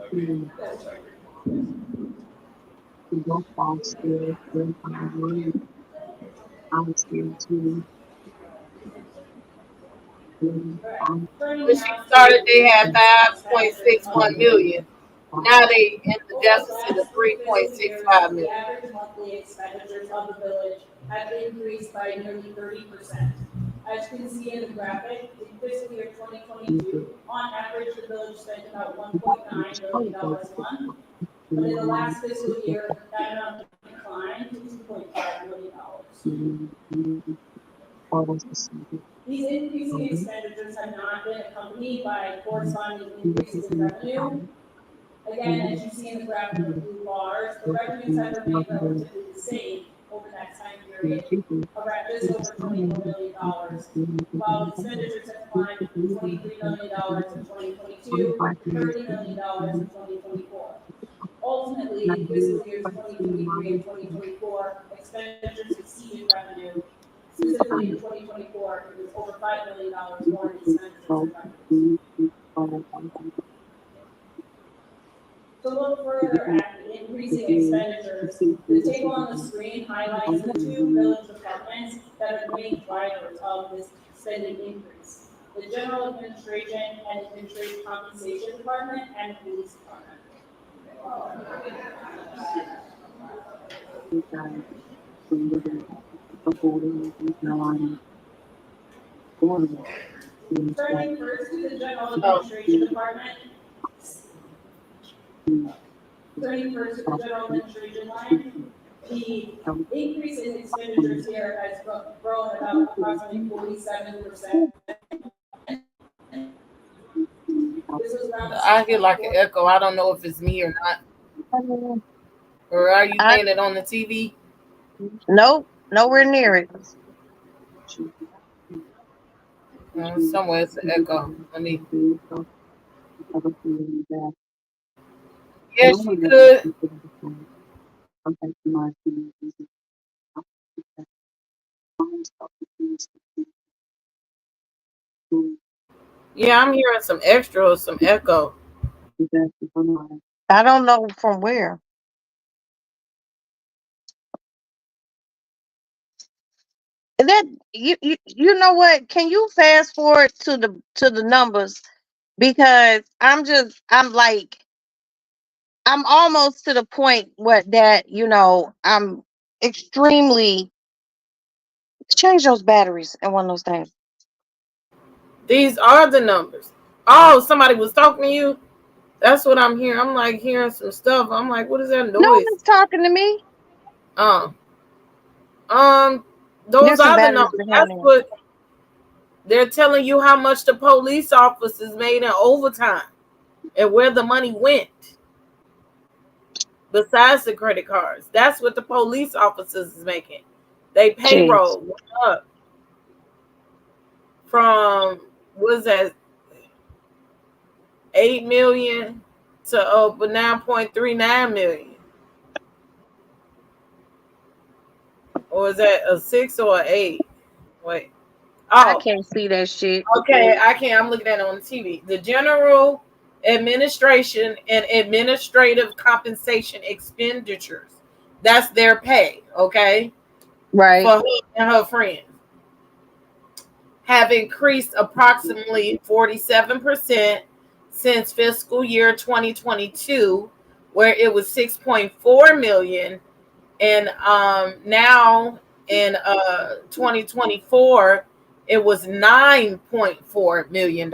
she started, they had 5.61 million. Now they in the deficit of 3.65 million.
The average monthly expenditures of the village have increased by nearly 30%. As you can see in the graphic, in fiscal year 2022, on average, the village spent about $1.9 million a month. But in the last fiscal year, that amount declined to $2.5 million. These increasing expenditures have not been accompanied by corresponding increases in revenue. Again, as you see in the graphic with blue bars, the revenues have remained relatively the same over that time period, around just over $24 million, while expenditures have climbed to $23 million in 2022, $30 million in 2024. Ultimately, in fiscal years 2023 and 2024, expenditures exceeded revenue. Specifically in 2024, it was over $5 million more in expenditures and revenues. To look further at the increasing expenditures, the table on the screen highlights the two village departments that are the main drivers of this spending increase: the general administration and administrative compensation department and the police department. Turning first to the general administration department. Turning first to the general administration line, the increase in expenditures here has grown about approximately 47%.
I hear like an echo. I don't know if it's me or not. Or are you playing it on the TV?
Nope, nowhere near it.
Somewhere it's an echo. Let me. Yes, she could. Yeah, I'm hearing some extra or some echo.
I don't know from where. That you know what? Can you fast forward to the numbers? Because I'm like I'm almost to the point where that I'm extremely change those batteries in one of those things.
These are the numbers. Oh, somebody was talking to you? That's what I'm hearing. I'm like hearing some stuff. I'm like, what is that
No
noise?
one's talking to me.
Those
There's some
are the
batteries
numbers.
behind
That's
there.
what they're telling you, how much the police officers made in overtime and where the money went. Besides the credit cards, that's what the police officers is making. They payroll went up from, what is that, 8 million to 9.39 million. Or is that a 6 or an 8? Wait.
I
Oh,
can't see that shit.
okay. I can't. I'm looking at it on the TV. The general administration and administrative compensation expenditures. That's their pay. Okay.
Right.
For her and her friends have increased approximately 47% since fiscal year 2022, where it was 6.4 million, and now in 2024 it was $9.4 million.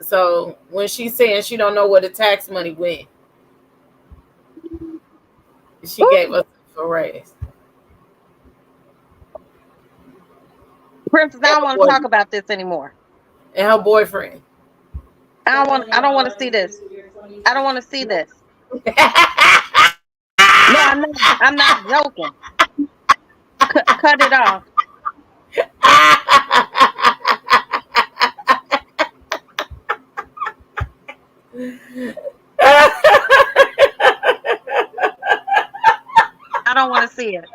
So when she's saying she don't know where the tax money went, she gave us a raise.
Princess, I don't want to talk about this anymore.
And her boyfriend.
I don't want to see this. I don't want to see this. No, I'm not joking. Cut it off. I don't want to see it.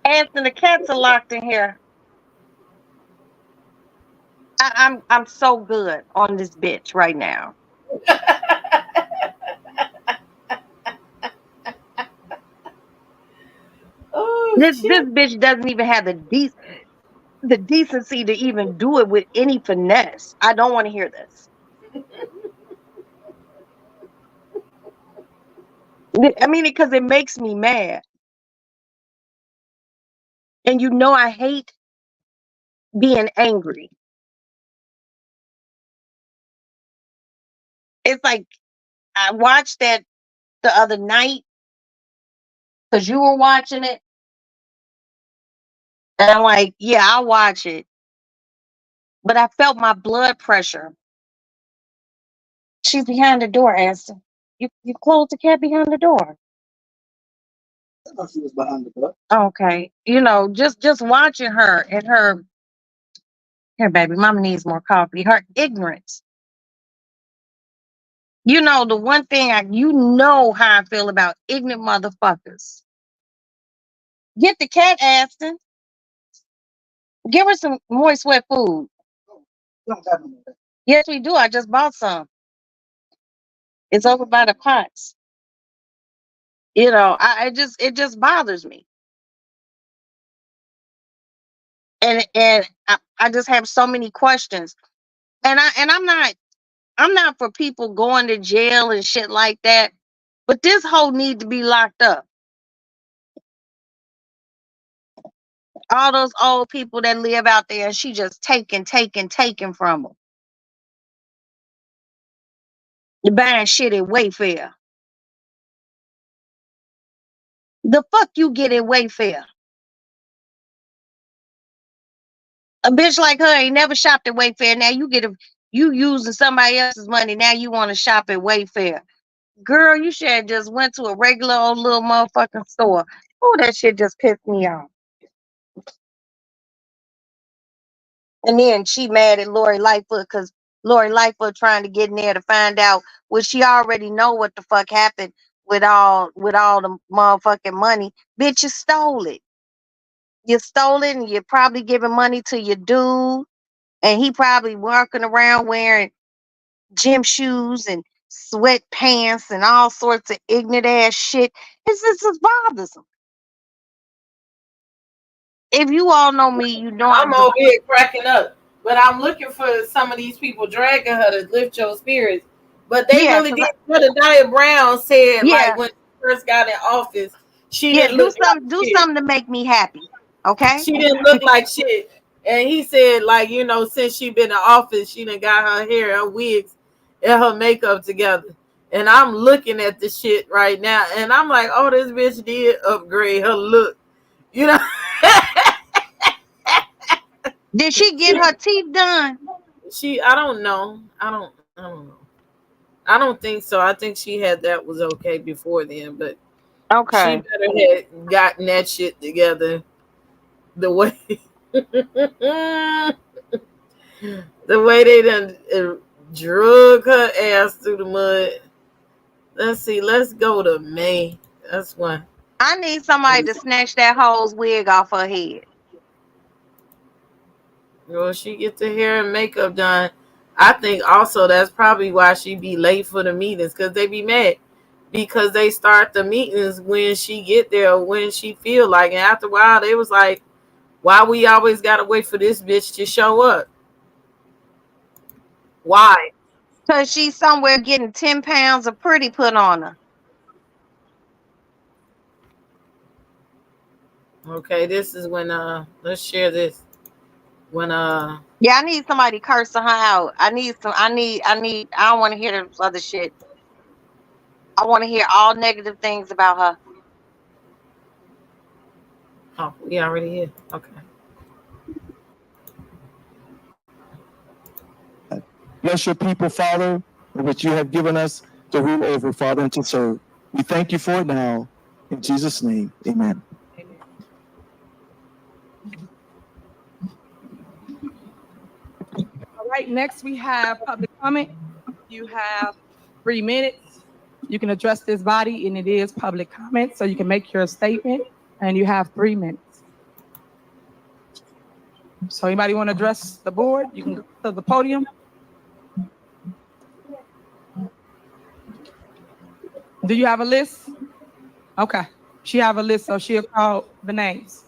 Anthony, the cats are locked in here. I'm so good on this bitch right now. This bitch doesn't even have the decency to even do it with any finesse. I don't want to hear this. I mean, because it makes me mad. And I hate being angry. It's like I watched that the other night because you were watching it. And I'm like, yeah, I'll watch it. But I felt my blood pressure. She's behind the door, Aston. You closed the cat behind the door. I thought she was behind the door. Okay. Just watching her and her. Here, baby, mama needs more coffee. Her ignorance. The one thing how I feel about ignorant motherfuckers. Get the cat, Aston. Give her some moist wet food. Yes, we do. I just bought some. It's over by the pots. It just bothers me. And I just have so many questions. And I'm not for people going to jail and shit like that. But this hoe need to be locked up. All those old people that live out there, and she just taking from them. You're buying shit at Wayfair. The fuck you get at Wayfair? A bitch like her ain't never shopped at Wayfair. Now you
You using somebody else's money. Now you want to shop at Wayfair. Girl, you should have just went to a regular old little motherfucking store. Oh, that shit just pissed me off. And then she mad at Lori Lightfoot because Lori Lightfoot trying to get in there to find out what she already know what the fuck happened with all the motherfucking money. Bitch, you stole it. You stole it, and you're probably giving money to your dude, and he probably walking around wearing gym shoes and sweatpants and all sorts of ignorant ass shit. It's just bothersome. If you all know me, you know
I'm over here cracking up. But I'm looking for some of these people dragging her to lift your spirits. But they really did. What Anaya Brown said, like when she first got in office, she didn't
do something to make me happy. Okay.
She didn't look like shit. And he said, like, you know, since she been in office, she done got her hair, her wigs, and her makeup together. And I'm looking at the shit right now, and I'm like, oh, this bitch did upgrade her look. You know?
Did she get her teeth done?
I don't know. I don't know. I don't think so. I think she had that was okay before then, but
okay.
She better have gotten that shit together the way the way they done drug her ass through the mud. Let's see. Let's go to May. That's one.
I need somebody to snatch that hoe's wig off her head.
Well, she get the hair and makeup done. I think also that's probably why she be late for the meetings, because they be mad. Because they start the meetings when she get there, when she feel like. And after a while, they was like, why we always got to wait for this bitch to show up? Why?
Because she's somewhere getting 10 pounds of pretty put on her.
Okay, this is when, let's share this. When,
yeah, I need somebody cursing her out. I don't want to hear this other shit. I want to hear all negative things about her.
Oh, we already here. Okay.
Bless your people, Father, which you have given us to rule over, Father, and to serve. We thank you for it now. In Jesus' name, amen.
All right, next we have public comment. You have 3 minutes. You can address this body, and it is public comment, so you can make your statement, and you have 3 minutes. So anybody want to address the board? You can go to the podium. Do you have a list? Okay. She have a list, so she'll call the names.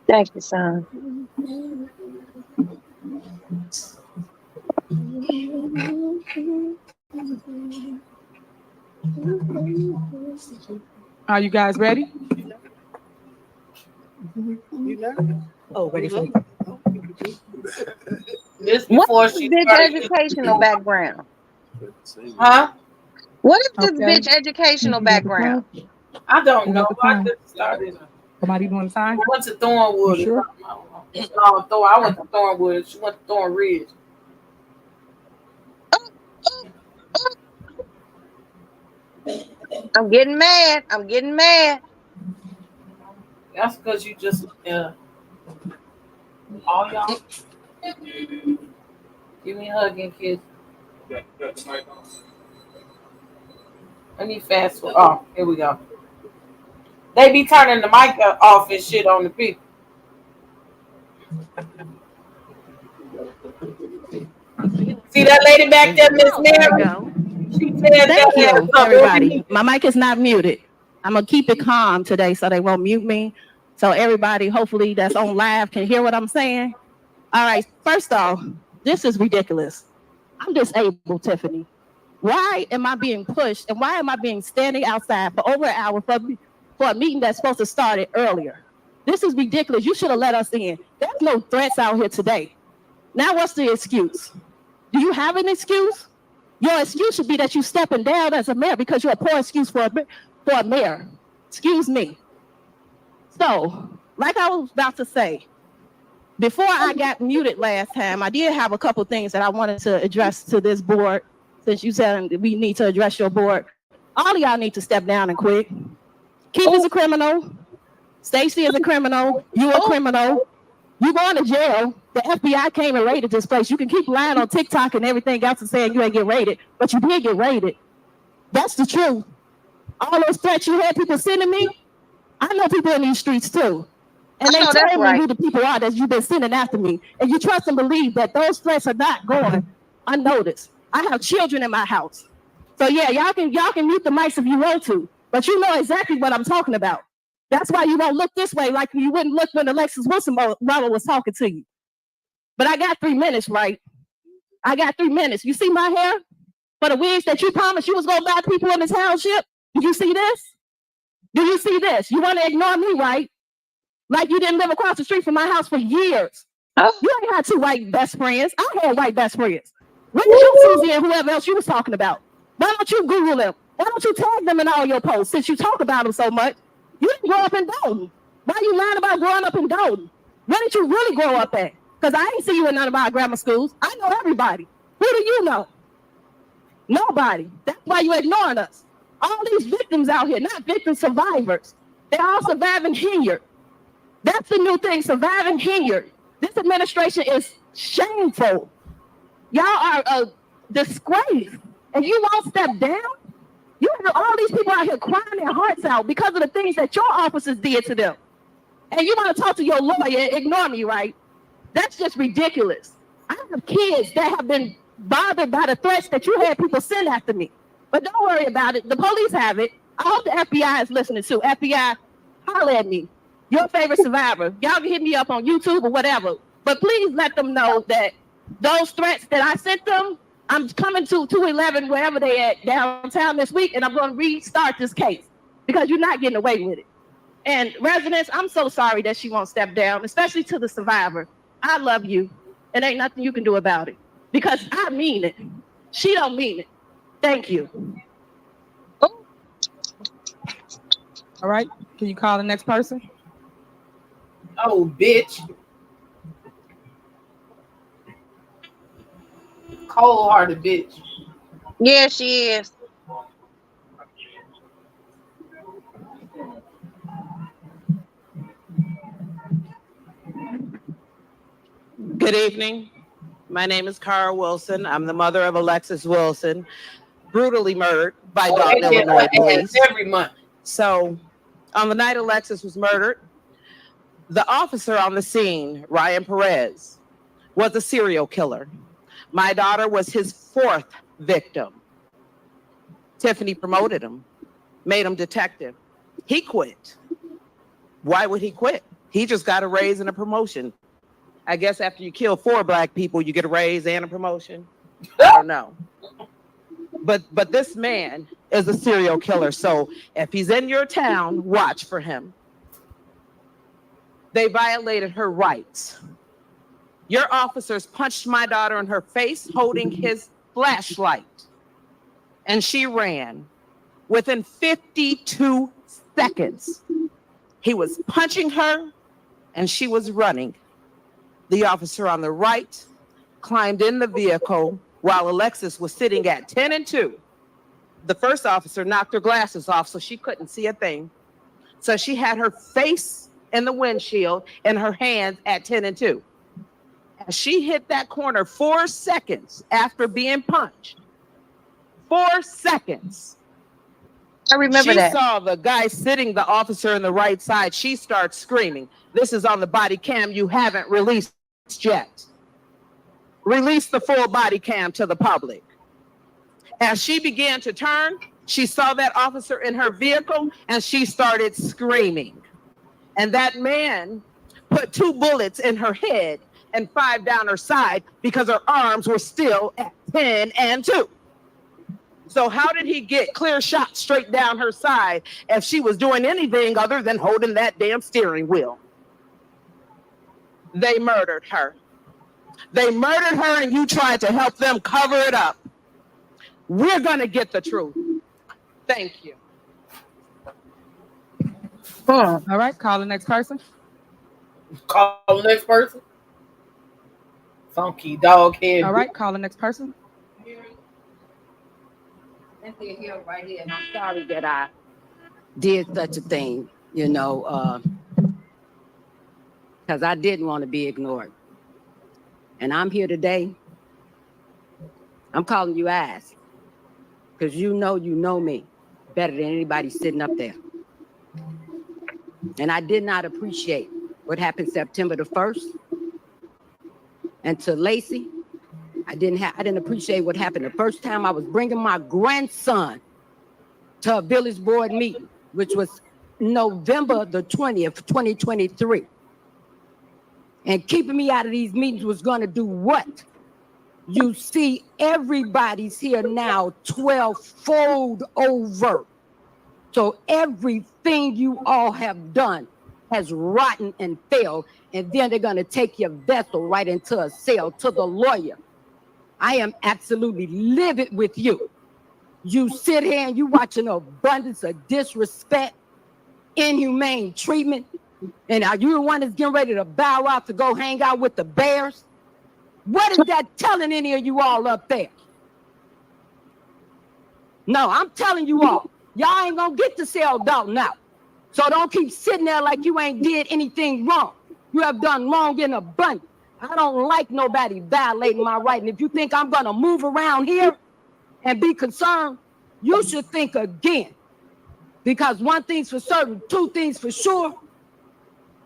Thank you, son.
Are you guys ready?
Oh, ready for
this before
what's this bitch educational background?
Huh?
What is this bitch educational background?
I don't know. I just started.
Somebody doing the sign?
I went to Thornwood.
Sure.
I went to Thornwood. She went to Thorn Ridge.
I'm getting mad.
That's because you just all y'all. Give me a hug and kiss. Let me fast forward. Oh, here we go. They be turning the mic off and shit on the people. See that lady back there, Miss Mary?
Thank you, everybody. My mic is not muted. I'm gonna keep it calm today so they won't mute me. So everybody, hopefully that's on live, can hear what I'm saying. All right, first off, this is ridiculous. I'm disabled, Tiffany. Why am I being pushed, and why am I being standing outside for over an hour for a meeting that's supposed to start earlier? This is ridiculous. You should have let us in. There's no threats out here today. Now what's the excuse? Do you have an excuse? Your excuse should be that you're stepping down as a mayor because you're a poor excuse for a mayor. Excuse me. So, like I was about to say, before I got muted last time, I did have a couple things that I wanted to address to this board. Since you said we need to address your board, all of y'all need to step down and quit. Keith is a criminal. Stacy is a criminal. You a criminal. You going to jail. The FBI came and raided this place. You can keep lying on TikTok and everything else and saying you ain't get raided, but you did get raided. That's the truth. All those threats you had people sending me, I know people in these streets too. And they tell me who the people are that you've been sending after me. And you trust and believe that those threats are not going unnoticed. I have children in my house. So yeah, y'all can mute the mics if you want to, but you know exactly what I'm talking about. That's why you don't look this way like you wouldn't look when Alexis Wilson mother was talking to you. But I got 3 minutes, right? I got 3 minutes. You see my hair? For the wigs that you promised you was going to buy people in this township? Did you see this? Do you see this? You want to ignore me, right? Like you didn't live across the street from my house for years. You ain't had 2 white best friends. I had white best friends. Look at you, Susie, and whoever else you was talking about. Why don't you Google them? Why don't you tag them in all your posts since you talk about them so much? You didn't grow up in Dalton. Why are you lying about growing up in Dalton? Where did you really grow up at? Because I ain't see you in none of our grammar schools. I know everybody. Who do you know? Nobody. That's why you're ignoring us. All these victims out here, not victims, survivors. They're all surviving here. That's the new thing, surviving here. This administration is shameful. Y'all are a disgrace. And you won't step down? You have all these people out here crying their hearts out because of the things that your officers did to them. And you want to talk to your lawyer and ignore me, right? That's just ridiculous. I have kids that have been bothered by the threats that you had people send after me. But don't worry about it. The police have it. I hope the FBI is listening too. FBI, holler at me. Your favorite survivor. Y'all can hit me up on YouTube or whatever. But please let them know that those threats that I sent them, I'm coming to 211 wherever they at downtown this week, and I'm going to restart this case because you're not getting away with it. And residents, I'm so sorry that she won't step down, especially to the survivor. I love you, and ain't nothing you can do about it because I mean it. She don't mean it. Thank you.
All right, can you call the next person?
Oh, bitch. Cold-hearted bitch.
Yeah, she is.
Good evening. My name is Cara Wilson. I'm the mother of Alexis Wilson, brutally murdered by Dalton, Illinois police.
Every month.
So, on the night Alexis was murdered, the officer on the scene, Ryan Perez, was a serial killer. My daughter was his 4th victim. Tiffany promoted him, made him detective. He quit. Why would he quit? He just got a raise and a promotion. I guess after you kill 4 black people, you get a raise and a promotion. I don't know. But this man is a serial killer. So if he's in your town, watch for him. They violated her rights. Your officers punched my daughter in her face holding his flashlight, and she ran. Within 52 seconds, he was punching her, and she was running. The officer on the right climbed in the vehicle while Alexis was sitting at 10 and 2. The first officer knocked her glasses off so she couldn't see a thing. So she had her face in the windshield and her hands at 10 and 2. As she hit that corner 4 seconds after being punched, 4 seconds.
I remember that.
She saw the guy sitting, the officer in the right side. She starts screaming. This is on the body cam you haven't released yet. Release the full body cam to the public. As she began to turn, she saw that officer in her vehicle and she started screaming. And that man put 2 bullets in her head and 5 down her side because her arms were still at 10 and 2. So how did he get clear shots straight down her side if she was doing anything other than holding that damn steering wheel? They murdered her. They murdered her and you tried to help them cover it up. We're going to get the truth. Thank you.
All right, call the next person.
Call the next person. Funky dog head.
All right, call the next person.
Cynthia Hill right here, and I'm sorry that I did such a thing, because I didn't want to be ignored. And I'm here today. I'm calling you ass, because you know me better than anybody sitting up there. And I did not appreciate what happened September the 1st. And to Lacey, I didn't appreciate what happened the first time I was bringing my grandson to a village board meeting, which was November the 20th, 2023. And keeping me out of these meetings was going to do what? You see, everybody's here now 12-fold over. So everything you all have done has rotten and failed. And then they're going to take your vessel right into a cell to the lawyer. I am absolutely livid with you. You sit here and you watch an abundance of disrespect, inhumane treatment, and are you the one that's getting ready to bow out to go hang out with the bears? What is that telling any of you all up there? No, I'm telling you all, y'all ain't gonna get to sell Dalton out. So don't keep sitting there like you ain't did anything wrong. You have done wrong in abundance. I don't like nobody violating my right. And if you think I'm gonna move around here and be concerned, you should think again. Because one thing's for certain, two things for sure.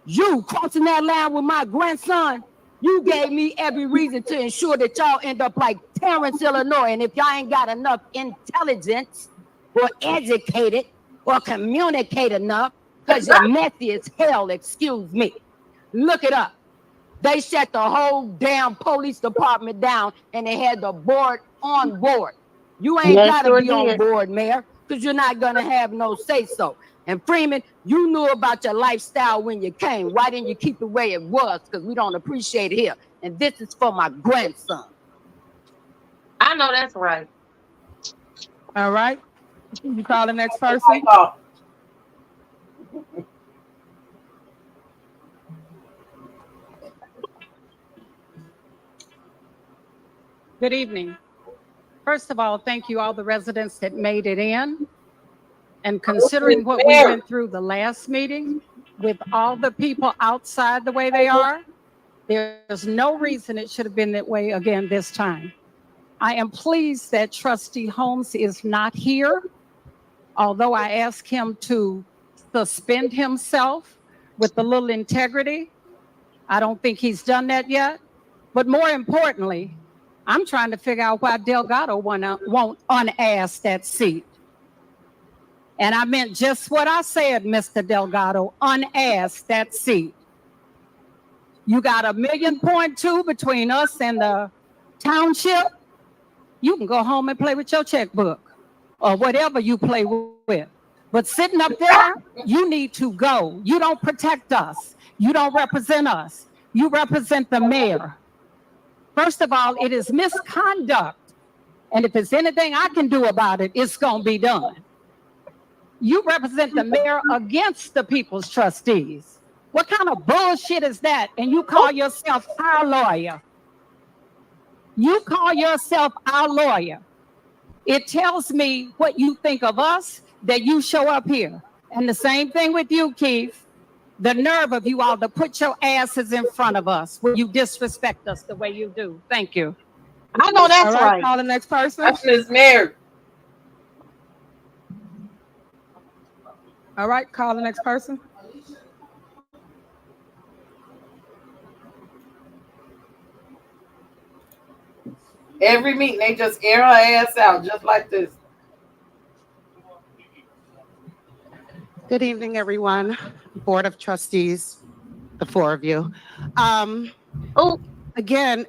You crossing that line with my grandson, you gave me every reason to ensure that y'all end up like Terrence, Illinois. And if y'all ain't got enough intelligence or educated or communicate enough, because you're messy as hell, excuse me. Look it up. They shut the whole damn police department down and they had the board on board. You ain't gotta be on board, Mayor, because you're not gonna have no say-so. And Freeman, you knew about your lifestyle when you came. Why didn't you keep the way it was? Because we don't appreciate it here. And this is for my grandson.
I know that's right.
All right. You call the next person.
Good evening. First of all, thank you all the residents that made it in. And considering what we went through the last meeting with all the people outside the way they are, there's no reason it should have been that way again this time. I am pleased that Trustee Holmes is not here, although I asked him to suspend himself with a little integrity. I don't think he's done that yet. But more importantly, I'm trying to figure out why Delgado won't unask that seat. And I meant just what I said, Mr. Delgado, unask that seat. You got $1.2 million between us and the township. You can go home and play with your checkbook or whatever you play with. But sitting up there, you need to go. You don't protect us. You don't represent us. You represent the mayor. First of all, it is misconduct. And if there's anything I can do about it, it's going to be done. You represent the mayor against the people's trustees. What kind of bullshit is that? And you call yourself our lawyer. You call yourself our lawyer. It tells me what you think of us that you show up here. And the same thing with you, Keith. The nerve of you all to put your asses in front of us when you disrespect us the way you do. Thank you.
I know that's right.
Call the next person.
That's Ms. Mary.
All right, call the next person.
Every meeting, they just air her ass out just like this.
Good evening, everyone. Board of Trustees, the four of you. Again,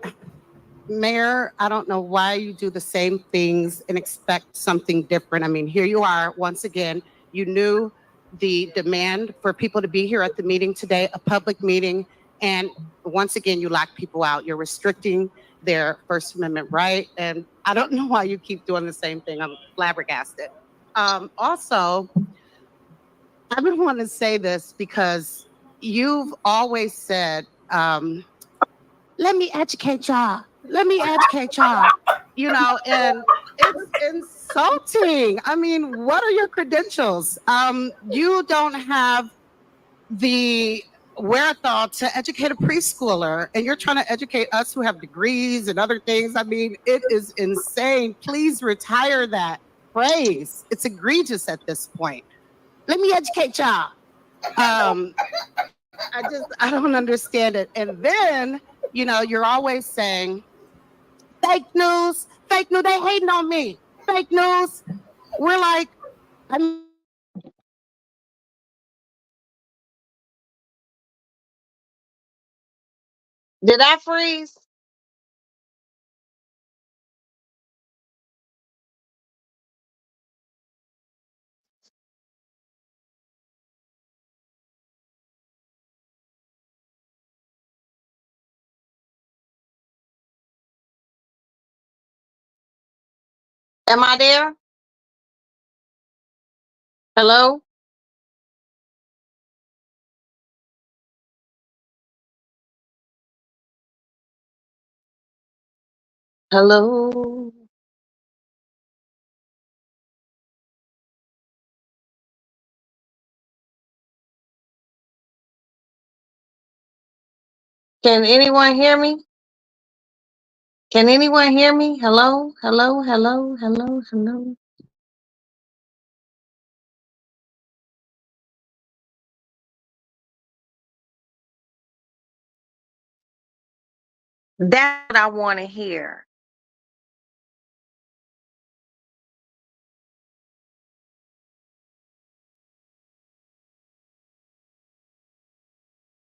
Mayor, I don't know why you do the same things and expect something different. I mean, here you are, once again, you knew the demand for people to be here at the meeting today, a public meeting, and once again, you lock people out. You're restricting their First Amendment right, and I don't know why you keep doing the same thing. I'm flabbergasted. Also, I would want to say this because you've always said let me educate y'all. Let me educate y'all. You know, and it's insulting. I mean, what are your credentials? You don't have the wherewithal to educate a preschooler, and you're trying to educate us who have degrees and other things. I mean, it is insane. Please retire that phrase. It's egregious at this point. Let me educate y'all. I don't understand it. And then, you know, you're always saying, fake news, they hating on me, fake news. We're like,
Did I freeze? Am I there? Hello? Hello? Can anyone hear me? Can anyone hear me? Hello? Hello? Hello? Hello? Hello? That's what I want to hear.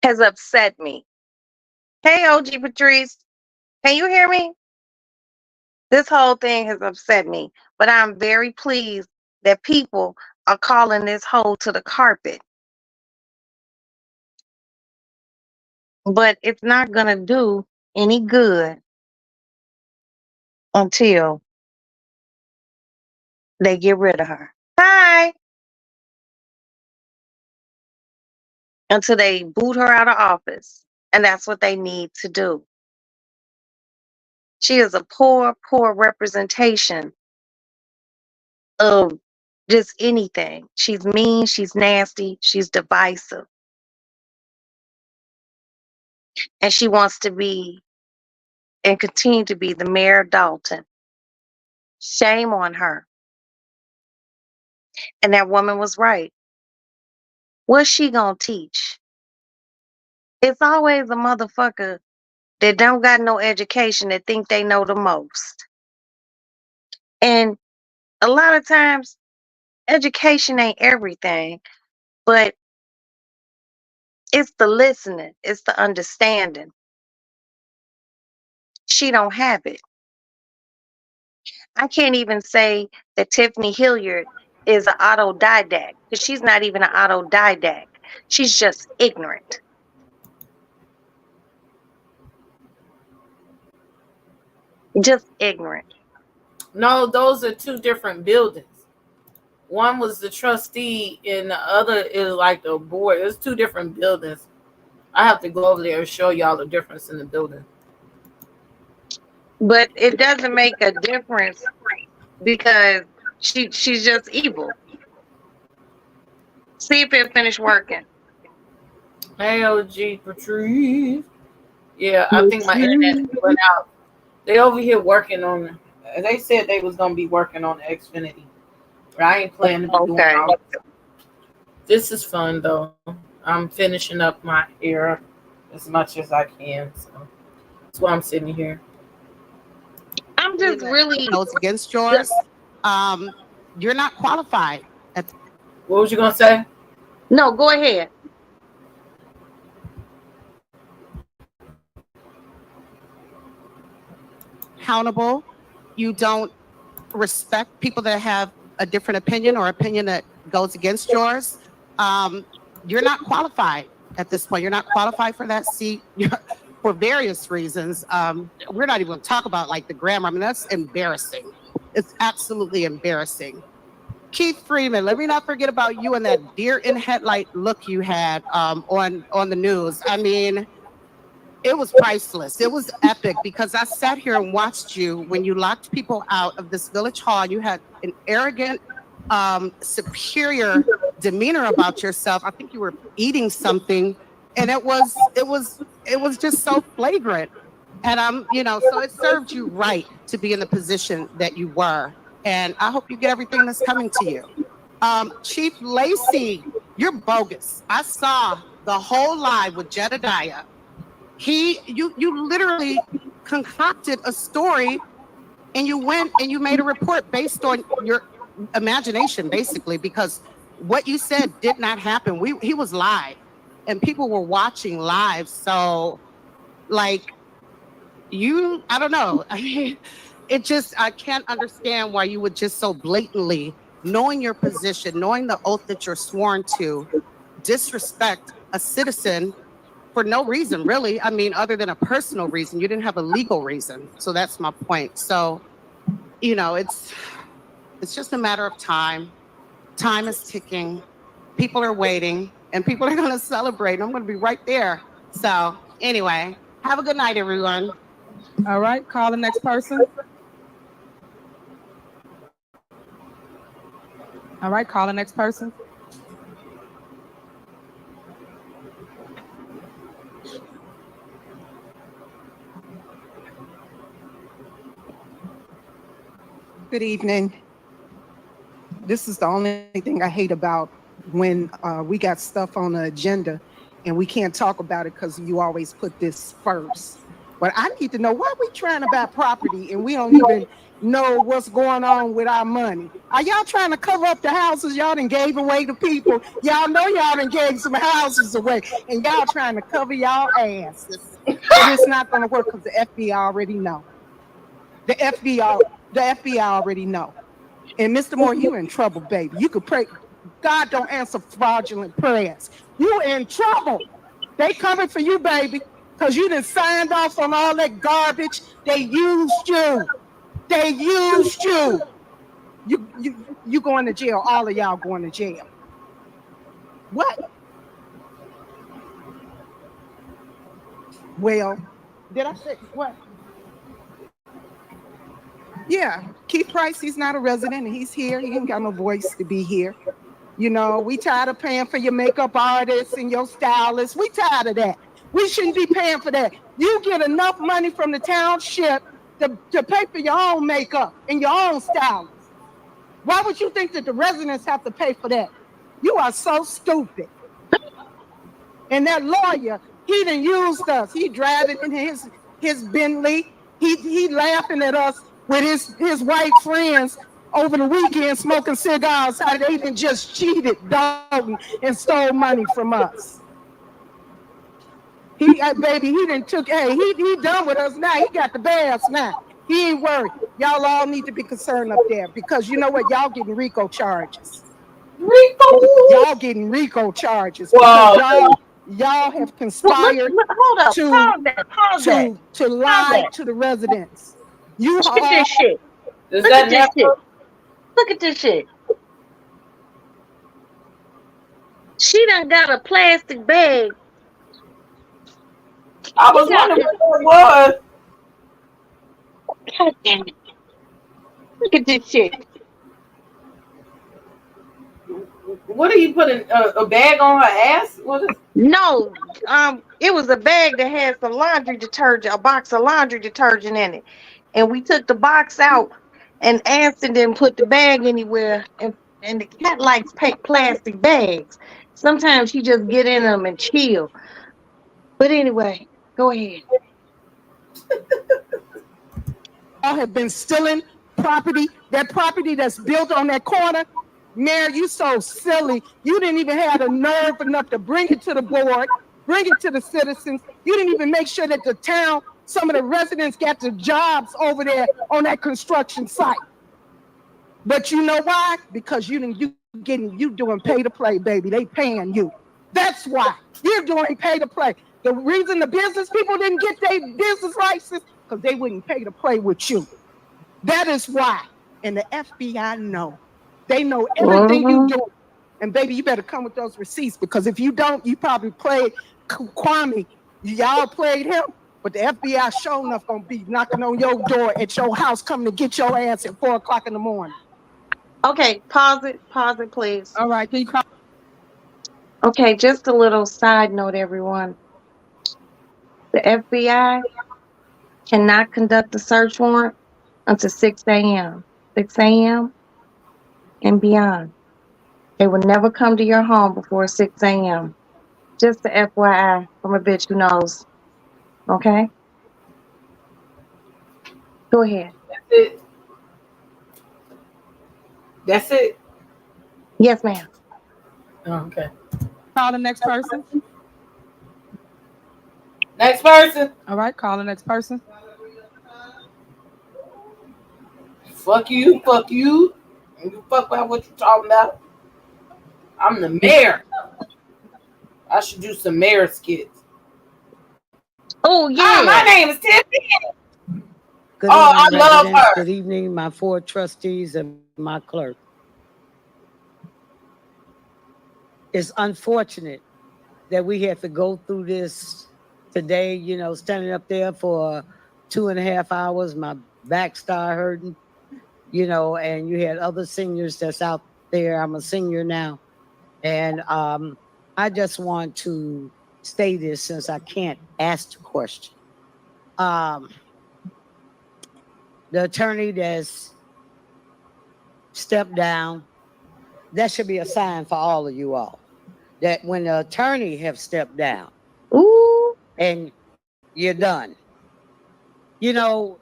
Has upset me. Hey, OG Patrice, can you hear me? This whole thing has upset me, but I'm very pleased that people are calling this hole to the carpet. But it's not going to do any good until they get rid of her. Bye. Until they boot her out of office. And that's what they need to do. She is a poor representation of just anything. She's mean, she's nasty, she's divisive. And she wants to be and continue to be the mayor of Dalton. Shame on her. And that woman was right. What's she gonna teach? It's always a motherfucker that don't got no education that think they know the most. And a lot of times, education ain't everything, but it's the listening, it's the understanding. She don't have it. I can't even say that Tiffany Hilliard is an autodidact, because she's not even an autodidact. She's just ignorant. Just ignorant.
No, those are two different buildings. One was the trustee and the other is like the board. It's two different buildings. I have to go over there and show y'all the difference in the building.
But it doesn't make a difference because she's just evil. See if it finished working.
Hey, OG Patrice. Yeah, I think my internet went out. They over here working on. They said they was gonna be working on the Xfinity. But I ain't planning to do it. This is fun though. I'm finishing up my hair as much as I can. So that's why I'm sitting here.
I'm just really
goes against yours. You're not qualified.
What was you gonna say?
No, go ahead.
Accountable. You don't respect people that have a different opinion or opinion that goes against yours. You're not qualified at this point. You're not qualified for that seat for various reasons. We're not even going to talk about like the grammar. I mean, that's embarrassing. It's absolutely embarrassing. Keith Freeman, let me not forget about you and that deer in headlight look you had on the news. I mean, it was priceless. It was epic because I sat here and watched you when you locked people out of this village hall. You had an arrogant, superior demeanor about yourself. I think you were eating something, and it was just so flagrant. And so it served you right to be in the position that you were. And I hope you get everything that's coming to you. Chief Lacy, you're bogus. I saw the whole live with Jedediah. You literally concocted a story, and you went and you made a report based on your imagination, basically, because what you said did not happen. He was live, and people were watching live. So, I don't know. I mean, I can't understand why you would just so blatantly, knowing your position, knowing the oath that you're sworn to, disrespect a citizen for no reason, really. I mean, other than a personal reason. You didn't have a legal reason. So that's my point. So, it's just a matter of time. Time is ticking. People are waiting, and people are going to celebrate. And I'm going to be right there. So anyway, have a good night, everyone.
All right, call the next person. All right, call the next person.
Good evening. This is the only thing I hate about when we got stuff on the agenda and we can't talk about it because you always put this first. But I need to know why we trying to buy property and we don't even know what's going on with our money. Are y'all trying to cover up the houses y'all done gave away to people? Y'all know y'all done gave some houses away and y'all trying to cover y'all asses. But it's not going to work because the FBI already know. The FBI already know. And Mr. Moore, you in trouble, baby. You could pray. God don't answer fraudulent prayers. You in trouble. They coming for you, baby, because you done signed off on all that garbage. They used you. They used you. You going to jail. All of y'all going to jail. What? Well, did I say what? Yeah, Keith Price, he's not a resident and he's here. He ain't got no voice to be here. We tired of paying for your makeup artists and your stylists. We tired of that. We shouldn't be paying for that. You get enough money from the township to pay for your own makeup and your own stylists. Why would you think that the residents have to pay for that? You are so stupid. And that lawyer, he done used us. He driving in his Bentley. He laughing at us with his white friends over the weekend smoking cigars, how they even just cheated, dog, and stole money from us. He done took, he done with us now. He got the bags now. He ain't worried. Y'all all need to be concerned up there because you know what? Y'all getting RICO charges.
RICO?
Y'all getting RICO charges. Wow. Y'all have conspired to lie to the residents.
Look at this shit.
Look
at this shit. She done got a plastic bag.
I was wondering what it was.
God damn it. Look at this shit.
What are you putting a bag on her ass? What is?
No, it was a bag that had some laundry detergent, a box of laundry detergent in it. And we took the box out and Anson didn't put the bag anywhere. And the cat likes plastic bags. Sometimes she just get in them and chill. But anyway, go ahead.
Y'all have been stealing property, that property that's built on that corner. Mayor, you so silly. You didn't even have the nerve enough to bring it to the board, bring it to the citizens. You didn't even make sure that the town, some of the residents got the jobs over there on that construction site. But you know why? Because you doing pay to play, baby. They paying you. That's why you're doing pay to play. The reason the business people didn't get their business license because they wouldn't pay to play with you. That is why. And the FBI know. They know everything you do. And baby, you better come with those receipts because if you don't, you probably played Kwame Y'all played him, but the FBI sure enough gonna be knocking on your door at your house, coming to get your ass at 4 o'clock in the morning.
Okay, pause it, please.
All right, can you call?
Okay, just a little side note, everyone. The FBI cannot conduct a search warrant until 6 a.m. 6 a.m. and beyond. They will never come to your home before 6 a.m. Just the FYI from a bitch who knows. Okay? Go ahead.
That's it. That's it.
Yes, ma'am.
Oh, okay.
Call the next person.
Next person.
All right, call the next person.
Fuck you. Fuck you. And you fuck about what you talking about. I'm the mayor. I should do some mayor skits.
Oh yeah.
Hi, my name is Tiffany.
Good
I
evening,
love
residents.
her.
Good evening, my 4 trustees and my clerk. It's unfortunate that we have to go through this today, you know, standing up there for 2.5 hours. My back started hurting, you know, and you had other seniors that's out there. I'm a senior now. And I just want to say this since I can't ask the question. The attorney that's stepped down, that should be a sign for all of you all. That when the attorney have stepped down, and you're done. You know,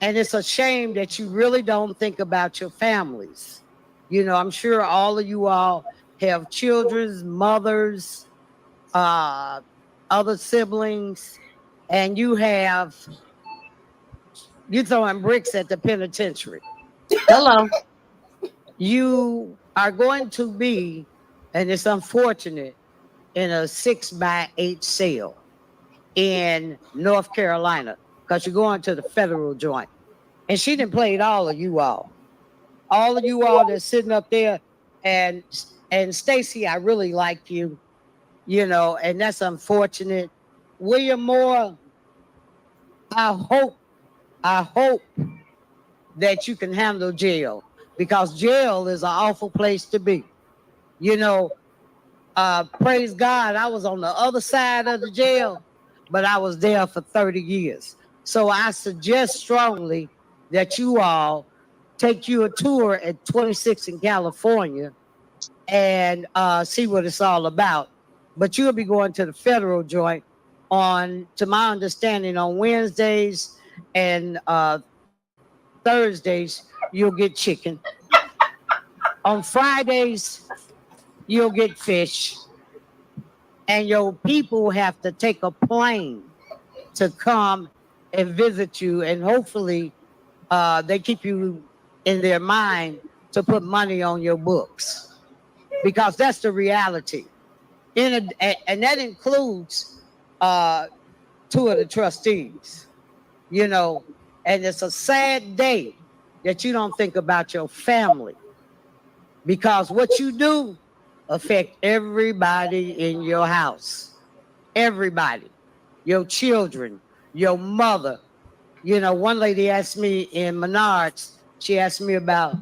and it's a shame that you really don't think about your families. You know, I'm sure all of you all have children's mothers, other siblings, and you're throwing bricks at the penitentiary.
Hello.
You are going to be, and it's unfortunate, in a 6x8 cell in North Carolina, because you're going to the federal joint. And she done played all of you all. All of you all that's sitting up there, and Stacy, I really like you, you know, and that's unfortunate. William Moore, I hope that you can handle jail, because jail is an awful place to be. You know, praise God, I was on the other side of the jail, but I was there for 30 years. So I suggest strongly that you all take you a tour at 26 in California and see what it's all about. But you'll be going to the federal joint on, to my understanding, on Wednesdays and Thursdays, you'll get chicken. On Fridays, you'll get fish. And your people have to take a plane to come and visit you. And hopefully they keep you in their mind to put money on your books, because that's the reality. And that includes 2 of the trustees, you know, and it's a sad day that you don't think about your family, because what you do affect everybody in your house, everybody, your children, your mother. You know, one lady asked me in Menards, she asked me about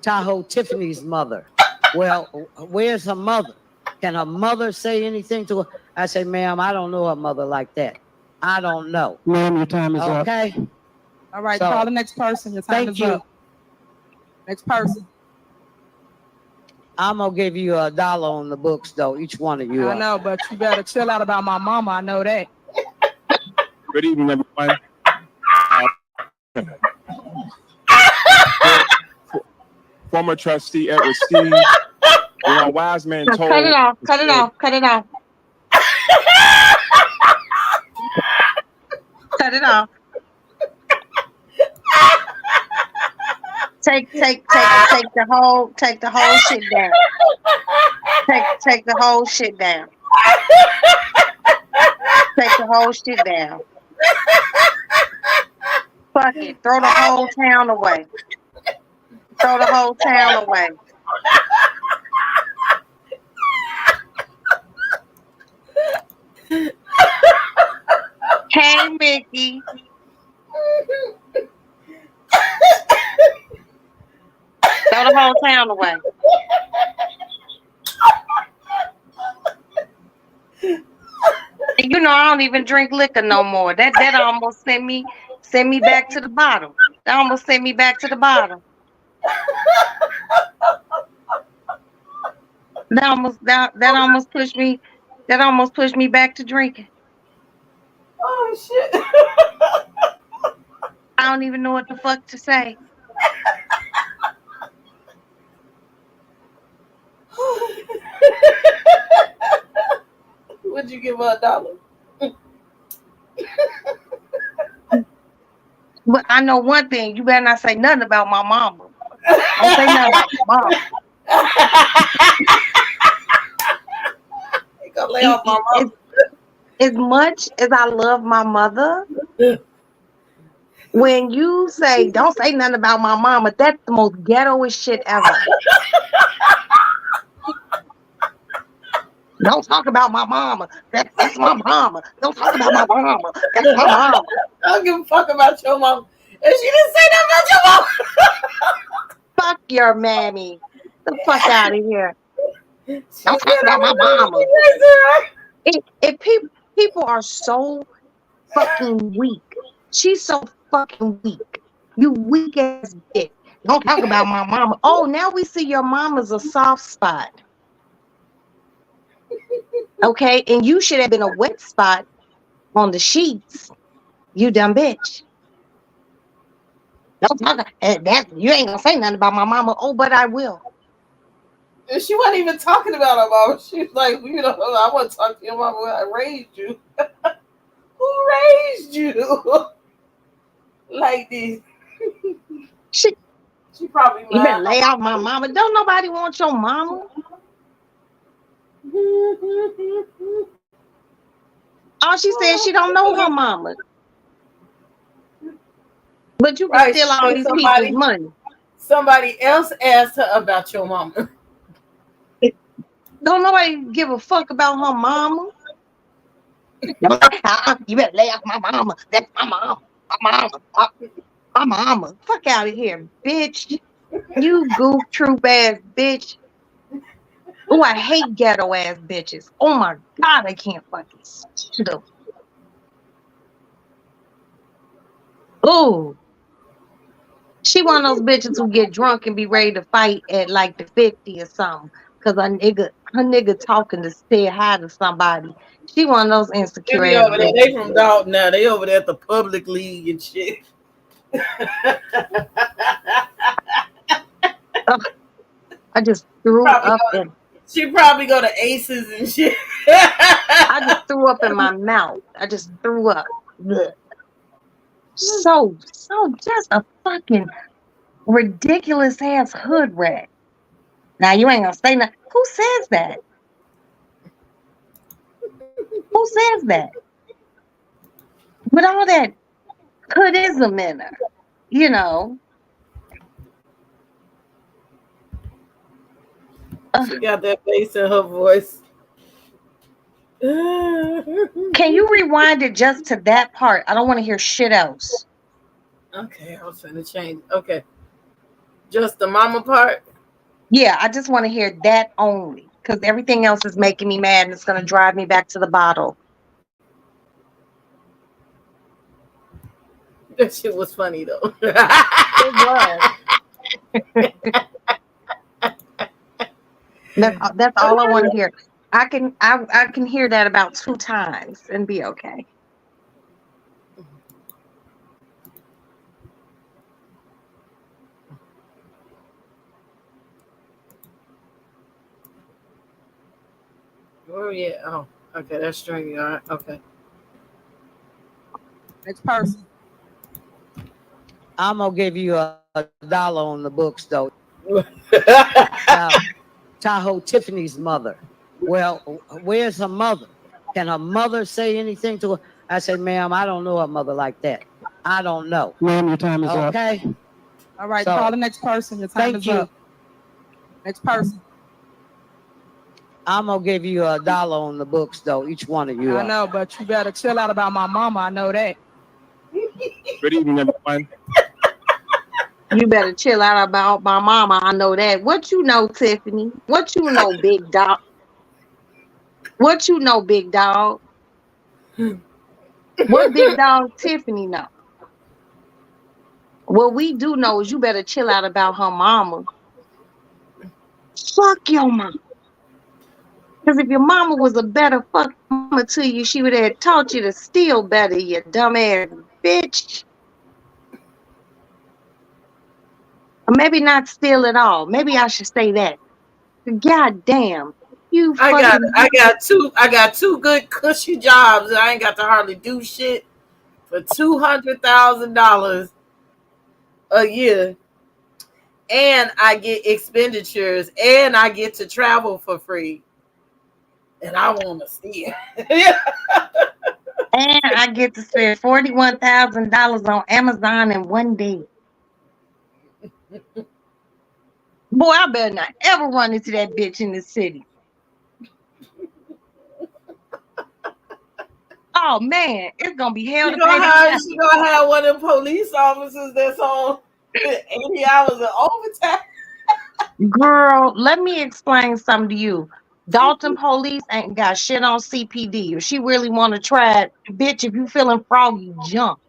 Tahoe Tiffany's mother. Well, where's her mother? Can her mother say anything to her? I say, ma'am, I don't know her mother like that. I don't know.
Ma'am, your time is up.
Okay.
All right,
So,
call the next person. Your time
thank
is
you.
up. Next person.
I'm gonna give you $1 on the books, though, each one of you.
I know, but you better chill out about my mama. I know that.
Good evening, everyone. Former trustee Edward Steve. You know, wise man told.
Cut it off. Cut it off. Cut it off. Cut it off. Take the whole shit down. Take the whole shit down. Take the whole shit down. Fuck it. Throw the whole town away. Throw the whole town away. Hey, Mickey. Throw the whole town away. You know I don't even drink liquor no more. That almost sent me back to the bottom. That almost sent me back to the bottom. That almost pushed me back to drinking.
Oh shit.
I don't even know what the fuck to say.
Would you give her $1?
But I know one thing, you better not say nothing about my mama. Don't say nothing about my mama.
You gonna lay off my mama.
As much as I love my mother, when you say don't say nothing about my mama, that's the most ghettoest shit ever. Don't talk about my mama. That's my mama. Don't talk about my mama. That's my mama.
I don't give a fuck about your mama. And she didn't say nothing about your mama.
Fuck your mammy. The fuck out of here. Don't talk about my mama. If people are so fucking weak. She's so fucking weak. You weak ass bitch. Don't talk about my mama. Oh, now we see your mama's a soft spot. Okay, and you should have been a wet spot on the sheets. You dumb bitch. Don't talk. You ain't gonna say nothing about my mama. Oh, but I will.
And she wasn't even talking about her mama. She was like, you know, I want to talk to your mama when I raised you. Who raised you? Like this.
She
probably
You better lay out my mama. Don't nobody want your mama. All she said, she don't know her mama. But you can steal all these people's money.
Somebody else asked her about your mama.
Don't nobody give a fuck about her mama. You better lay off my mama. That's my mama. My mama. Fuck out of here, bitch. You goof troop ass bitch. Oh, I hate ghetto ass bitches. Oh my God, I can't fucking stand them. Oh. She one of those bitches who get drunk and be ready to fight at like the 50 or something. Cause her nigga talking to say hi to somebody. She one of those insecure ass bitches.
They from Dalton now. They over there at the public league and shit.
I just threw up in.
She probably go to Aces and shit.
I just threw up in my mouth. I just threw up. Ugh. So just a fucking ridiculous ass hood rat. Now you ain't gonna say nothing. Who says that? Who says that? With all that hoodism in her, you know.
She got that bass in her voice.
Can you rewind it just to that part? I don't want to hear shit else.
Okay, I was trying to change. Okay. Just the mama part?
Yeah, I just want to hear that only. Because everything else is making me mad and it's going to drive me back to the bottle.
That shit was funny though.
It was. That's all I want to hear. I can hear that about 2 times and be okay.
Oh yeah. Oh, okay. That's stringy. All right. Okay.
Next person.
I'm gonna give you $1 on the books though. Tahoe Tiffany's mother. Well, where's her mother? Can her mother say anything to her? I said, ma'am, I don't know her mother like that. I don't know.
Ma'am, your time is up.
Okay.
All right,
So,
call the next person. Your time
thank
is
you.
up. Next person.
I'm gonna give you $1 on the books, though. Each one of you.
I know, but you better chill out about my mama. I know that.
Good evening, everyone.
You better chill out about my mama. I know that. What you know, Tiffany? What you know, big dog? What you know, big dog? What big dog Tiffany know? What we do know is you better chill out about her mama. Fuck your mama. Because if your mama was a better fucking mama to you, she would have taught you to steal better, you dumbass bitch. Or maybe not steal at all. Maybe I should say that. God damn. You
I got two good cushy jobs and I ain't got to hardly do shit for $200,000 a year. And I get expenditures and I get to travel for free. And I want to steal.
And I get to spend $41,000 on Amazon in one day. Boy, I better not ever run into that bitch in the city. Oh man, it's gonna be hell to pay.
She gonna have one of the police officers that's on 80 hours of overtime.
Girl, let me explain something to you. Dalton police ain't got shit on CPD. If she really want to try it, bitch, if you feeling froggy, jump.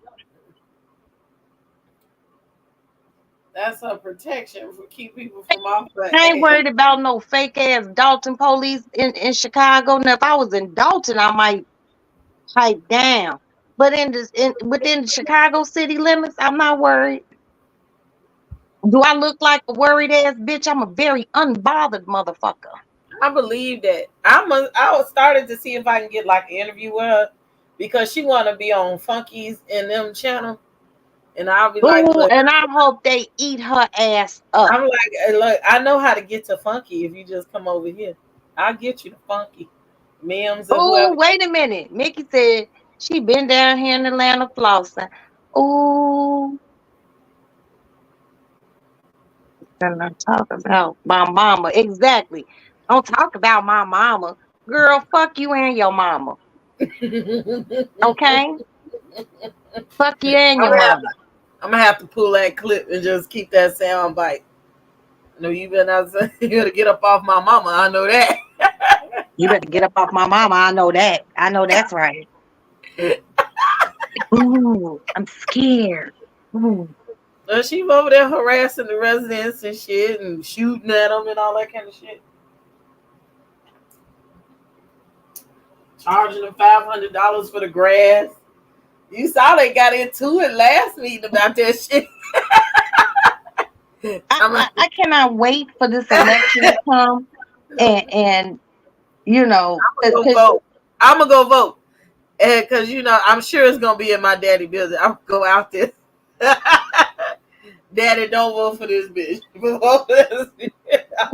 That's a protection for keep people from off.
I ain't worried about no fake ass Dalton police in Chicago. Now, if I was in Dalton, I might pipe down. But within the Chicago city limits, I'm not worried. Do I look like a worried ass bitch? I'm a very unbothered motherfucker.
I believe that. I was started to see if I can get like an interview with her because she want to be on Funky's and them channel. And I'll be like,
look, and I hope they eat her ass up.
I'm like, look, I know how to get to Funky if you just come over here. I'll get you to Funky. Mims.
Oh, wait a minute. Mickey said she been down here in Atlanta flossing. Oh. Don't talk about my mama. Exactly. Don't talk about my mama. Girl, fuck you and your mama. Okay? Fuck you and your mama.
I'm gonna have to pull that clip and just keep that sound bite. No, you better get up off my mama. I know that.
You better get up off my mama. I know that. I know that's right. Ooh, I'm scared. Ooh.
She's over there harassing the residents and shit and shooting at them and all that kind of shit. Charging them $500 for the grass. You saw they got into it last meeting about that shit.
I cannot wait for this election to come and you know.
I'm gonna go vote. Because you know, I'm sure it's gonna be in my daddy building. I'm gonna go out there. Daddy, don't vote for this bitch.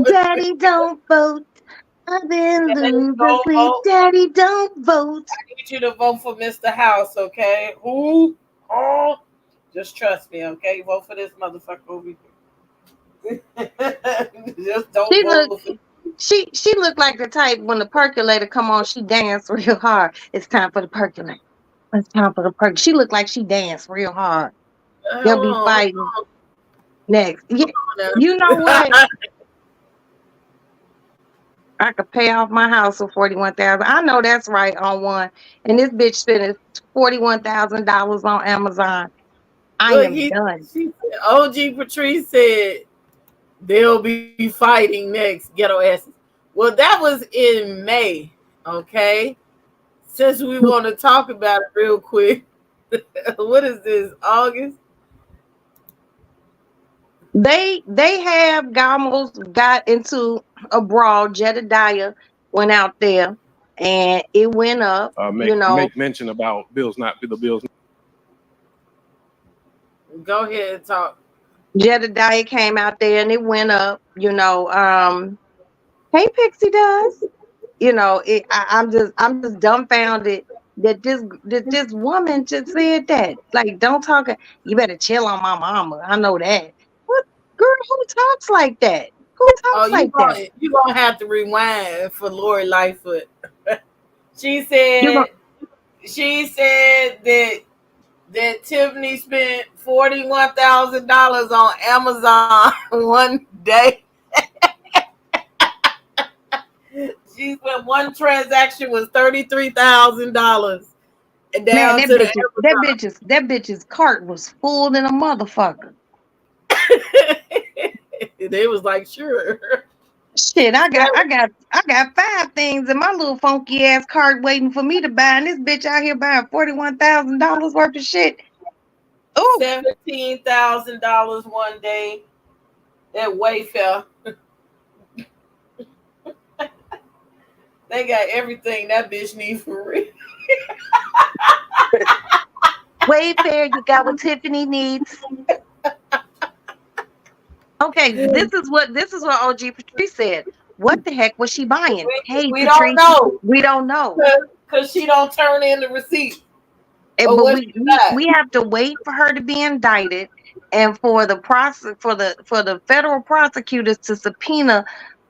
Daddy, don't vote. I've been losing sleep. Daddy, don't vote.
I need you to vote for Mr. House, okay? Who? Oh, just trust me, okay? Vote for this motherfucker over here. Just don't vote.
She looked like the type when the percolator come on, she dance real hard. It's time for the percolator. It's time for the percolator. She looked like she danced real hard. They'll be fighting next. You know what? I could pay off my house for $41,000. I know that's right on one. And this bitch spending $41,000 on Amazon. I am done.
OG Patrice said they'll be fighting next. Ghetto asses. Well, that was in May. Okay. Since we want to talk about it real quick. What is this? August?
They have almost got into a brawl. Jedediah went out there and it went up.
Make mention about bills, not the bills.
Go ahead and talk.
Jedediah came out there and it went up. Hey Pixie does. I'm just dumbfounded that this woman just said that. Like, don't talk. You better chill on my mama. I know that. What girl? Who talks like that?
Who
Oh,
talks like that?
you gonna have to rewind for Lori Lightfoot. She
You
said that Tiffany spent $41,000 on Amazon one day. She spent one transaction was $33,000. And
Man,
down to the
that bitch's cart was full than a motherfucker.
They was like, sure.
Shit, I got 5 things in my little funky ass cart waiting for me to buy, and this bitch out here buying $41,000 worth of shit. Ooh.
$17,000 one day at Wayfair. They got everything that bitch needs for real.
Wayfair, you got what Tiffany needs. Okay, this is what OG Patrice said. What the heck was she buying? Hey,
We
Patrice,
don't know.
we don't know.
Because she don't turn in the receipt.
But we have to wait for her to be indicted and for the federal prosecutors to subpoena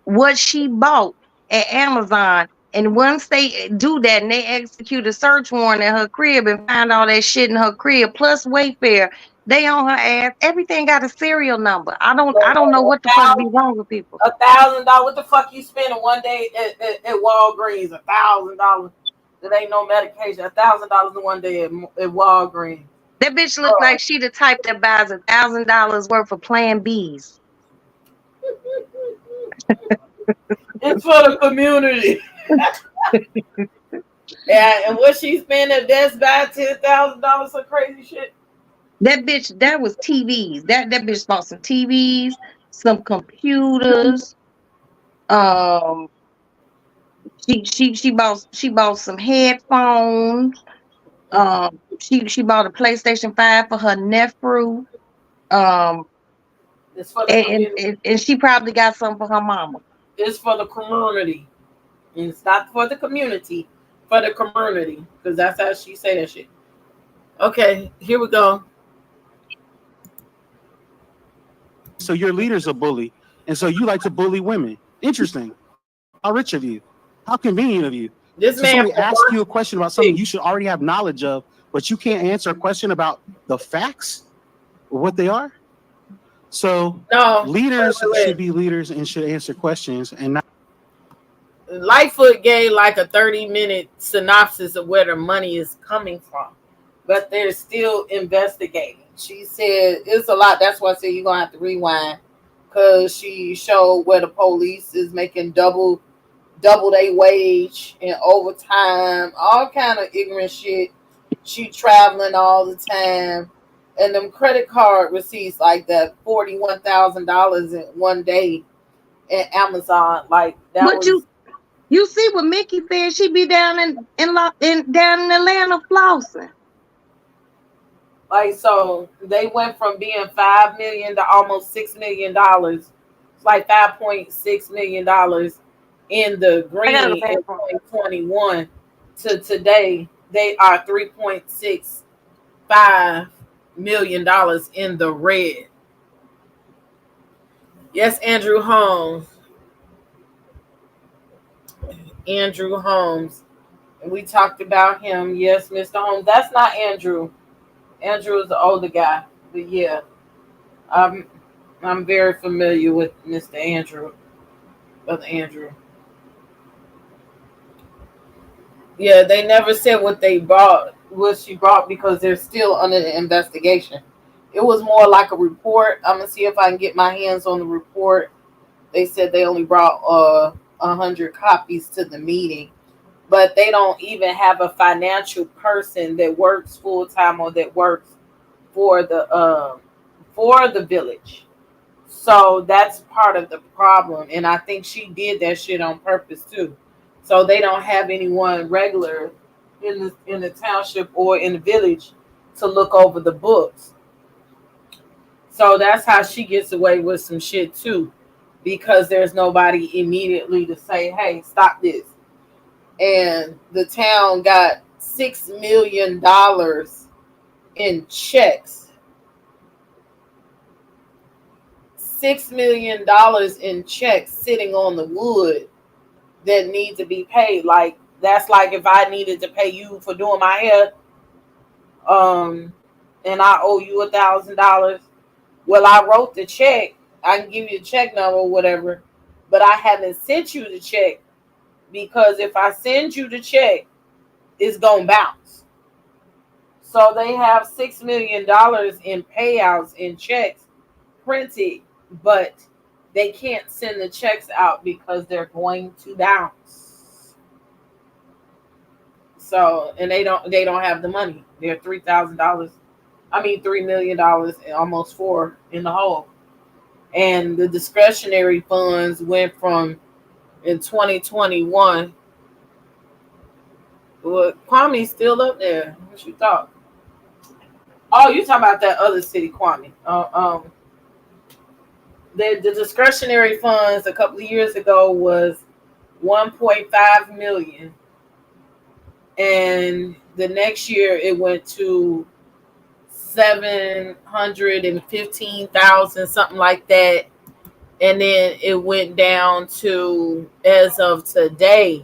what she bought at Amazon. And once they do that and they execute a search warrant at her crib and find all that shit in her crib plus Wayfair, they on her ass. Everything got a serial number. I don't know what the fuck be wrong with people.
$1,000. What the fuck you spending one day at Walgreens? $1,000. That ain't no medication. $1,000 in one day at Walgreens.
That bitch look like she the type that buys $1,000 worth of Plan Bs.
It's for the community. Yeah, and what she spent at Best Buy, $10,000 for crazy shit.
That bitch, that was TVs. That bitch bought some TVs, some computers. She bought some headphones. She bought a PlayStation 5 for her nephew.
It's for the
and she probably got some for her mama.
It's for the community. It's not for the community, for the community. Because that's how she say that shit. Okay, here we go.
So your leader's a bully, and so you like to bully women. Interesting. How rich of you. How convenient of you.
This
so
man
somebody asks you a question about something you should already have knowledge of, but you can't answer a question about the facts or what they are. So leaders should be leaders and should answer questions and not.
Lightfoot gave like a 30-minute synopsis of where the money is coming from, but they're still investigating. She said it's a lot. That's why I said you're gonna have to rewind, because she showed where the police is making double their wage and overtime, all kind of ignorant shit. She traveling all the time, and them credit card receipts like that, $41,000 in one day at Amazon, like that.
But you see what Mickey said? She be down in Atlanta flossing.
Like, so they went from being $5 million to almost $6 million. It's like $5.6 million in the green in 2021 to today. They are $3.65 million in the red. Yes, Andrew Holmes. Andrew Holmes. And we talked about him. Yes, Mr. Holmes. That's not Andrew. Andrew is the older guy. But yeah, I'm very familiar with Mr. Andrew. Brother Andrew. Yeah, they never said what she brought, because they're still under the investigation. It was more like a report. I'm gonna see if I can get my hands on the report. They said they only brought 100 copies to the meeting, but they don't even have a financial person that works full time or that works for the village. So that's part of the problem, and I think she did that shit on purpose too. So they don't have anyone regular in the township or in the village to look over the books. So that's how she gets away with some shit too, because there's nobody immediately to say, hey, stop this. And the town got $6 million in checks. $6 million in checks sitting on the wood that need to be paid. Like, that's like if I needed to pay you for doing my hair, and I owe you $1,000. Well, I wrote the check. I can give you the check number or whatever, but I haven't sent you the check, because if I send you the check, it's gonna bounce. So they have $6 million in payouts in checks printed, but they can't send the checks out because they're going to bounce. So, and they don't have the money. They're $3 million, and almost $4 in the hole. And the discretionary funds went from, in 2021. Well, Kwame's still up there. What you thought? Oh, you talking about that other city, Kwame? The discretionary funds a couple of years ago was 1.5 million, and the next year it went to 715,000, something like that, and then it went down to, as of today,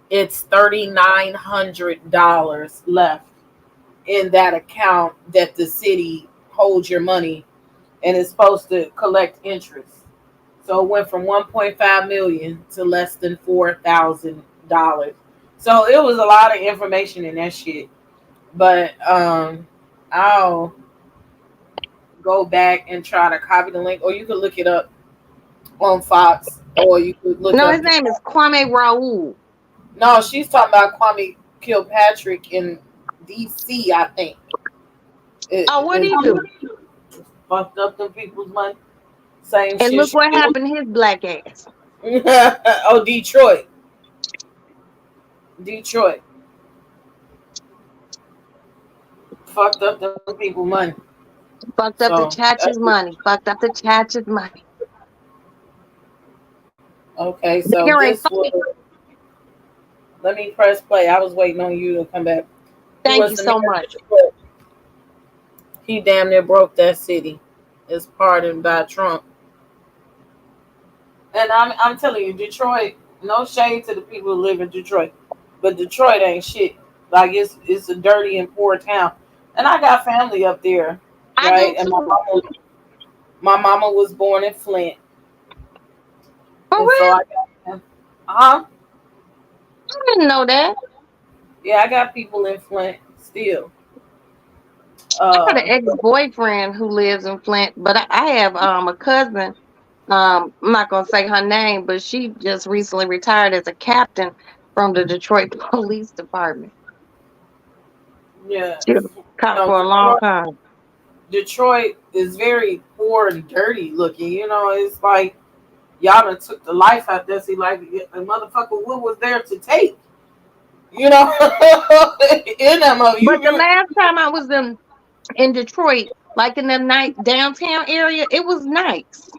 it's $3,900 left in that account that the city holds your money and is supposed to collect interest. So it went from 1.5 million to less than $4,000. So it was a lot of information in that shit. But I'll go back and try to copy the link, or you can look it up on Fox, or you could look
No,
up.
his name is Kwame Raoul.
No, she's talking about Kwame Kilpatrick in DC, I think.
What did he do?
Fucked up them people's money. Same
And
shit.
look what happened to his black ass.
Oh, Detroit. Fucked up the people's money.
Fucked up the Chach's money. Fucked up the Chach's money.
Okay, so this was, let me press play. I was waiting on you to come back.
Thank you so much.
He damn near broke that city. It's pardoned by Trump. And I'm telling you, Detroit, no shade to the people who live in Detroit, but Detroit ain't shit. Like, it's a dirty and poor town. And I got family up there, right? And my mama was born in Flint.
Oh, really?
So I
didn't know that.
Yeah, I got people in Flint still.
I got an ex-boyfriend who lives in Flint, but I have a cousin. I'm not gonna say her name, but she just recently retired as a captain from the Detroit Police Department.
Yeah,
she was a cop for a long time.
Detroit is very poor and dirty looking. You know, it's like y'all done took the life out there. See, like the motherfucker, what was there to take? You know, in that mother.
But the last time I was in Detroit, like in the night downtown area, it was nice.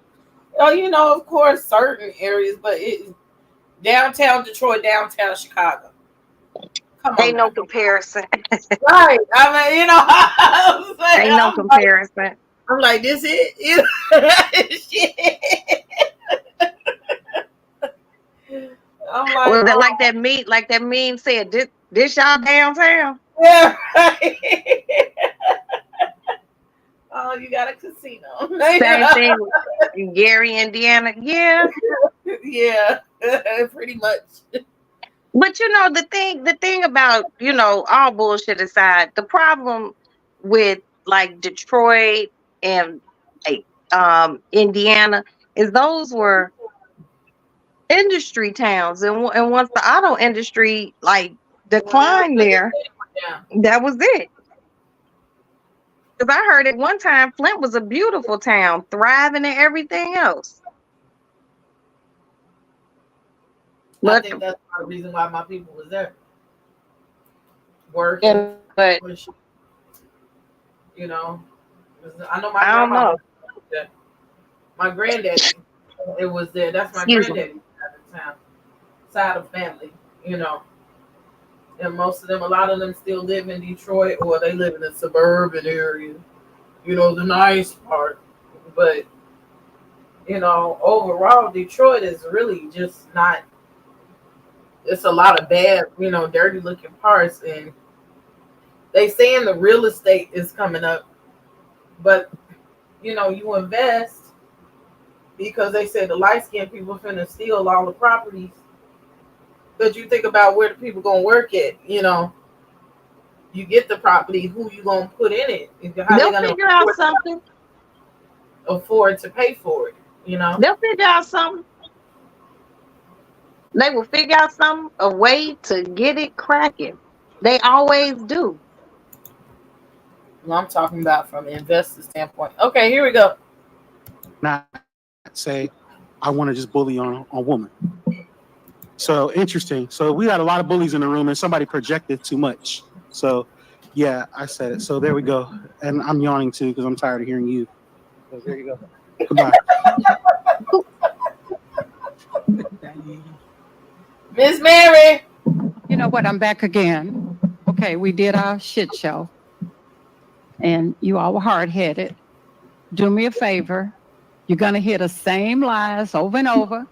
Oh, you know, of course, certain areas, but downtown Detroit, downtown Chicago.
Ain't no comparison.
Right. I mean, you know, I'm saying,
ain't no comparison.
I'm like, this it? You know, shit. I'm like,
well, like that meme said, this y'all downtown.
Yeah, right. Oh, you got a casino.
Same thing in Gary, Indiana. Yeah.
Yeah, pretty much.
But you know, the thing about, you know, all bullshit aside, the problem with like Detroit and like Indiana is those were industry towns, and once the auto industry like declined there, that was it. Because I heard at one time Flint was a beautiful town, thriving and everything else.
I think that's the reason why my people was there. Working,
but
you know, I know my grandma. My granddaddy, it was there. That's my granddaddy at the time. Side of family, you know. And most of them, a lot of them still live in Detroit, or they live in the suburban area. You know, the nice part. But You know, overall, Detroit is really just not. It's a lot of bad, you know, dirty looking parts, and they saying the real estate is coming up, but you know, you invest because they say the light skinned people finna steal all the properties. But you think about where the people gonna work at, you know. You get the property, who you gonna put in it? How
They'll
they gonna
figure out something.
afford to pay for it, you know?
They'll figure out something. They will figure out a way to get it cracking. They always do.
Well, I'm talking about from an investor standpoint. Okay, here we go.
Not say, I want to just bully on a woman. So interesting. So we got a lot of bullies in the room, and somebody projected too much. So yeah, I said it. So there we go. And I'm yawning too because I'm tired of hearing you. So there you go. Goodbye.
Miss Mary.
You know what? I'm back again. Okay, we did our shit show. And you all were hard-headed. Do me a favor. You're going to hear the same lies over and over.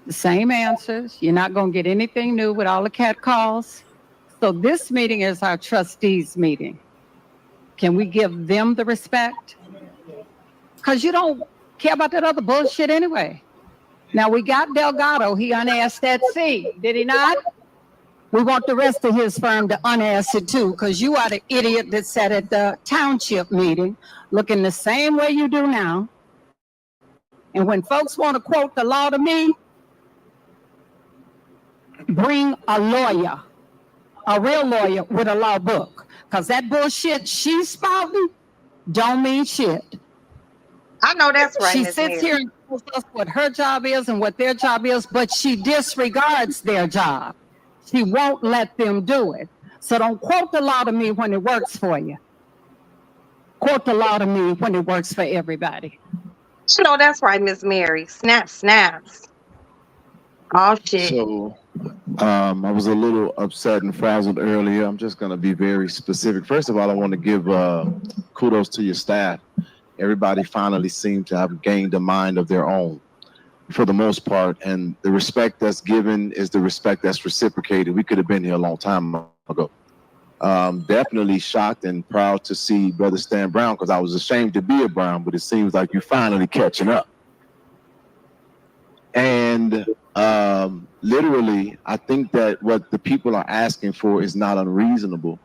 The same answers. You're not going to get anything new with all the cat calls. So this meeting is our trustees meeting. Can we give them the respect? Because you don't care about that other bullshit anyway. Now, we got Delgado. He unasked that fee. Did he not? We want the rest of his firm to unask it too, because you are the idiot that sat at the township meeting looking the same way you do now. And when folks want to quote the law to me, bring a lawyer, a real lawyer with a law book, because that bullshit she's spouting don't mean shit.
I know that's right.
She
Ms.
sits
Mary.
here and tells us what her job is and what their job is, but she disregards their job. She won't let them do it. So don't quote the law to me when it works for you. Quote the law to me when it works for everybody.
No, that's right, Miss Mary. Snaps. Oh shit.
So I was a little upset and frazzled earlier. I'm just going to be very specific. First of all, I want to give kudos to your staff. Everybody finally seemed to have gained a mind of their own for the most part. And the respect that's given is the respect that's reciprocated. We could have been here a long time ago. Definitely shocked and proud to see Brother Stan Brown, because I was ashamed to be a Brown, but it seems like you're finally catching up. And literally, I think that what the people are asking for is not unreasonable.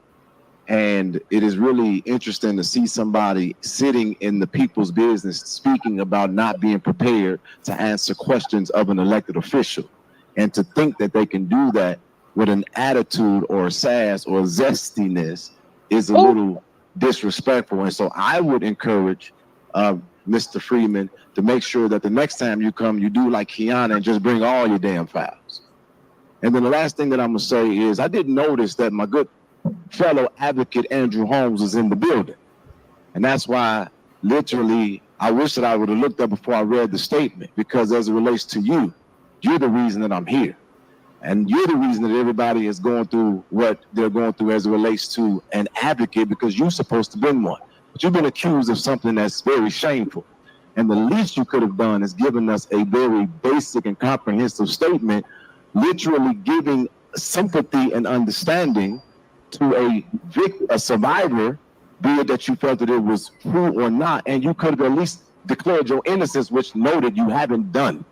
And it is really interesting to see somebody sitting in the people's business speaking about not being prepared to answer questions of an elected official. And to think that they can do that with an attitude or a sass or zestiness is a little disrespectful. And so I would encourage Mr. Freeman to make sure that the next time you come, you do like Kiana and just bring all your damn files. And then the last thing that I'm gonna say is I did notice that my good fellow advocate Andrew Holmes is in the building. And that's why literally I wish that I would have looked up before I read the statement, because as it relates to you, you're the reason that I'm here. And you're the reason that everybody is going through what they're going through as it relates to an advocate, because you're supposed to be one. But you've been accused of something that's very shameful. And the least you could have done is given us a very basic and comprehensive statement, literally giving sympathy and understanding to a survivor, be it that you felt that it was true or not, and you could have at least declared your innocence, which noted you haven't done.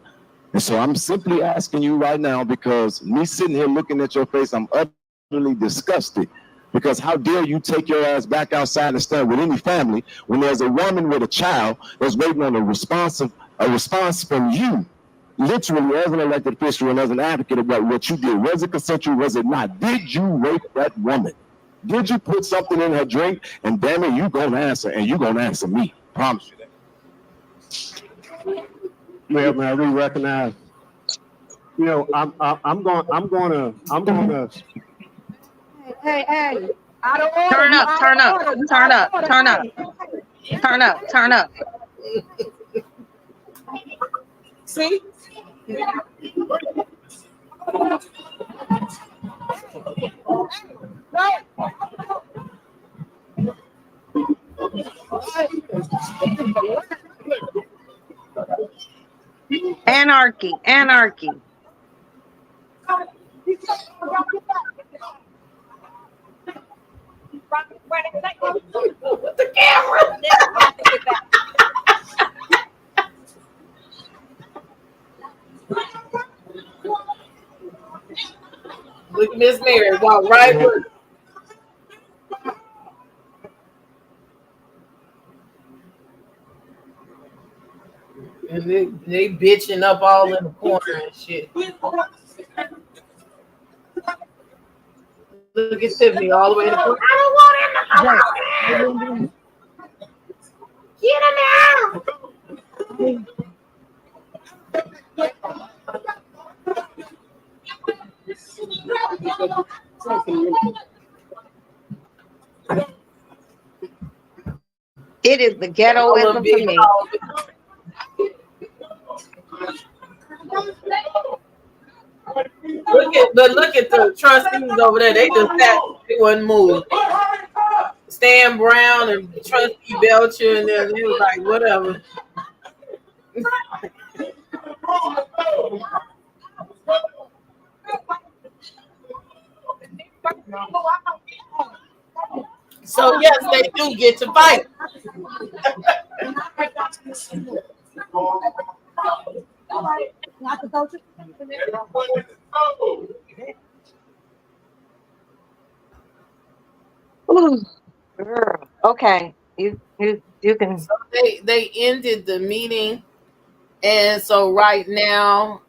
And so I'm simply asking you right now, because me sitting here looking at your face, I'm utterly disgusted. Because how dare you take your ass back outside and stand with any family when there's a woman with a child that's waiting on a response from you, literally as an elected official and as an advocate about what you did. Was it consensual? Was it not? Did you rape that woman? Did you put something in her drink? And damn it, you gonna answer, and you gonna answer me. Promise you that.
Well, man, we recognize. You know, I'm gonna.
Hey.
Turn up.
See?
Anarchy, anarchy.
With the camera. Look at Miss Mary walk right with. And they bitching up all in the corner and shit. Look at Tiffany all the way to the corner. I don't want him to come out. Get him out.
It is the ghettoism for me.
Look at the trustees over there. They just sat, they wouldn't move. Stan Brown and Trustee Belcher, and then it was like whatever. So yes, they do get to fight.
Ooh, girl. Okay, you can.
So they ended the meeting, and so right now,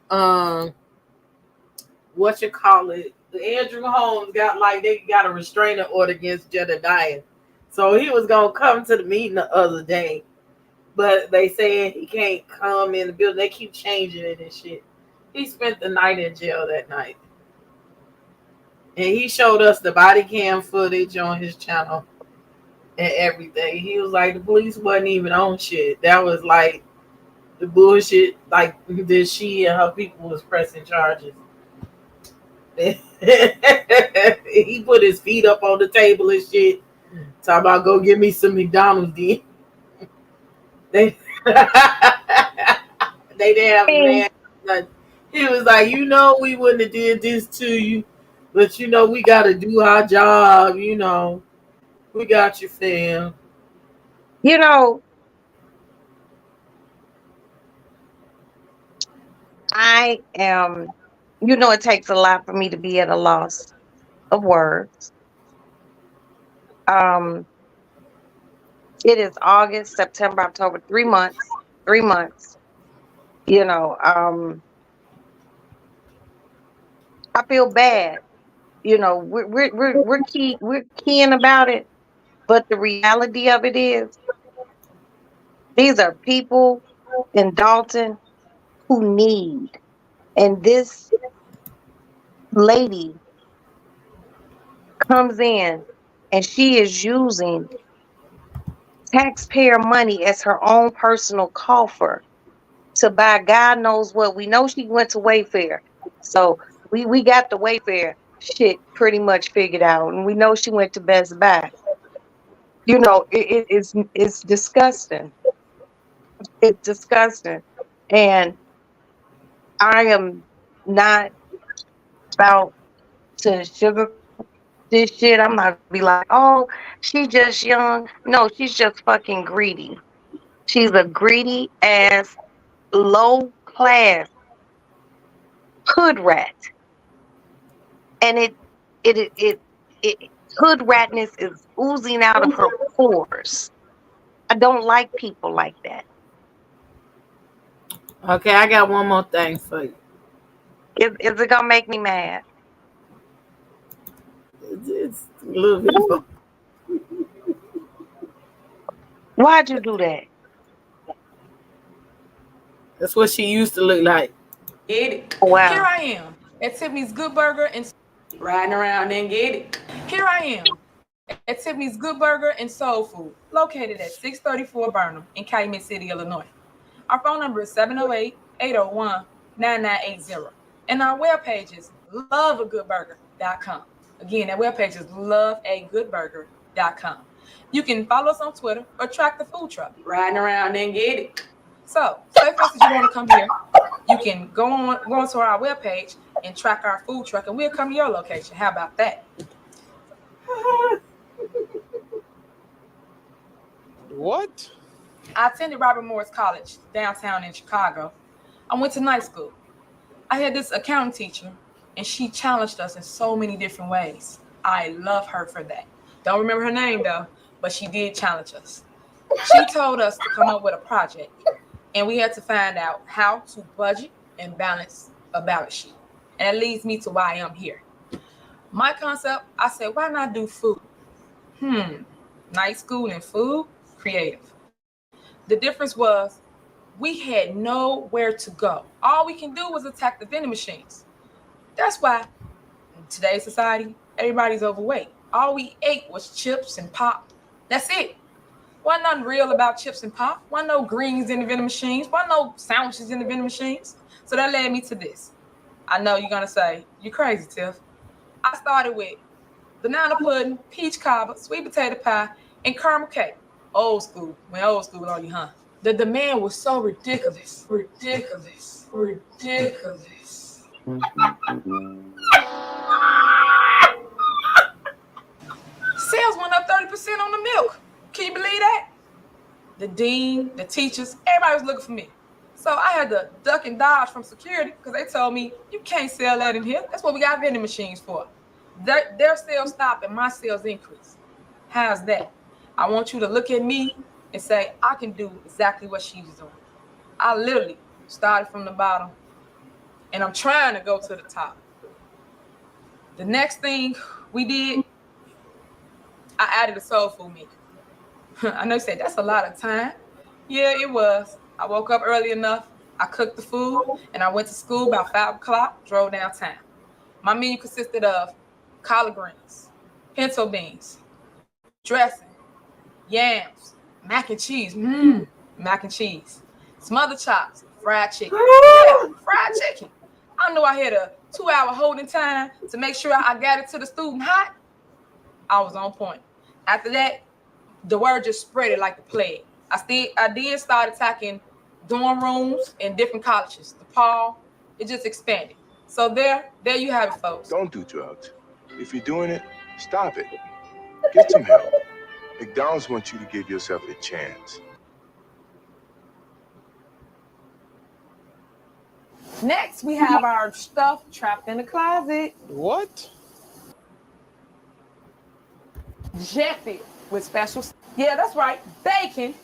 what you call it? Andrew Holmes they got a restraining order against Jedediah, so he was gonna come to the meeting the other day, but they said he can't come in the building. They keep changing it and shit. He spent the night in jail that night. And he showed us the body cam footage on his channel and everything. He was like, the police wasn't even on shit. That was like the bullshit, like that she and her people was pressing charges. He put his feet up on the table and shit. Talk about go get me some McDonald's, then. They didn't have a man. He was like, we wouldn't have did this to you. But we got to do our job. We got you, fam.
I am. It takes a lot for me to be at a loss of words. It is August, September, October, 3 months. 3 months. I feel bad. We're keying about it, but the reality of it is, these are people in Dalton who need, and this lady comes in and she is using taxpayer money as her own personal coffer to buy God knows what. We know she went to Wayfair, so we got the Wayfair shit pretty much figured out, and we know she went to Best Buy. It's disgusting. It's disgusting, and I am not about to sugar this shit. I'm not be like, oh, she's just young. No, she's just fucking greedy. She's a greedy ass, low class hood rat, and it hood ratness is oozing out of her pores. I don't like people like that.
Okay, I got one more thing for you.
Is it gonna make me mad?
It's a little bit.
Why'd you do that?
That's what she used to look like.
Get it.
Wow.
Here I am at Tiffany's Good Burger and riding around and get it. Here I am at Tiffany's Good Burger and Soul Food, located at 634 Burnham in Calumet City, Illinois. Our phone number is 708-801-9980. And our webpage is loveagoodburger.com. Again, that webpage is loveagoodburger.com. You can follow us on Twitter or track the food truck, riding around and get it. So, say for instance, you want to come here, you can go onto our webpage and track our food truck, and we'll come to your location. How about that?
What?
I attended Robert Morris College downtown in Chicago. I went to night school. I had this accounting teacher, and she challenged us in so many different ways. I love her for that. Don't remember her name though, but she did challenge us. She told us to come up with a project, and we had to find out how to budget and balance a balance sheet. And that leads me to why I'm here. My concept, I said, why not do food? Night school and food, creative. The difference was we had nowhere to go. All we can do was attack the vending machines. That's why in today's society, everybody's overweight. All we ate was chips and pop. That's it. Wasn't nothing real about chips and pop. Wasn't no greens in the vending machines. Wasn't no sandwiches in the vending machines. So that led me to this. I know you're gonna say, you're crazy, Tiff. I started with banana pudding, peach cobbler, sweet potato pie, and caramel cake. Old school. Went old school on you, huh? The demand was so ridiculous. Ridiculous. Ridiculous. Sales went up 30% on the milk. Can you believe that? The dean, the teachers, everybody was looking for me. So I had to duck and dodge from security because they told me, you can't sell that in here. That's what we got vending machines for. Their sales stop and my sales increase. How's that? I want you to look at me and say, I can do exactly what she's doing. I literally started from the bottom and I'm trying to go to the top. The next thing we did, I added a soul food menu. I know you said that's a lot of time. Yeah, it was. I woke up early enough. I cooked the food and I went to school about 5 o'clock, drove downtown. My menu consisted of collard greens, pinto beans, dressing, yams, mac and cheese, mac and cheese, smothered chops, fried chicken. Yeah, fried chicken. I knew I had a 2-hour holding time to make sure I got it to the student hot. I was on point. After that, the word just spread it like the plague. I did start attacking dorm rooms in different colleges. DePaul, it just expanded. So there you have it, folks.
Don't do drugs. If you're doing it, stop it. Get some help. McDonald's wants you to give yourself a chance.
Next, we have our stuff trapped in the closet.
What?
Jeffy with special. Yeah, that's right. Bacon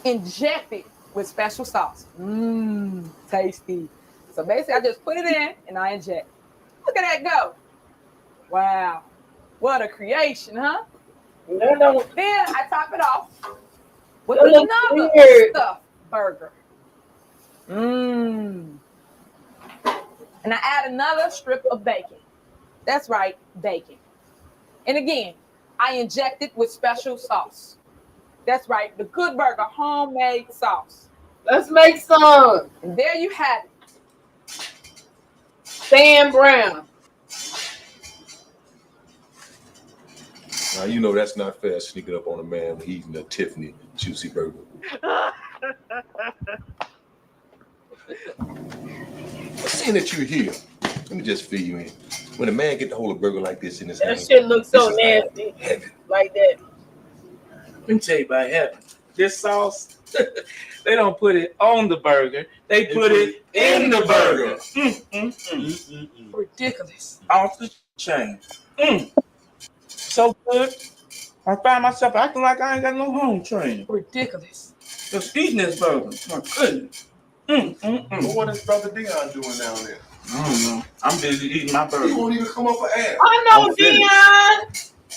injected with special sauce. Tasty. So basically, I just put it in and I inject. Look at that go. Wow. What a creation, huh?
No.
Then I top it off with
That looks
another
weird.
stuffed burger. And I add another strip of bacon. That's right, bacon. And again, I inject it with special sauce. That's right, the Good Burger homemade sauce.
Let's make some.
And there you have it.
Sam Brown.
Now, you know that's not fair sneaking up on a man when he's eating a Tiffany juicy burger. Seeing that you're here, let me just fill you in. When a man get to hold a burger like this in his hand,
That shit looks so
this is
nasty.
heaven.
Like that.
Let me tell you about heaven. This sauce, they don't put it on the burger. They put it in the burger.
Ridiculous.
Off the chain. So good. I find myself acting like I ain't got no home training.
Ridiculous.
Just eating this burger. My goodness.
But what is Brother Dion doing down there?
I don't know. I'm busy eating my burger.
He won't even come up for air.
I know,
I'm finished.
Dion.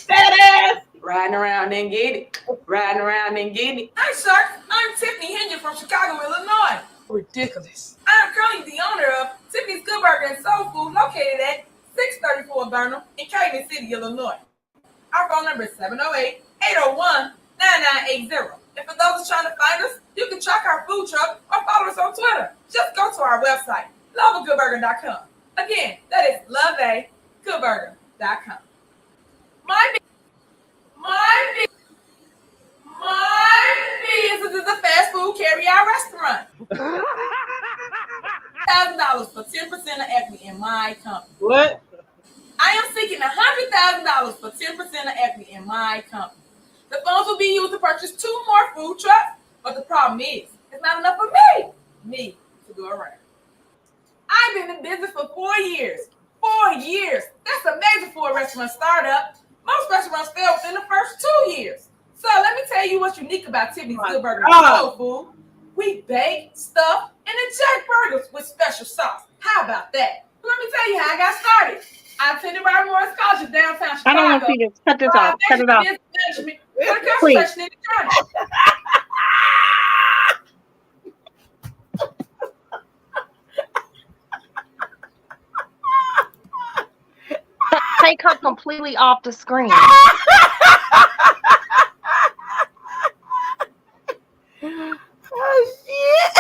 That ass.
Riding around and get it. Riding around and get it.
Hi, sir. I'm Tiffany Henry from Chicago, Illinois.
Ridiculous.
I am currently the owner of Tiffany's Good Burger and Soul Food, located at 634 Burnham in Calumet City, Illinois. Our phone number is 708-801-9980. And for those trying to find us, you can track our food truck or follow us on Twitter. Just go to our website, loveagoodburger.com. Again, that is loveagoodburger.com. My business is a $100,000 for 10% of equity in my company.
What?
I am seeking $100,000 for 10% of equity in my company. The funds will be used to purchase 2 more food trucks, but the problem is, it's not enough for me to go around. I've been in business for 4 years. 4 years. That's amazing for a restaurant startup. Most restaurants fail within the first 2 years. So let me tell you what's unique about Tiffany's Good Burger and Soul Food. We bake, stuff, and inject burgers with special sauce. How about that? Let me tell you how I got started. I attended Robert Morris College in downtown Chicago.
I don't want to see this. Cut this off. Cut it off. Please.
Take her completely off the screen.
Oh shit.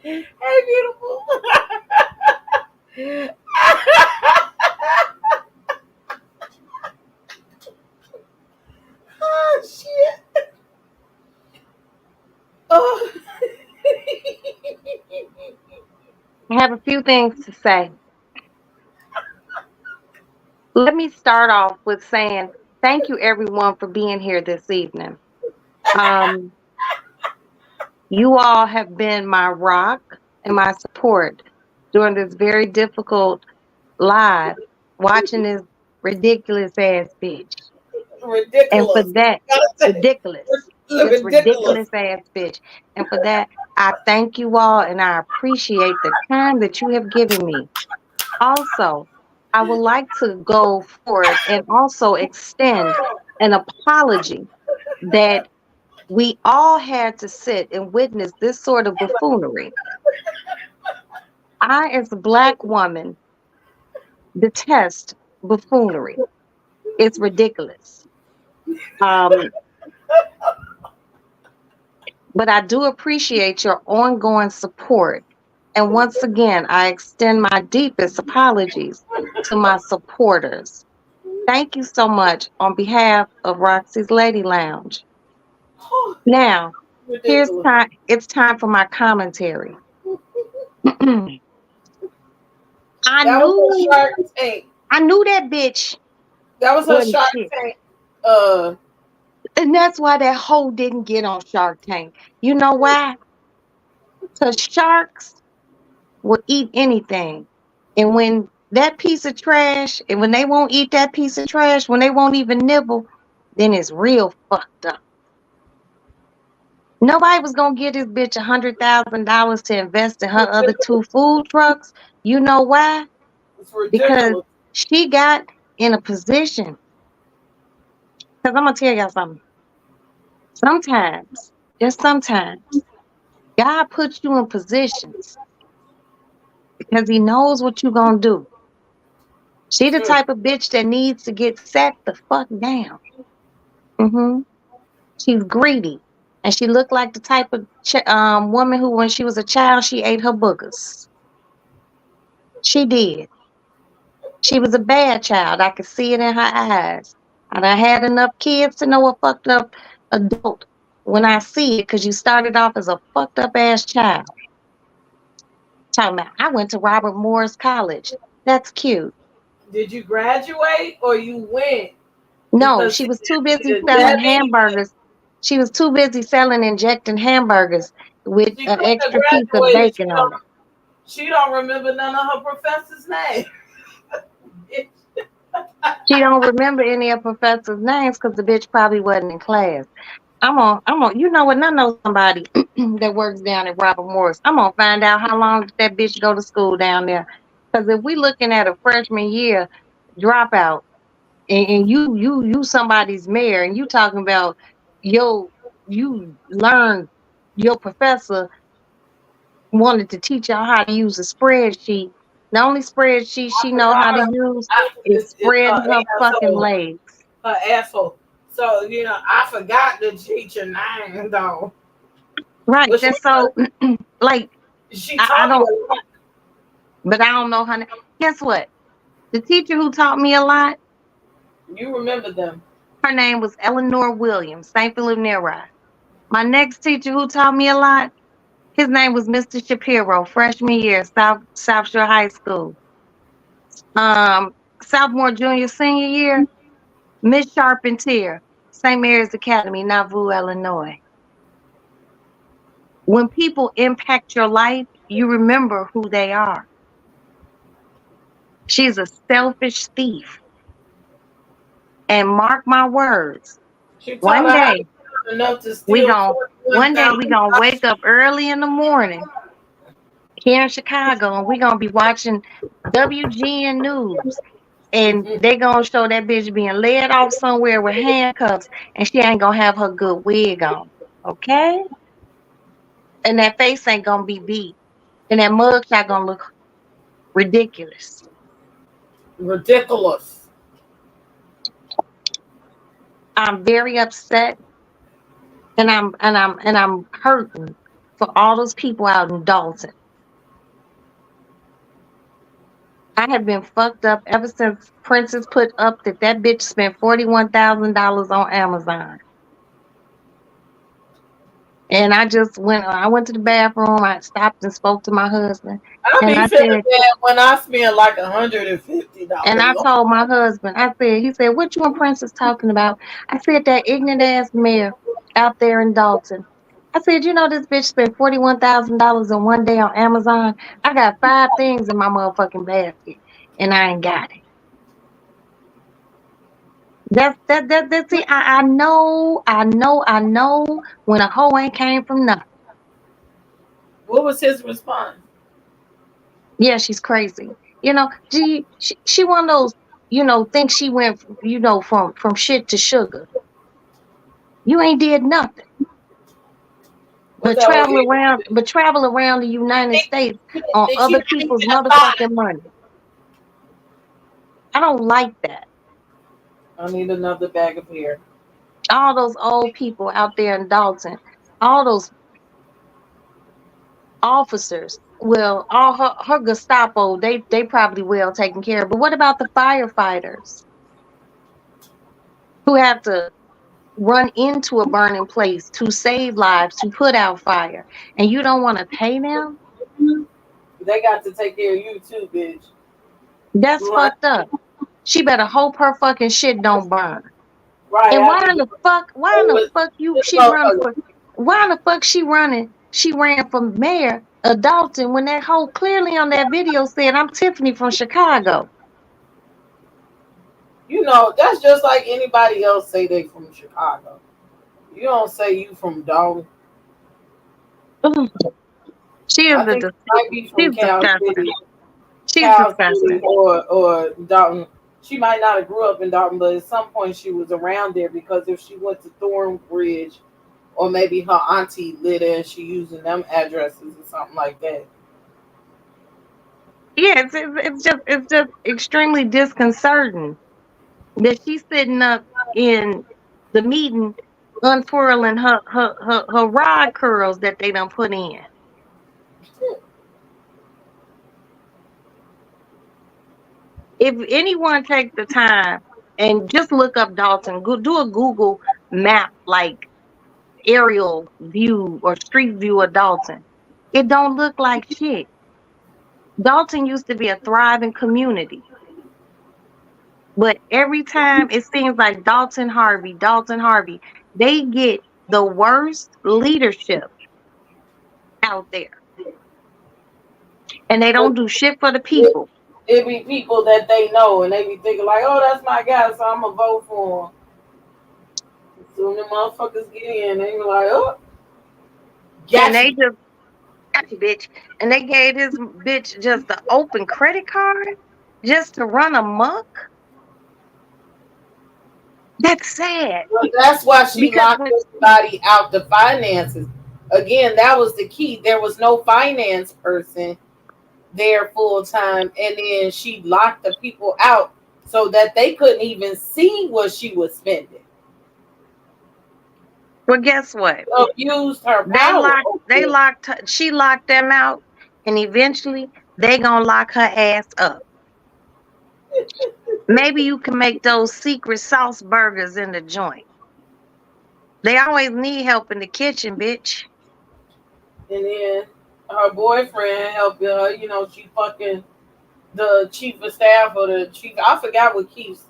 Hey, beautiful. Oh shit. Oh.
I have a few things to say. Let me start off with saying thank you everyone for being here this evening. You all have been my rock and my support during this very difficult live, watching this ridiculous ass bitch.
Ridiculous.
And for that, ridiculous. This ridiculous ass bitch. And for that, I thank you all and I appreciate the time that you have given me. Also, I would like to go forward and also extend an apology that we all had to sit and witness this sort of buffoonery. I, as a Black woman, detest buffoonery. It's ridiculous. But I do appreciate your ongoing support. And once again, I extend my deepest apologies to my supporters. Thank you so much on behalf of Roxy's Lady Lounge. Now, here's time. It's time for my commentary. I knew that bitch.
That was her Shark Tank.
And that's why that hoe didn't get on Shark Tank. You know why? Because sharks will eat anything. And when that piece of trash, and when they won't eat that piece of trash, when they won't even nibble, then it's real fucked up. Nobody was going to give this bitch $100,000 to invest in her other 2 food trucks. You know why? Because she got in a position. Because I'm going to tell y'all something. Sometimes, just sometimes, God puts you in positions because he knows what you're going to do. She the type of bitch that needs to get sat the fuck down. She's greedy. And she looked like the type of woman who, when she was a child, she ate her boogers. She did. She was a bad child. I could see it in her eyes. And I had enough kids to know a fucked up adult when I see it, because you started off as a fucked up ass child. Talking about, I went to Robert Morris College. That's cute.
Did you graduate or you went?
No,
Because
she was too busy selling hamburgers. She was too busy selling injecting hamburgers with an extra piece of bacon on it.
She don't remember none of her professor's name.
She don't remember any of professors' names because the bitch probably wasn't in class. I'm on, you know what? I know somebody that works down at Robert Morris. I'm gonna find out how long did that bitch go to school down there. Because if we looking at a freshman year dropout, and you somebody's mayor, and you talking about you learned, your professor wanted to teach y'all how to use a spreadsheet. The only spreadsheet she know how to use is spreading her fucking legs.
Her asshole. So, you know, I forgot the teacher name, though.
Right.
But
That's so, like, I don't,
a lot.
but I don't know her name. Guess what? The teacher who taught me a lot,
You remember them.
Her name was Eleanor Williams, St. Philip Neri. My next teacher who taught me a lot, his name was Mr. Shapiro, freshman year, South Shore High School. Sophomore, junior, senior year, Miss Charpentier, St. Mary's Academy, Nauvoo, Illinois. When people impact your life, you remember who they are. She's a selfish thief. And mark my words, one day we gonna wake up early in the morning here in Chicago, and we gonna be watching WGN News, and they gonna show that bitch being led off somewhere with handcuffs, and she ain't gonna have her good wig on, okay? And that face ain't gonna be beat, and that mugshot gonna look ridiculous.
Ridiculous.
I'm very upset, and I'm hurting for all those people out in Dalton. I have been fucked up ever since Princess put up that bitch spent $41,000 on Amazon. And I went to the bathroom. I stopped and spoke to my husband.
I be feeling bad when I spend like $150.
And I told my husband, he said, what you and Princess talking about? I said, that ignorant ass mayor out there in Dalton. I said, you know, this bitch spent $41,000 in one day on Amazon. I got 5 things in my motherfucking basket, and I ain't got it. That's it. I know when a hoe ain't came from nothing.
What was his response?
Yeah, she's crazy. You know, she one of those, you know, think she went, you know, from shit to sugar. You ain't did nothing. But travel around the United States on other people's motherfucking money. I don't like that.
I need another bag of beer.
All those old people out there in Dalton, all those officers, well, all her Gestapo, they probably well taken care of. But what about the firefighters who have to run into a burning place to save lives, to put out fire, and you don't want to pay them?
They got to take care of you too, bitch.
That's fucked up. She better hope her fucking shit don't burn.
Right.
And why in the fuck she ran for mayor of Dalton when that hoe clearly on that video said, I'm Tiffany from Chicago.
You know, that's just like anybody else say they from Chicago. You don't say you from Dalton.
She is disgusting. She's disgusting.
Or Dalton. She might not have grew up in Dalton, but at some point she was around there, because if she went to Thornbridge, or maybe her auntie lived there and she using them addresses or something like that.
Yeah, it's just extremely disconcerting that she's sitting up in the meeting unfurling her rod curls that they done put in. If anyone take the time and just look up Dalton, do a Google map, like aerial view or street view of Dalton, it don't look like shit. Dalton used to be a thriving community. But every time it seems like Dalton Harvey, they get the worst leadership out there. And they don't do shit for the people.
It be people that they know, and they be thinking like, oh, that's my guy, so I'm going to vote for him. As soon as the motherfuckers get in, they be like, oh.
And they just, got you, bitch. And they gave this bitch just an open credit card just to run amok. That's sad.
Well, that's why she locked everybody out, the finances. Again, that was the key. There was no finance person there full time, and then she locked the people out so that they couldn't even see what she was spending.
Well, guess what?
Abused her power.
She locked them out, and eventually they gonna lock her ass up.
Maybe you can make those secret sauce burgers in the joint. They always need help in the kitchen, bitch.
And then her boyfriend helping her. You know, she fucking the chief of staff or the chief. I forgot what Keith's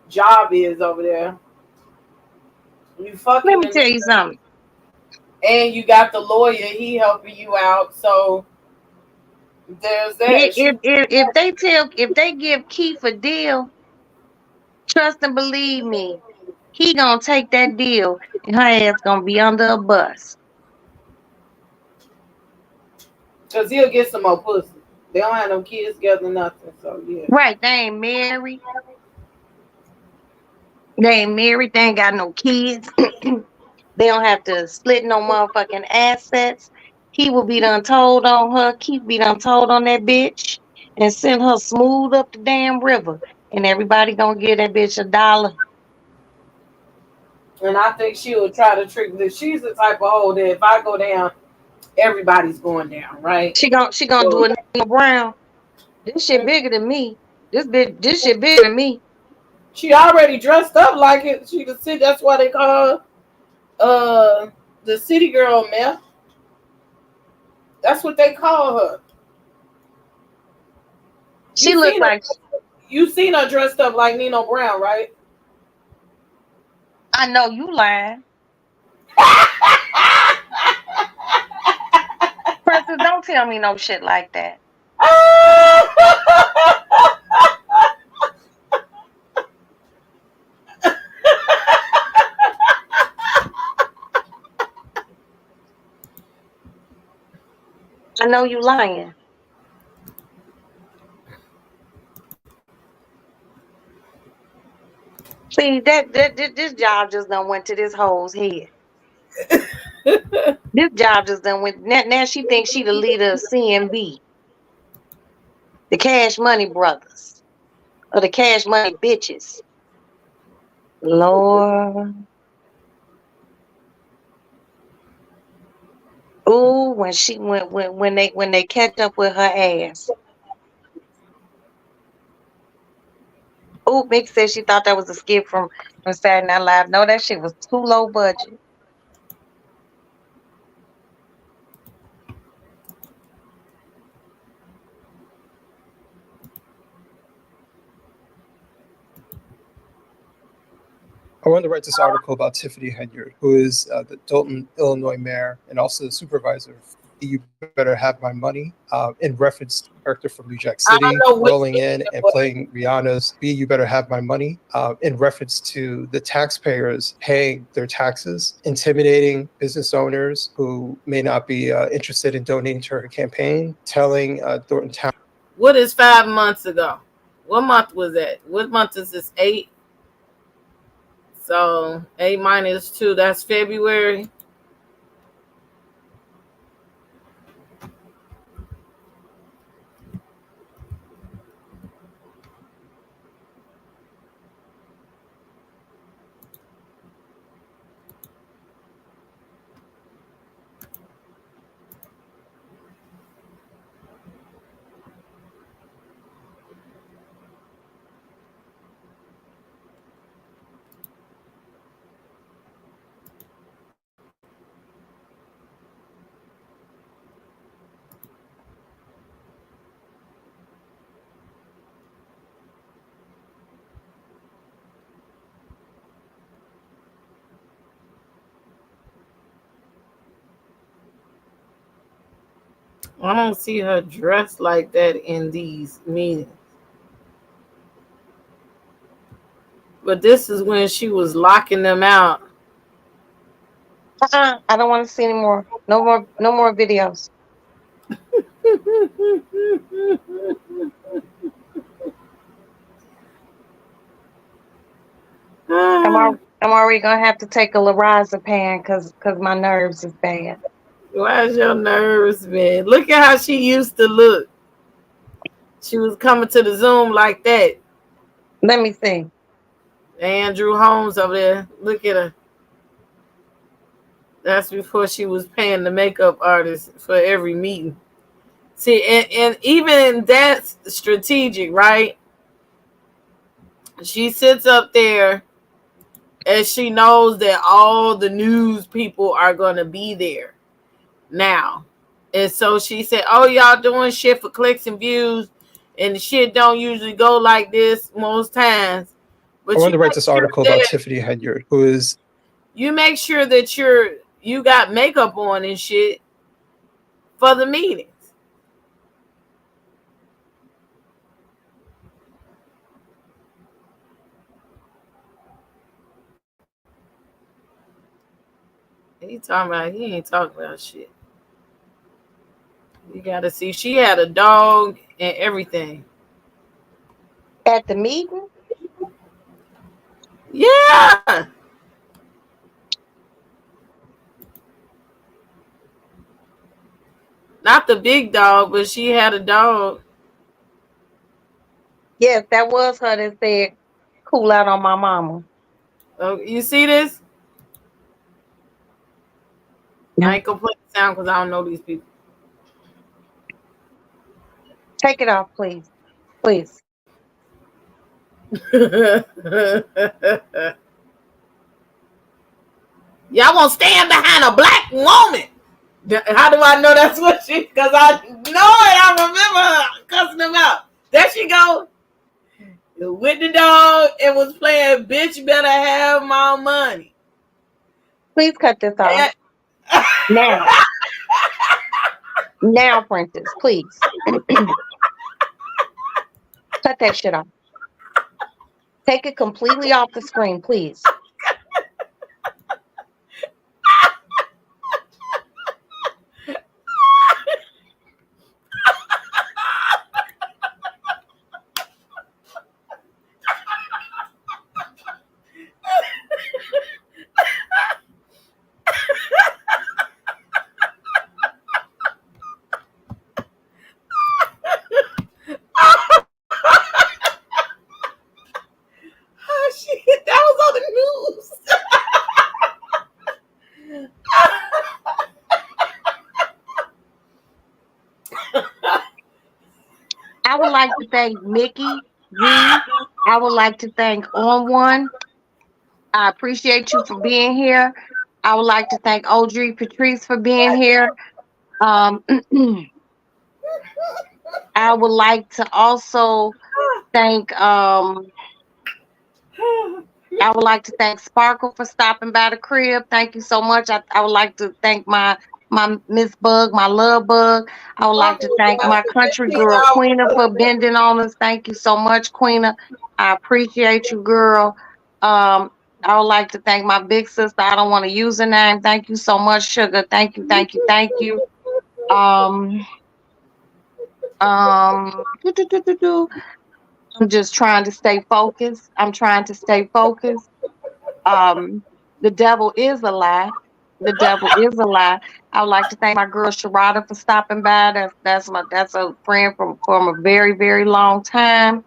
job is over there. You fucking.
Let me tell you something.
And you got the lawyer. He helping you out. So there's that.
If they give Keith a deal, trust and believe me, he gonna take that deal and her ass gonna be under a bus.
Cause he'll get some more pussy. They don't have no kids together, nothing. So yeah.
Right, they ain't married. They ain't got no kids. They don't have to split no motherfucking assets. He will be done told on her. Keith be done told on that bitch and send her smooth up the damn river. And everybody gonna give that bitch $1.
And I think she will try to trick this. She's the type of hoe that if I go down, everybody's going down, right?
She gonna do a Nino Brown. This shit bigger than me. This shit bigger than me.
She already dressed up like it. She the city. That's why they call her the city girl, man. That's what they call her.
She look like
you seen her dressed up like Nino Brown, right?
I know you lying. Princess, don't tell me no shit like that. I know you lying. See, this job just done went to this hoe's head. This job just done went. Now she thinks she the leader of CMB. The Cash Money Brothers. Or the Cash Money Bitches. Lord. Ooh, when they catch up with her ass. Ooh, Mick said she thought that was a skit from Saturday Night Live. No, that shit was too low budget.
I wanted to write this article about Tiffany Henyard, who is the Dalton, Illinois mayor and also the supervisor of You Better Have My Money, in reference to the character from New Jack City, rolling in and playing Rihanna's Be You Better Have My Money, in reference to the taxpayers paying their taxes, intimidating business owners who may not be interested in donating to her campaign, telling Thornton Town.
What is 5 months ago? What month was that? What month is this? 8? So 8 minus 2, that's February. I don't see her dressed like that in these meetings. But this is when she was locking them out.
I don't want to see any more. No more videos. I'm already gonna have to take a lorazepam because my nerves is bad.
Why's your nerves, man? Look at how she used to look. She was coming to the Zoom like that.
Let me see.
Andrew Holmes over there. Look at her. That's before she was paying the makeup artist for every meeting. See, and even that's strategic, right? She sits up there and she knows that all the news people are going to be there now. And so she said, oh, y'all doing shit for clicks and views, and the shit don't usually go like this most times. But
I wanted to write this article about
that
Tiffany Henyard, who is
you make sure that you got makeup on and shit for the meetings. He ain't talking about shit. You gotta see, she had a dog and everything.
At the meeting?
Yeah. Not the big dog, but she had a dog.
Yes, that was her that said, cool out on my mama.
Oh, you see this? I ain't gonna play the sound because I don't know these people.
Take it off, please. Please.
Y'all won't stand behind a black woman. How do I know that's what she? Because I know it. I remember her cussing them out. There she go. With the dog, it was playing Bitch Better Have My Money.
Please cut this off. Now. Now, Princess, please. Cut that shit off. Take it completely off the screen, please.
That was on the news.
I would like to thank Mickey G. I would like to thank On One. I appreciate you for being here. I would like to thank Audrey Patrice for being here. I would like to also thank I would like to thank Sparkle for stopping by the crib. Thank you so much. I would like to thank my Miss Bug, my love bug. I would like to thank my country girl, Queena, for bending on us. Thank you so much, Queena. I appreciate you, girl. I would like to thank my big sister. I don't want to use her name. Thank you so much, Sugar. Thank you, thank you, thank you. I'm just trying to stay focused. I'm trying to stay focused. The devil is a lie. The devil is a lie. I would like to thank my girl Sharada for stopping by. That's a friend from a very, very long time.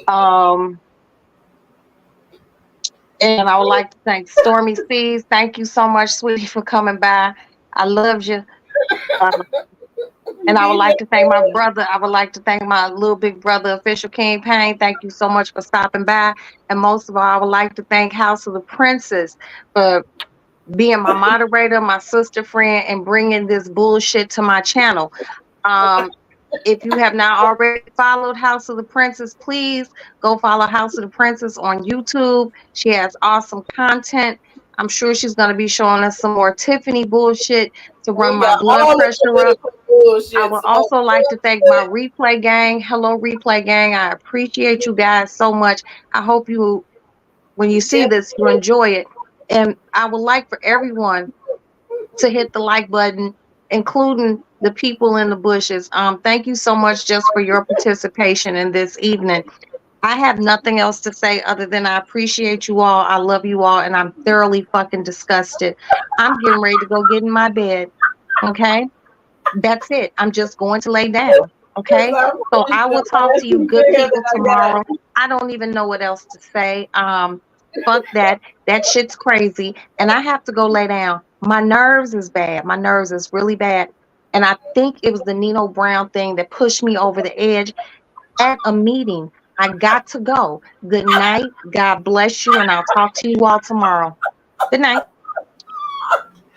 And I would like to thank Stormy Seas. Thank you so much, sweetie, for coming by. I love you. And I would like to thank my brother. I would like to thank my little big brother, Official King Payne. Thank you so much for stopping by. And most of all, I would like to thank House of the Princess for being my moderator, my sister friend, and bringing this bullshit to my channel. If you have not already followed House of the Princess, please go follow House of the Princess on YouTube. She has awesome content. I'm sure she's going to be showing us some more Tiffany bullshit to run my blood pressure up. I would also like to thank my replay gang. Hello, replay gang. I appreciate you guys so much. I hope you, when you see this, you enjoy it. And I would like for everyone to hit the like button, including the people in the bushes. Thank you so much just for your participation in this evening. I have nothing else to say other than I appreciate you all. I love you all, and I'm thoroughly fucking disgusted. I'm getting ready to go get in my bed. Okay? That's it. I'm just going to lay down. Okay? So I will talk to you good people tomorrow. I don't even know what else to say. Fuck that. That shit's crazy. And I have to go lay down. My nerves is bad. My nerves is really bad. And I think it was the Nino Brown thing that pushed me over the edge at a meeting.
I got to go. Good night. God bless you, and I'll talk to you all tomorrow. Good night.